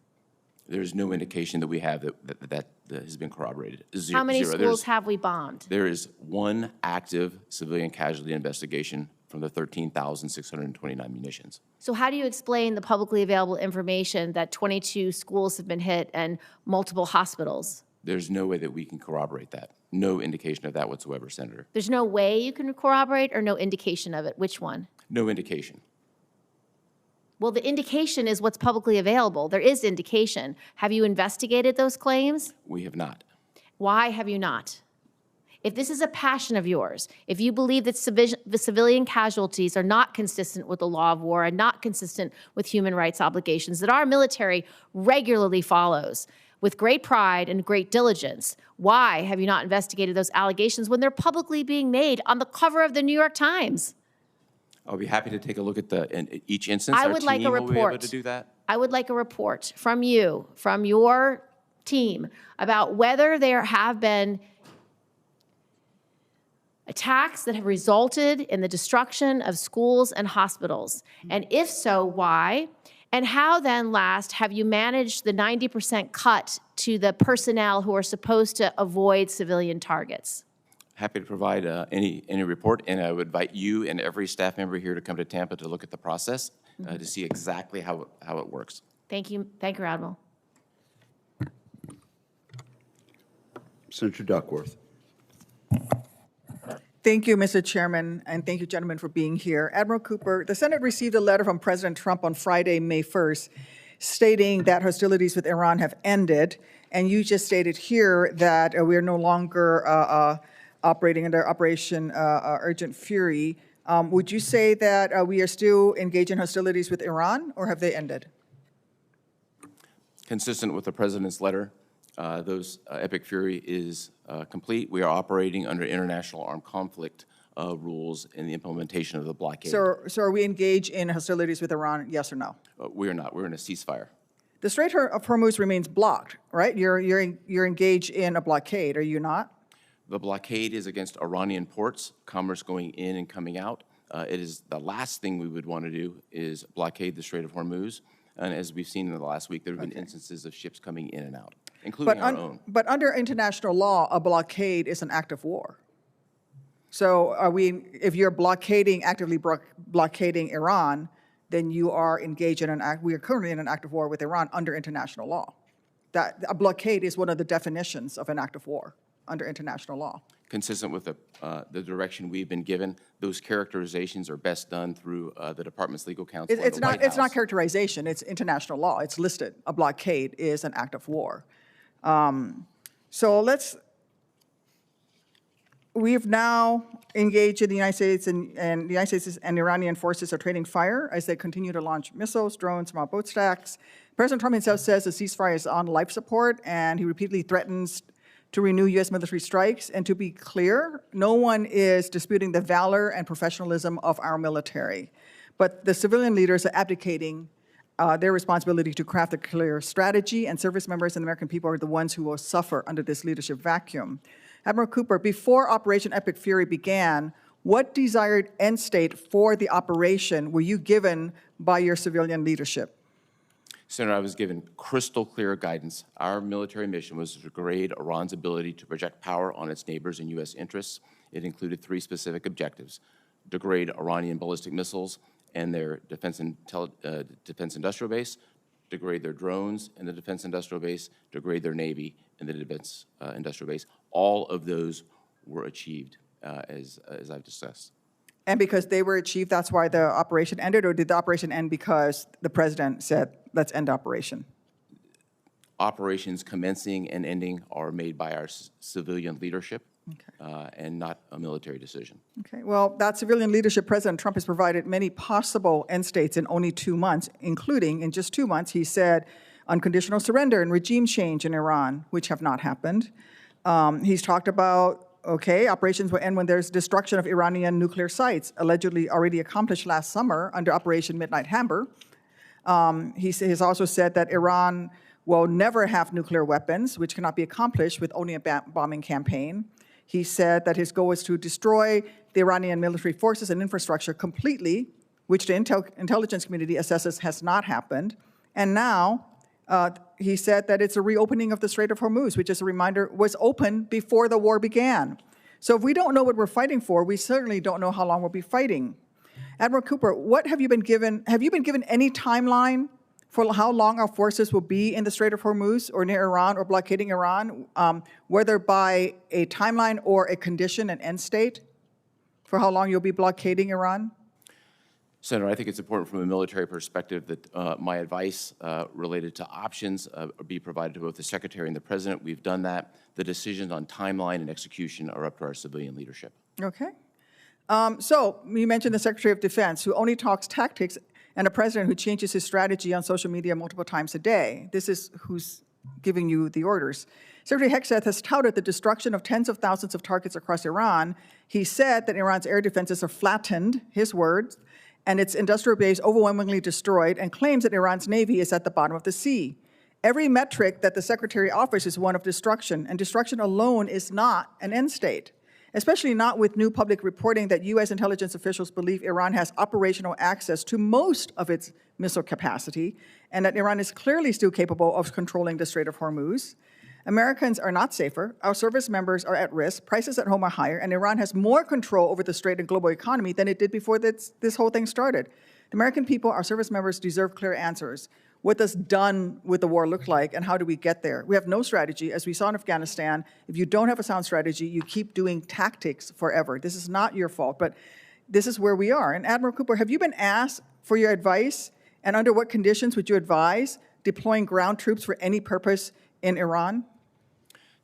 [SPEAKER 3] There's no indication that we have that has been corroborated. Zero.
[SPEAKER 18] How many schools have we bombed?
[SPEAKER 3] There is one active civilian casualty investigation from the 13,629 munitions.
[SPEAKER 18] So how do you explain the publicly available information that 22 schools have been hit and multiple hospitals?
[SPEAKER 3] There's no way that we can corroborate that. No indication of that whatsoever, Senator.
[SPEAKER 18] There's no way you can corroborate or no indication of it? Which one?
[SPEAKER 3] No indication.
[SPEAKER 18] Well, the indication is what's publicly available. There is indication. Have you investigated those claims?
[SPEAKER 3] We have not.
[SPEAKER 18] Why have you not? If this is a passion of yours, if you believe that the civilian casualties are not consistent with the law of war and not consistent with human rights obligations that our military regularly follows with great pride and great diligence, why have you not investigated those allegations when they're publicly being made on the cover of the New York Times?
[SPEAKER 3] I'll be happy to take a look at each instance.
[SPEAKER 18] I
[SPEAKER 3] Our
[SPEAKER 18] would like a
[SPEAKER 3] team will be able
[SPEAKER 18] report.
[SPEAKER 3] to do that.
[SPEAKER 18] I would like a report from you, from your team, about whether there have been attacks that have resulted in the destruction of schools and hospitals. And if so, why? And how then, last, have you managed the 90% cut to the personnel who are supposed to avoid civilian targets?
[SPEAKER 3] Happy to provide any report, and I would invite you and every staff member here to come to Tampa to look at the process to see exactly how it works.
[SPEAKER 18] Thank you, Admiral.
[SPEAKER 1] Senator Duckworth.
[SPEAKER 19] Thank you, Mr. Chairman, and thank you, gentlemen, for being here. Admiral Cooper, the Senate received a letter from President Trump on Friday, May 1st, stating that hostilities with Iran have ended, and you just stated here that we are no longer operating under Operation Urgent Fury. Would you say that we are still engaged in hostilities with Iran, or have they ended?
[SPEAKER 3] Consistent with the President's letter, those Epic Fury is complete. We are operating under international armed conflict rules in the implementation of the blockade.
[SPEAKER 19] So are we engaged in hostilities with Iran, yes or no?
[SPEAKER 3] We are not. We're in a ceasefire.
[SPEAKER 19] The Strait of Hormuz remains blocked, right? You're engaged in a blockade, are you not?
[SPEAKER 3] The blockade is against Iranian ports, commerce going in and coming out. It is the last thing we would want to do is blockade the Strait of Hormuz. And as we've seen in the last week, there have been instances of ships coming in and out, including our own.
[SPEAKER 19] But under international law, a blockade is an act of war. So if you're actively blockading Iran, then you are engaged in we are currently in an act of war with Iran under international law. That a blockade is one of the definitions of an act of war under international law.
[SPEAKER 3] Consistent with the direction we've been given, those characterizations are best done through the Department's legal counsel.
[SPEAKER 19] It's not characterization, it's international law. It's listed. A blockade is an act of war. We've now engaged in the United States, and the United States and Iranian forces are trading fire as they continue to launch missiles, drones, small boat stacks. President Trump himself says the ceasefire is on life support, and he repeatedly threatens to renew U.S. military strikes. And to be clear, no one is disputing the valor and professionalism of our military. But the civilian leaders are abdicating their responsibility to craft a clear strategy, and service members and the American people are the ones who will suffer under this leadership vacuum. Admiral Cooper, before Operation Epic Fury began, what desired end state for the operation were you given by your civilian leadership?
[SPEAKER 3] Senator, I was given crystal clear guidance. Our military mission was to degrade Iran's ability to project power on its neighbors and U.S. interests. It included 3 specific objectives: degrade Iranian ballistic missiles and their defense industrial base, degrade their drones in the defense industrial base, degrade their Navy in the defense industrial base. All of those were achieved, as I've discussed.
[SPEAKER 19] And because they were achieved, that's why the operation ended, or did the operation end because the president said, let's end operation?
[SPEAKER 3] Operations commencing and ending are made by our civilian leadership, and not a military decision.
[SPEAKER 19] Okay, well, that civilian leadership, President Trump has provided many possible end states in only 2 months, including in just 2 months, he said unconditional surrender and regime change in Iran, which have not happened. He's talked about, operations will end when there's destruction of Iranian nuclear sites, allegedly already accomplished last summer under Operation Midnight Hammer. He has also said that Iran will never have nuclear weapons, which cannot be accomplished with only a bombing campaign. He said that his goal is to destroy the Iranian military forces and infrastructure completely, which the intelligence community assesses has not happened. And now, he said that it's a reopening of the Strait of Hormuz, which, as a reminder, was open before the war began. So if we don't know what we're fighting for, we certainly don't know how long we'll be fighting. Admiral Cooper, what have you been given? Have you been given any timeline for how long our forces will be in the Strait of Hormuz or near Iran or blockading Iran, whether by a timeline or a condition, an end state, for how long you'll be blockading Iran?
[SPEAKER 3] Senator, I think it's important from a military perspective that my advice related to options be provided to both the Secretary and the President. We've done that. The decisions on timeline and execution are up to our civilian leadership.
[SPEAKER 19] Okay. So you mentioned the Secretary of Defense, who only talks tactics, and a president who changes his strategy on social media multiple times a day. This is who's giving you the orders. Secretary Hegseth has touted the destruction of tens of thousands of targets across Iran. He said that Iran's air defenses are flattened, his words, and its industrial base overwhelmingly destroyed, and claims that Iran's Navy is at the bottom of the sea. Every metric that the Secretary offers is one of destruction, and destruction alone is not an end state, especially not with new public reporting that U.S. intelligence officials believe Iran has operational access to most of its missile capacity, and that Iran is clearly still capable of controlling the Strait of Hormuz. Americans are not safer, our service members are at risk, prices at home are higher, and Iran has more control over the Strait and global economy than it did before this whole thing started. The American people, our service members, deserve clear answers. What does done with the war look like, and how do we get there? We have no strategy. As we saw in Afghanistan, if you don't have a sound strategy, you keep doing tactics forever. This is not your fault, but this is where we are. And Admiral Cooper, have you been asked for your advice, and under what conditions would you advise deploying ground troops for any purpose in Iran?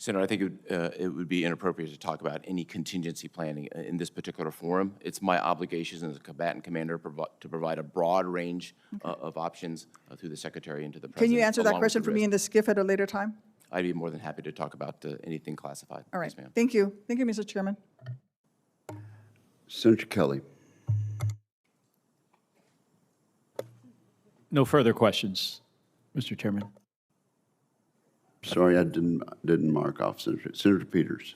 [SPEAKER 3] Senator, I think it would be inappropriate to talk about any contingency planning in this particular forum. It's my obligation as a combatant commander to provide a broad range of options through the Secretary and to the President.
[SPEAKER 19] Can you answer that question for me in the skiff at a later time?
[SPEAKER 3] I'd be more than happy to talk about anything classified.
[SPEAKER 19] All right.
[SPEAKER 3] Yes, ma'am.
[SPEAKER 19] Thank you. Thank you, Mr. Chairman.
[SPEAKER 1] Senator Kelly.
[SPEAKER 17] No further questions, Mr. Chairman.
[SPEAKER 1] Sorry, I didn't mark off Senator Peters.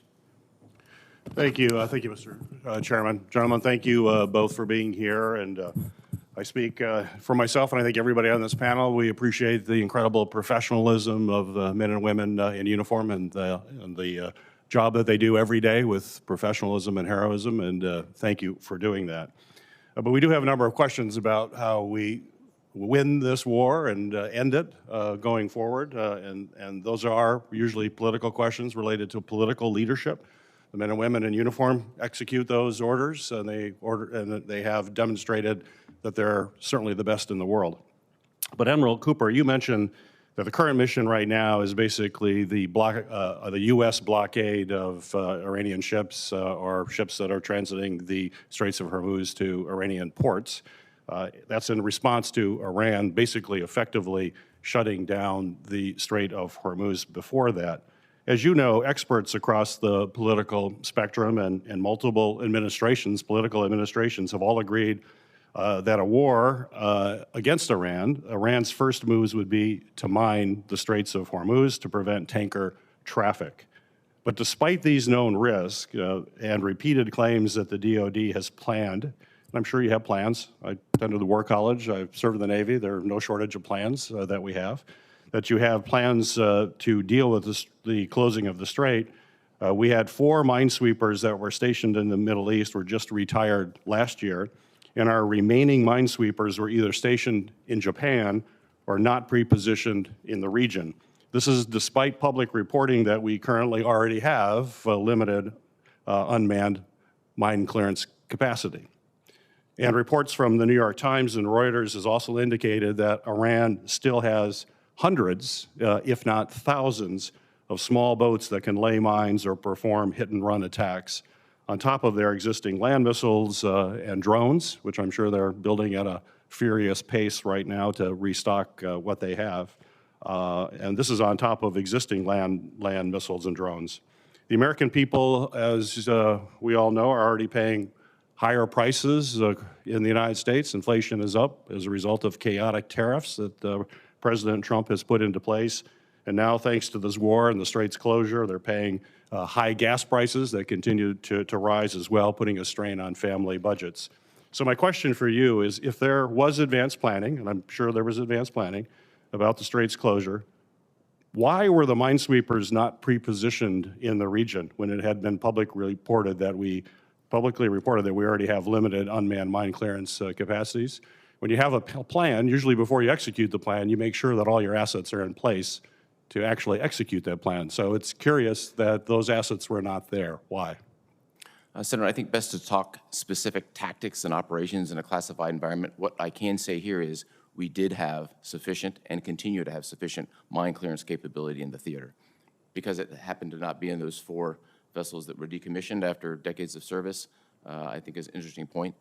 [SPEAKER 20] Thank you. Thank you, Mr. Chairman. Gentlemen, thank you both for being here. And I speak for myself, and I think everybody on this panel. We appreciate the incredible professionalism of the men and women in uniform and the job that they do every day with professionalism and heroism, and thank you for doing that. But we do have a number of questions about how we win this war and end it going forward, and those are usually political questions related to political leadership. The men and women in uniform execute those orders, and they have demonstrated that they're certainly the best in the world. But Admiral Cooper, you mentioned that the current mission right now is basically the U.S. blockade of Iranian ships or ships that are transiting the Straits of Hormuz to Iranian ports. That's in response to Iran basically effectively shutting down the Strait of Hormuz before that. As you know, experts across the political spectrum and multiple political administrations have all agreed that a war against Iran's first moves would be to mine the Straits of Hormuz to prevent tanker traffic. But despite these known risks and repeated claims that the DoD has planned, and I'm sure you have plans. I attended the War College. I've served in the Navy. There are no shortage of plans that we have. That you have plans to deal with the closing of the strait. We had 4 minesweepers that were stationed in the Middle East, were just retired last year, and our remaining minesweepers were either stationed in Japan or not pre-positioned in the region. This is despite public reporting that we currently already have limited unmanned mine clearance capacity. And reports from the New York Times and Reuters has also indicated that Iran still has hundreds, if not thousands, of small boats that can lay mines or perform hit-and-run attacks on top of their existing land missiles and drones, which I'm sure they're building at a furious pace right now to restock what they have. And this is on top of existing land missiles and drones. The American people, as we all know, are already paying higher prices in the United States. Inflation is up as a result of chaotic tariffs that President Trump has put into place. And now, thanks to this war and the Straits closure, they're paying high gas prices that continue to rise as well, putting a strain on family budgets. So my question for you is, if there was advanced planning, and I'm sure there was advanced planning about the Straits closure, why were the minesweepers not pre-positioned in the region when it had been publicly reported that we already have limited unmanned mine clearance capacities? When you have a plan, usually before you execute the plan, you make sure that all your assets are in place to actually execute that plan. So it's curious that those assets were not there. Why?
[SPEAKER 3] Senator, I think best to talk specific tactics and operations in a classified environment. What I can say here is we did have sufficient and continue to have sufficient mine clearance capability in the theater. Because it happened to not be in those 4 vessels that were decommissioned after decades of service, I think is an interesting point.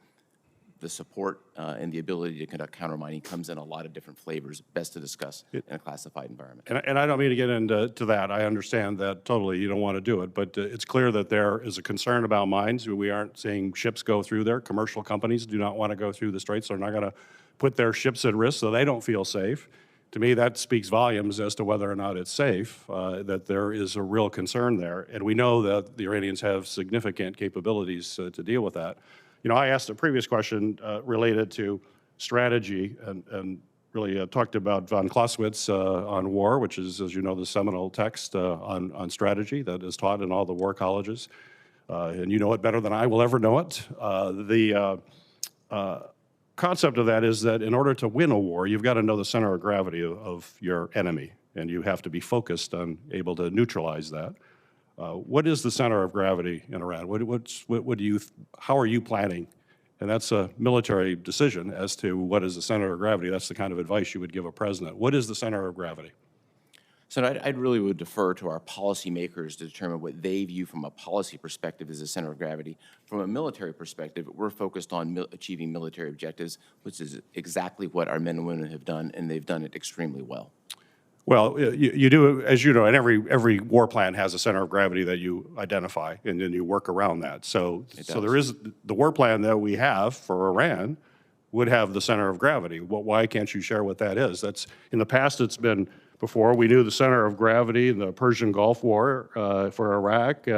[SPEAKER 3] The support and the ability to conduct countermining comes in a lot of different flavors, best to discuss in a classified environment.
[SPEAKER 20] And I don't mean to get into that. I understand that totally. You don't want to do it. But it's clear that there is a concern about mines. We aren't seeing ships go through there. Commercial companies do not want to go through the straits. They're not going to put their ships at risk, so they don't feel safe. To me, that speaks volumes as to whether or not it's safe, that there is a real concern there. And we know that the Iranians have significant capabilities to deal with that. You know, I asked a previous question related to strategy and really talked about von Clausewitz on war, which is, as you know, the seminal text on strategy that is taught in all the war colleges. And you know it better than I will ever know it. The concept of that is that in order to win a war, you've got to know the center of gravity of your enemy, and you have to be focused on able to neutralize that. What is the center of gravity in Iran? How are you planning? And that's a military decision as to what is the center of gravity. That's the kind of advice you would give a president. What is the center of gravity?
[SPEAKER 3] So I'd really would defer to our policymakers to determine what they view from a policy perspective as the center of gravity. From a military perspective, we're focused on achieving military objectives, which is exactly what our men and women have done, and they've done it extremely well.
[SPEAKER 20] Well, you do, as you know, and every war plan has a center of gravity that you identify, and then you work around that. So there is the war plan that we have for Iran would have the center of gravity. Why can't you share what that is? That's in the past. It's been before we knew the center of gravity in the Persian Gulf War for Iraq.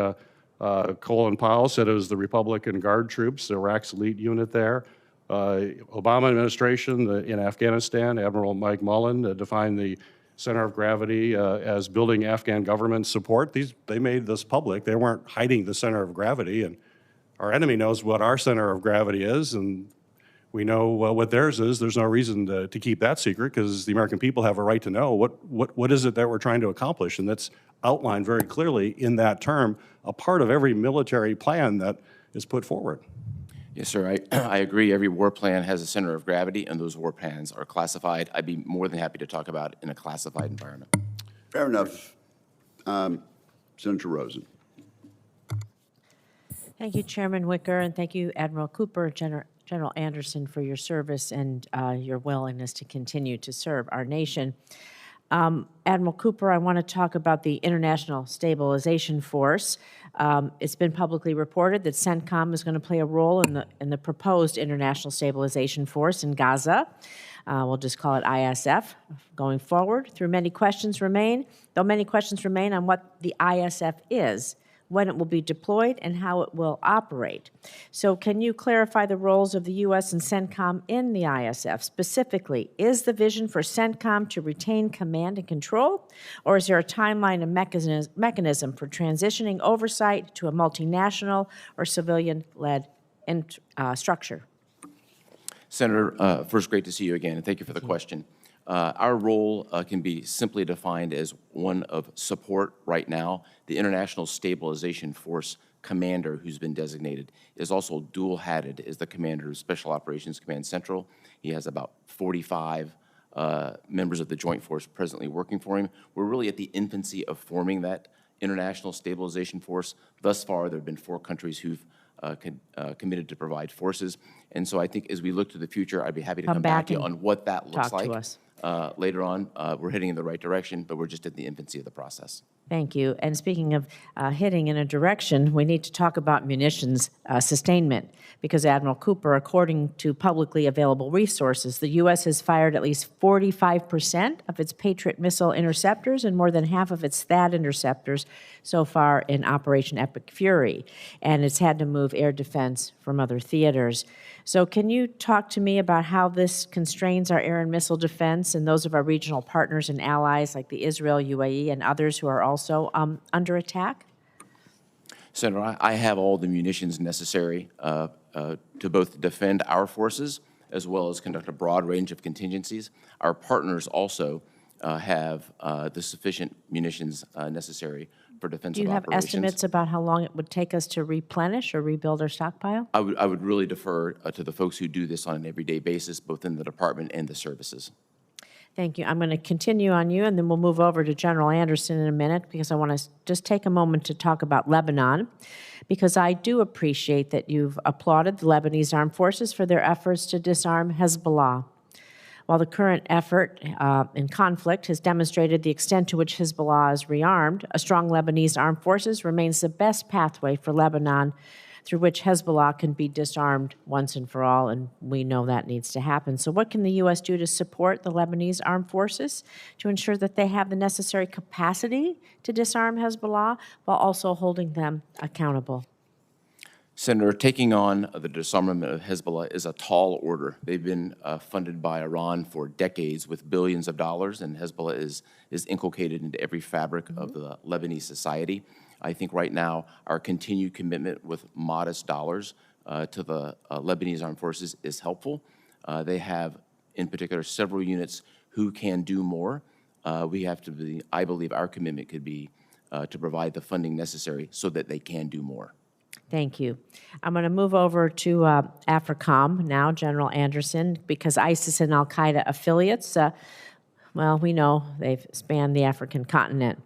[SPEAKER 20] Colin Powell said it was the Republican Guard troops, Iraq's elite unit there. Obama administration in Afghanistan, Admiral Mike Mullen defined the center of gravity as building Afghan government support. They made this public. They weren't hiding the center of gravity, and our enemy knows what our center of gravity is, and we know what theirs is. There's no reason to keep that secret because the American people have a right to know what is it that we're trying to accomplish, and that's outlined very clearly in that term, a part of every military plan that is put forward.
[SPEAKER 3] Yes, sir. I agree. Every war plan has a center of gravity, and those war plans are classified. I'd be more than happy to talk about it in a classified environment.
[SPEAKER 1] Fair enough. Senator Rosen.
[SPEAKER 2] Thank you, Chairman Wicker, and thank you, Admiral Cooper, General Anderson, for your service and your willingness to continue to serve our nation. Admiral Cooper, I want to talk about the International Stabilization Force. It's been publicly reported that CENTCOM is going to play a role in the proposed International Stabilization Force in Gaza. We'll just call it ISF going forward. Though many questions remain on what the ISF is, when it will be deployed, and how it will operate. So can you clarify the roles of the U.S. and CENTCOM in the ISF? Specifically, is the vision for CENTCOM to retain command and control, or is there a timeline and mechanism for transitioning oversight to a multinational or civilian-led structure?
[SPEAKER 3] Senator, first, great to see you again, and thank you for the question. Our role can be simply defined as one of support right now. The International Stabilization Force commander who's been designated is also dual-hatted as the commander of Special Operations Command Central. He has about 45 members of the Joint Force presently working for him. We're really at the infancy of forming that International Stabilization Force. Thus far, there have been 4 countries who've committed to provide forces. And so I think as we look to the future, I'd be happy to come back to you on what that looks like. Later on. We're heading in the right direction, but we're just at the infancy of the process.
[SPEAKER 2] Thank you. And speaking of heading in a direction, we need to talk about munitions sustainment, because Admiral Cooper, according to publicly available resources, the U.S. has fired at least 45% of its Patriot missile interceptors and more than half of its THAAD interceptors so far in Operation Epic Fury, and it's had to move air defense from other theaters. So can you talk to me about how this constrains our air and missile defense and those of our regional partners and allies like the Israel, UAE, and others who are also under attack?
[SPEAKER 3] Senator, I have all the munitions necessary to both defend our forces as well as conduct a broad range of contingencies. Our partners also have the sufficient munitions necessary for defensive
[SPEAKER 18] Do you have
[SPEAKER 3] operations.
[SPEAKER 18] estimates about how long it would take us to replenish or rebuild our stockpile?
[SPEAKER 3] I would really defer to the folks who do this on an everyday basis, both in the department and the services.
[SPEAKER 18] Thank you. I'm going to continue on you, and then we'll move over to General Anderson in a minute, because I want to just take a moment to talk about Lebanon, because I do appreciate that you've applauded the Lebanese Armed Forces for their efforts to disarm Hezbollah. While the current effort in conflict has demonstrated the extent to which Hezbollah is rearmed, a strong Lebanese armed forces remains the best pathway for Lebanon through which Hezbollah can be disarmed once and for all, and we know that needs to happen. So what can the U.S. do to support the Lebanese armed forces to ensure that they have the necessary capacity to disarm Hezbollah while also holding them accountable?
[SPEAKER 3] Senator, taking on the disarmament of Hezbollah is a tall order. They've been funded by Iran for decades with billions of dollars, and Hezbollah is inculcated into every fabric of the Lebanese society. I think right now our continued commitment with modest dollars to the Lebanese armed forces is helpful. They have, in particular, several units who can do more. We have to be, I believe our commitment could be to provide the funding necessary so that they can do more.
[SPEAKER 18] Thank you. I'm going to move over to AFRICOM now, General Anderson, because ISIS and al-Qaeda affiliates, well, we know they've spanned the African continent.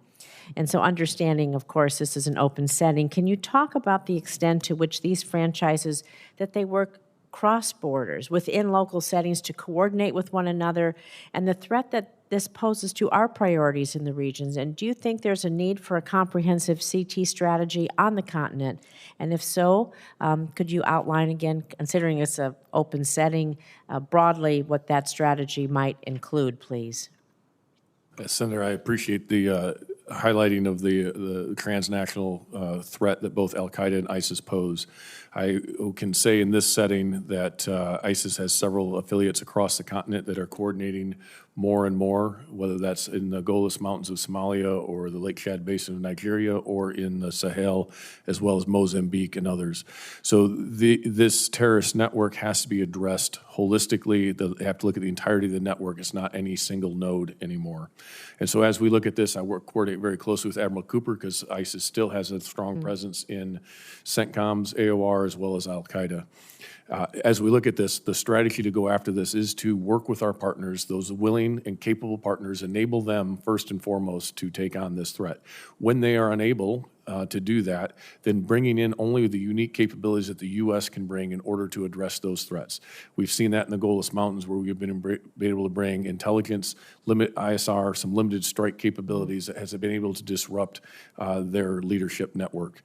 [SPEAKER 18] And so understanding, of course, this is an open setting, can you talk about the extent to which these franchises, that they work cross borders within local settings to coordinate with one another, and the threat that this poses to our priorities in the regions? And do you think there's a need for a comprehensive CT strategy on the continent? And if so, could you outline again, considering it's an open setting, broadly what that strategy might include, please?
[SPEAKER 4] Senator, I appreciate the highlighting of the transnational threat that both al-Qaeda and ISIS pose. I can say in this setting that ISIS has several affiliates across the continent that are coordinating more and more, whether that's in the Golis Mountains of Somalia or the Lake Chad Basin of Nigeria or in the Sahel, as well as Mozambique and others. So this terrorist network has to be addressed holistically. They have to look at the entirety of the network. It's not any single node anymore. And so as we look at this, I coordinate very closely with Admiral Cooper, because ISIS still has a strong presence in CENTCOM's AOR as well as al-Qaeda. As we look at this, the strategy to go after this is to work with our partners, those willing and capable partners, enable them first and foremost to take on this threat. When they are unable to do that, then bringing in only the unique capabilities that the U.S. can bring in order to address those threats. We've seen that in the Golis Mountains, where we've been able to bring intelligence, limit ISR, some limited strike capabilities that has been able to disrupt their leadership network.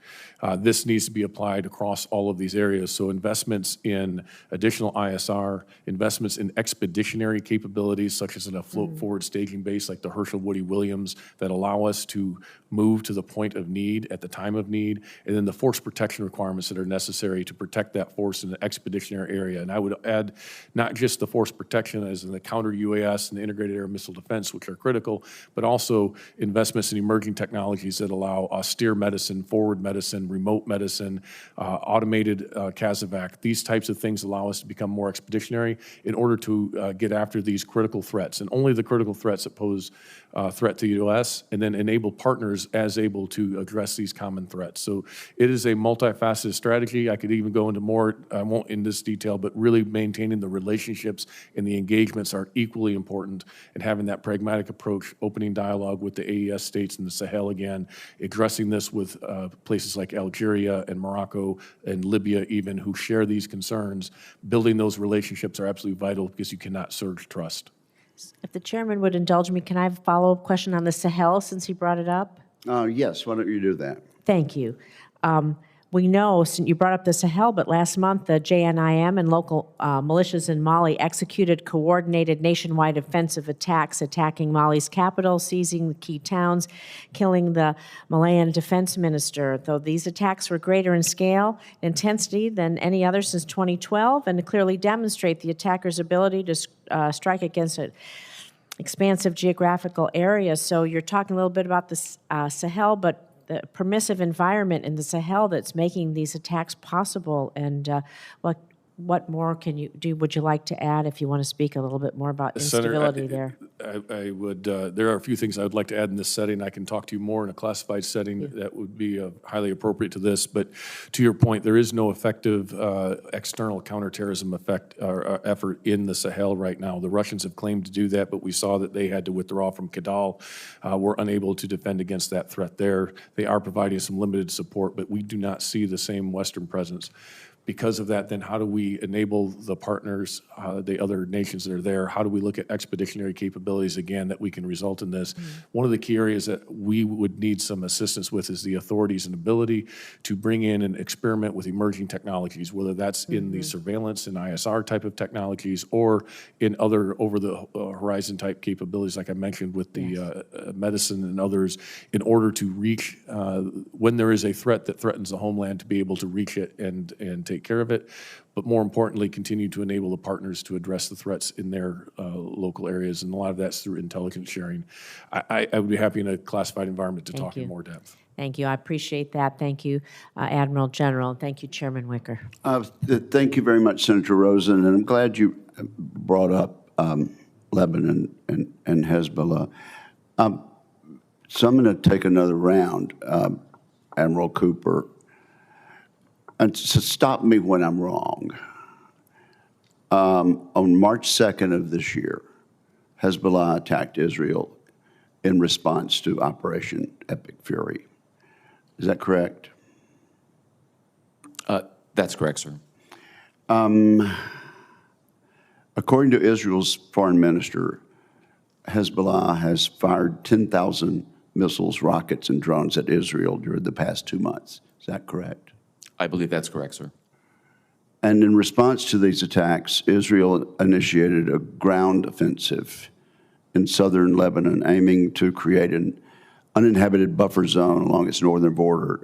[SPEAKER 4] This needs to be applied across all of these areas. So investments in additional ISR, investments in expeditionary capabilities, such as in a float forward staging base like the Herschel Woody Williams, that allow us to move to the point of need at the time of need, and then the force protection requirements that are necessary to protect that force in the expeditionary area. And I would add not just the force protection as in the counter UAS and the integrated air missile defense, which are critical, but also investments in emerging technologies that allow austere medicine, forward medicine, remote medicine, automated CASEVAC. These types of things allow us to become more expeditionary in order to get after these critical threats, and only the critical threats that pose threat to the U.S., and then enable partners as able to address these common threats. So it is a multifaceted strategy. I could even go into more, I won't in this detail, but really maintaining the relationships and the engagements are equally important, and having that pragmatic approach, opening dialogue with the AES states and the Sahel again, addressing this with places like Algeria and Morocco and Libya even, who share these concerns. Building those relationships are absolutely vital, because you cannot surge trust.
[SPEAKER 18] If the chairman would indulge me, can I have a follow-up question on the Sahel, since he brought it up?
[SPEAKER 1] Yes, why don't you do that?
[SPEAKER 18] Thank you. We know, since you brought up the Sahel, but last month the JNIM and local militias in Mali executed coordinated nationwide offensive attacks, attacking Mali's capital, seizing the key towns, killing the Malian defense minister. Though these attacks were greater in scale and intensity than any other since 2012, and to clearly demonstrate the attacker's ability to strike against an expansive geographical area. So you're talking a little bit about the Sahel, but the permissive environment in the Sahel that's making these attacks possible, and
[SPEAKER 2] what more can you do? Would you like to add if you want to speak a little bit more about
[SPEAKER 4] Senator,
[SPEAKER 2] instability there?
[SPEAKER 4] I would, there are a few things I would like to add in this setting. I can talk to you more in a classified setting that would be highly appropriate to this. But to your point, there is no effective external counterterrorism effort in the Sahel right now. The Russians have claimed to do that, but we saw that they had to withdraw from Kidal. We're unable to defend against that threat there. They are providing some limited support, but we do not see the same Western presence. Because of that, then how do we enable the partners, the other nations that are there? How do we look at expeditionary capabilities again that we can result in this? One of the key areas that we would need some assistance with is the authorities and ability to bring in and experiment with emerging technologies, whether that's in the surveillance and ISR type of technologies or in other over-the-horizon type capabilities, like I mentioned with the medicine and others, in order to reach, when there is a threat that threatens the homeland, to be able to reach it and take care of it, but more importantly, continue to enable the partners to address the threats in their local areas, and a lot of that's through intelligence sharing. I would be happy in a classified environment to talk in more depth.
[SPEAKER 2] Thank you. I appreciate that. Thank you, Admiral General. Thank you, Chairman Wicker.
[SPEAKER 1] Thank you very much, Senator Rosen, and I'm glad you brought up Lebanon and Hezbollah. So I'm going to take another round, Admiral Cooper. And so stop me when I'm wrong. On March 2nd of this year, Hezbollah attacked Israel in response to Operation Epic Fury. Is that correct?
[SPEAKER 3] That's correct, sir.
[SPEAKER 1] According to Israel's foreign minister, Hezbollah has fired 10,000 missiles, rockets, and drones at Israel during the past 2 months. Is that correct?
[SPEAKER 3] I believe that's correct, sir.
[SPEAKER 1] And in response to these attacks, Israel initiated a ground offensive in southern Lebanon, aiming to create an uninhabited buffer zone along its northern border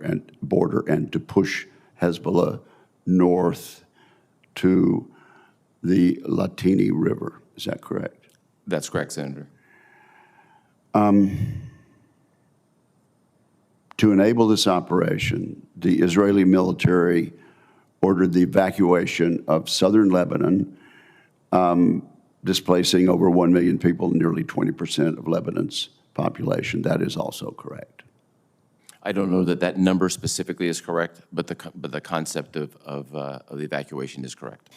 [SPEAKER 1] and to push Hezbollah north to the Latini River. Is that correct?
[SPEAKER 3] That's correct, Senator.
[SPEAKER 1] To enable this operation, the Israeli military ordered the evacuation of southern Lebanon, displacing over 1 million people, nearly 20% of Lebanon's population. That is also correct.
[SPEAKER 3] I don't know that that number specifically is correct, but the concept of the evacuation is correct.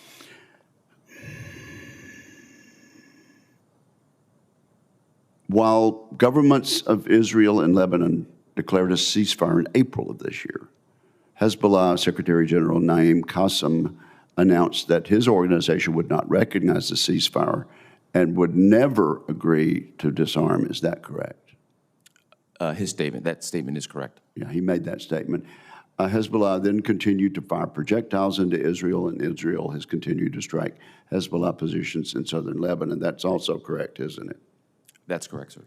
[SPEAKER 1] While governments of Israel and Lebanon declared a ceasefire in April of this year, Hezbollah Secretary General Naim Qassem announced that his organization would not recognize the ceasefire and would never agree to disarm. Is that correct?
[SPEAKER 3] That statement is correct.
[SPEAKER 1] Yeah, he made that statement. Hezbollah then continued to fire projectiles into Israel, and Israel has continued to strike Hezbollah positions in southern Lebanon. That's also correct, isn't it?
[SPEAKER 3] That's correct, sir.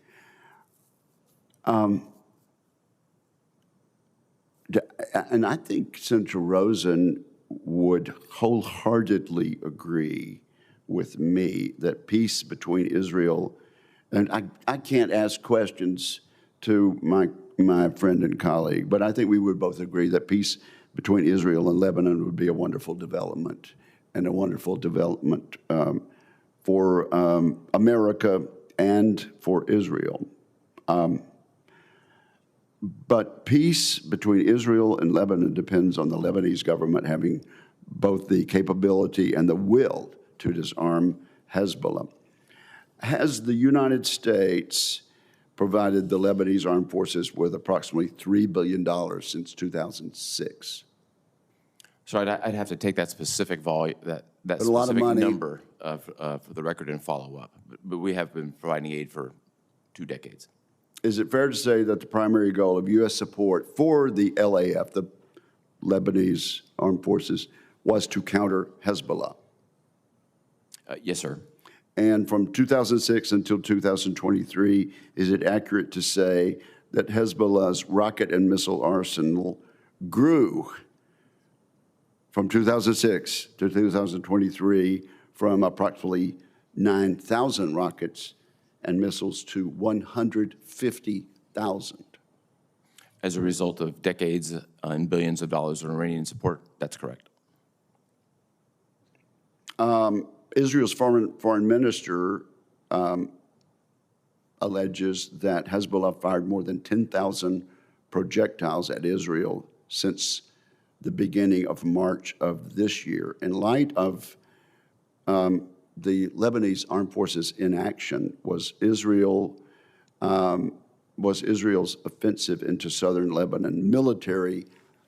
[SPEAKER 1] And I think Senator Rosen would wholeheartedly agree with me that peace between Israel, and I can't ask questions to my friend and colleague, but I think we would both agree that peace between Israel and Lebanon would be a wonderful development, and a wonderful development for America and for Israel. But peace between Israel and Lebanon depends on the Lebanese government having both the capability and the will to disarm Hezbollah. Has the United States provided the Lebanese armed forces with approximately $3 billion since 2006?
[SPEAKER 3] So I'd have to take that specific volume, that
[SPEAKER 1] a lot of
[SPEAKER 3] specific
[SPEAKER 1] money.
[SPEAKER 3] number for the record and follow up. But we have been providing aid for 2 decades.
[SPEAKER 1] Is it fair to say that the primary goal of U.S. support for the LAF, the Lebanese armed forces, was to counter Hezbollah?
[SPEAKER 3] Yes, sir.
[SPEAKER 1] And from 2006 until 2023, is it accurate to say that Hezbollah's rocket and missile arsenal grew from 2006 to 2023 from approximately 9,000 rockets and missiles to 150,000?
[SPEAKER 3] As a result of decades and billions of dollars of Iranian support, that's correct.
[SPEAKER 1] Israel's foreign minister alleges that Hezbollah fired more than 10,000 projectiles at Israel since the beginning of March of this year. In light of the Lebanese armed forces inaction, was Israel's offensive into southern Lebanon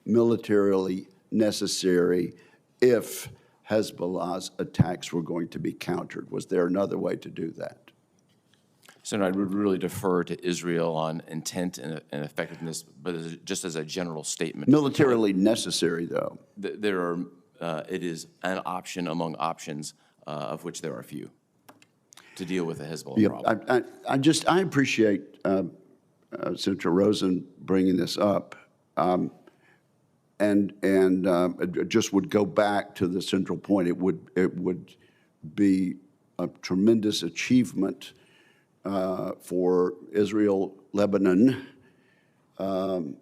[SPEAKER 1] militarily necessary if Hezbollah's attacks were going to be countered? Was there another way to do that?
[SPEAKER 3] Senator, I would really defer to Israel on intent and effectiveness, but just as a general statement.
[SPEAKER 1] Militarily necessary, though.
[SPEAKER 3] There are, it is an option among options, of which there are few, to deal with the Hezbollah problem.
[SPEAKER 1] I appreciate Senator Rosen bringing this up, and it just would go back to the central point. It would be a tremendous achievement for Israel, Lebanon, the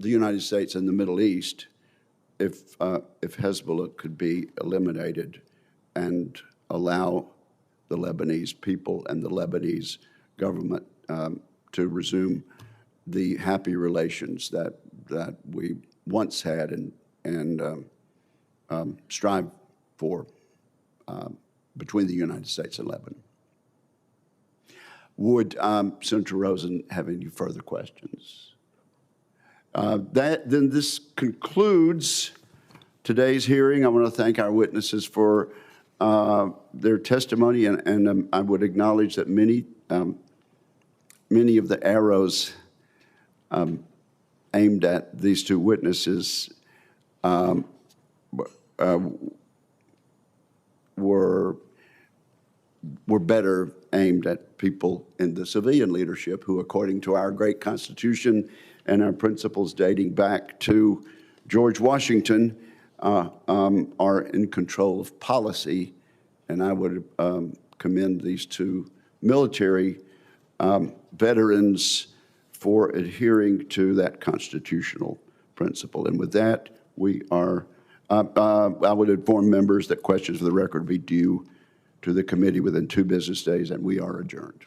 [SPEAKER 1] United States, and the Middle East if Hezbollah could be eliminated and allow the Lebanese people and the Lebanese government to resume the happy relations that we once had and strive for between the United States and Lebanon. Would Senator Rosen have any further questions? Then this concludes today's hearing. I want to thank our witnesses for their testimony, and I would acknowledge that many of the arrows aimed at these two witnesses were better aimed at people in the civilian leadership who, according to our great Constitution and our principles dating back to George Washington, are in control of policy. And I would commend these two military veterans for adhering to that constitutional principle. And with that, I would inform members that questions for the record be due to the committee within 2 business days, and we are adjourned.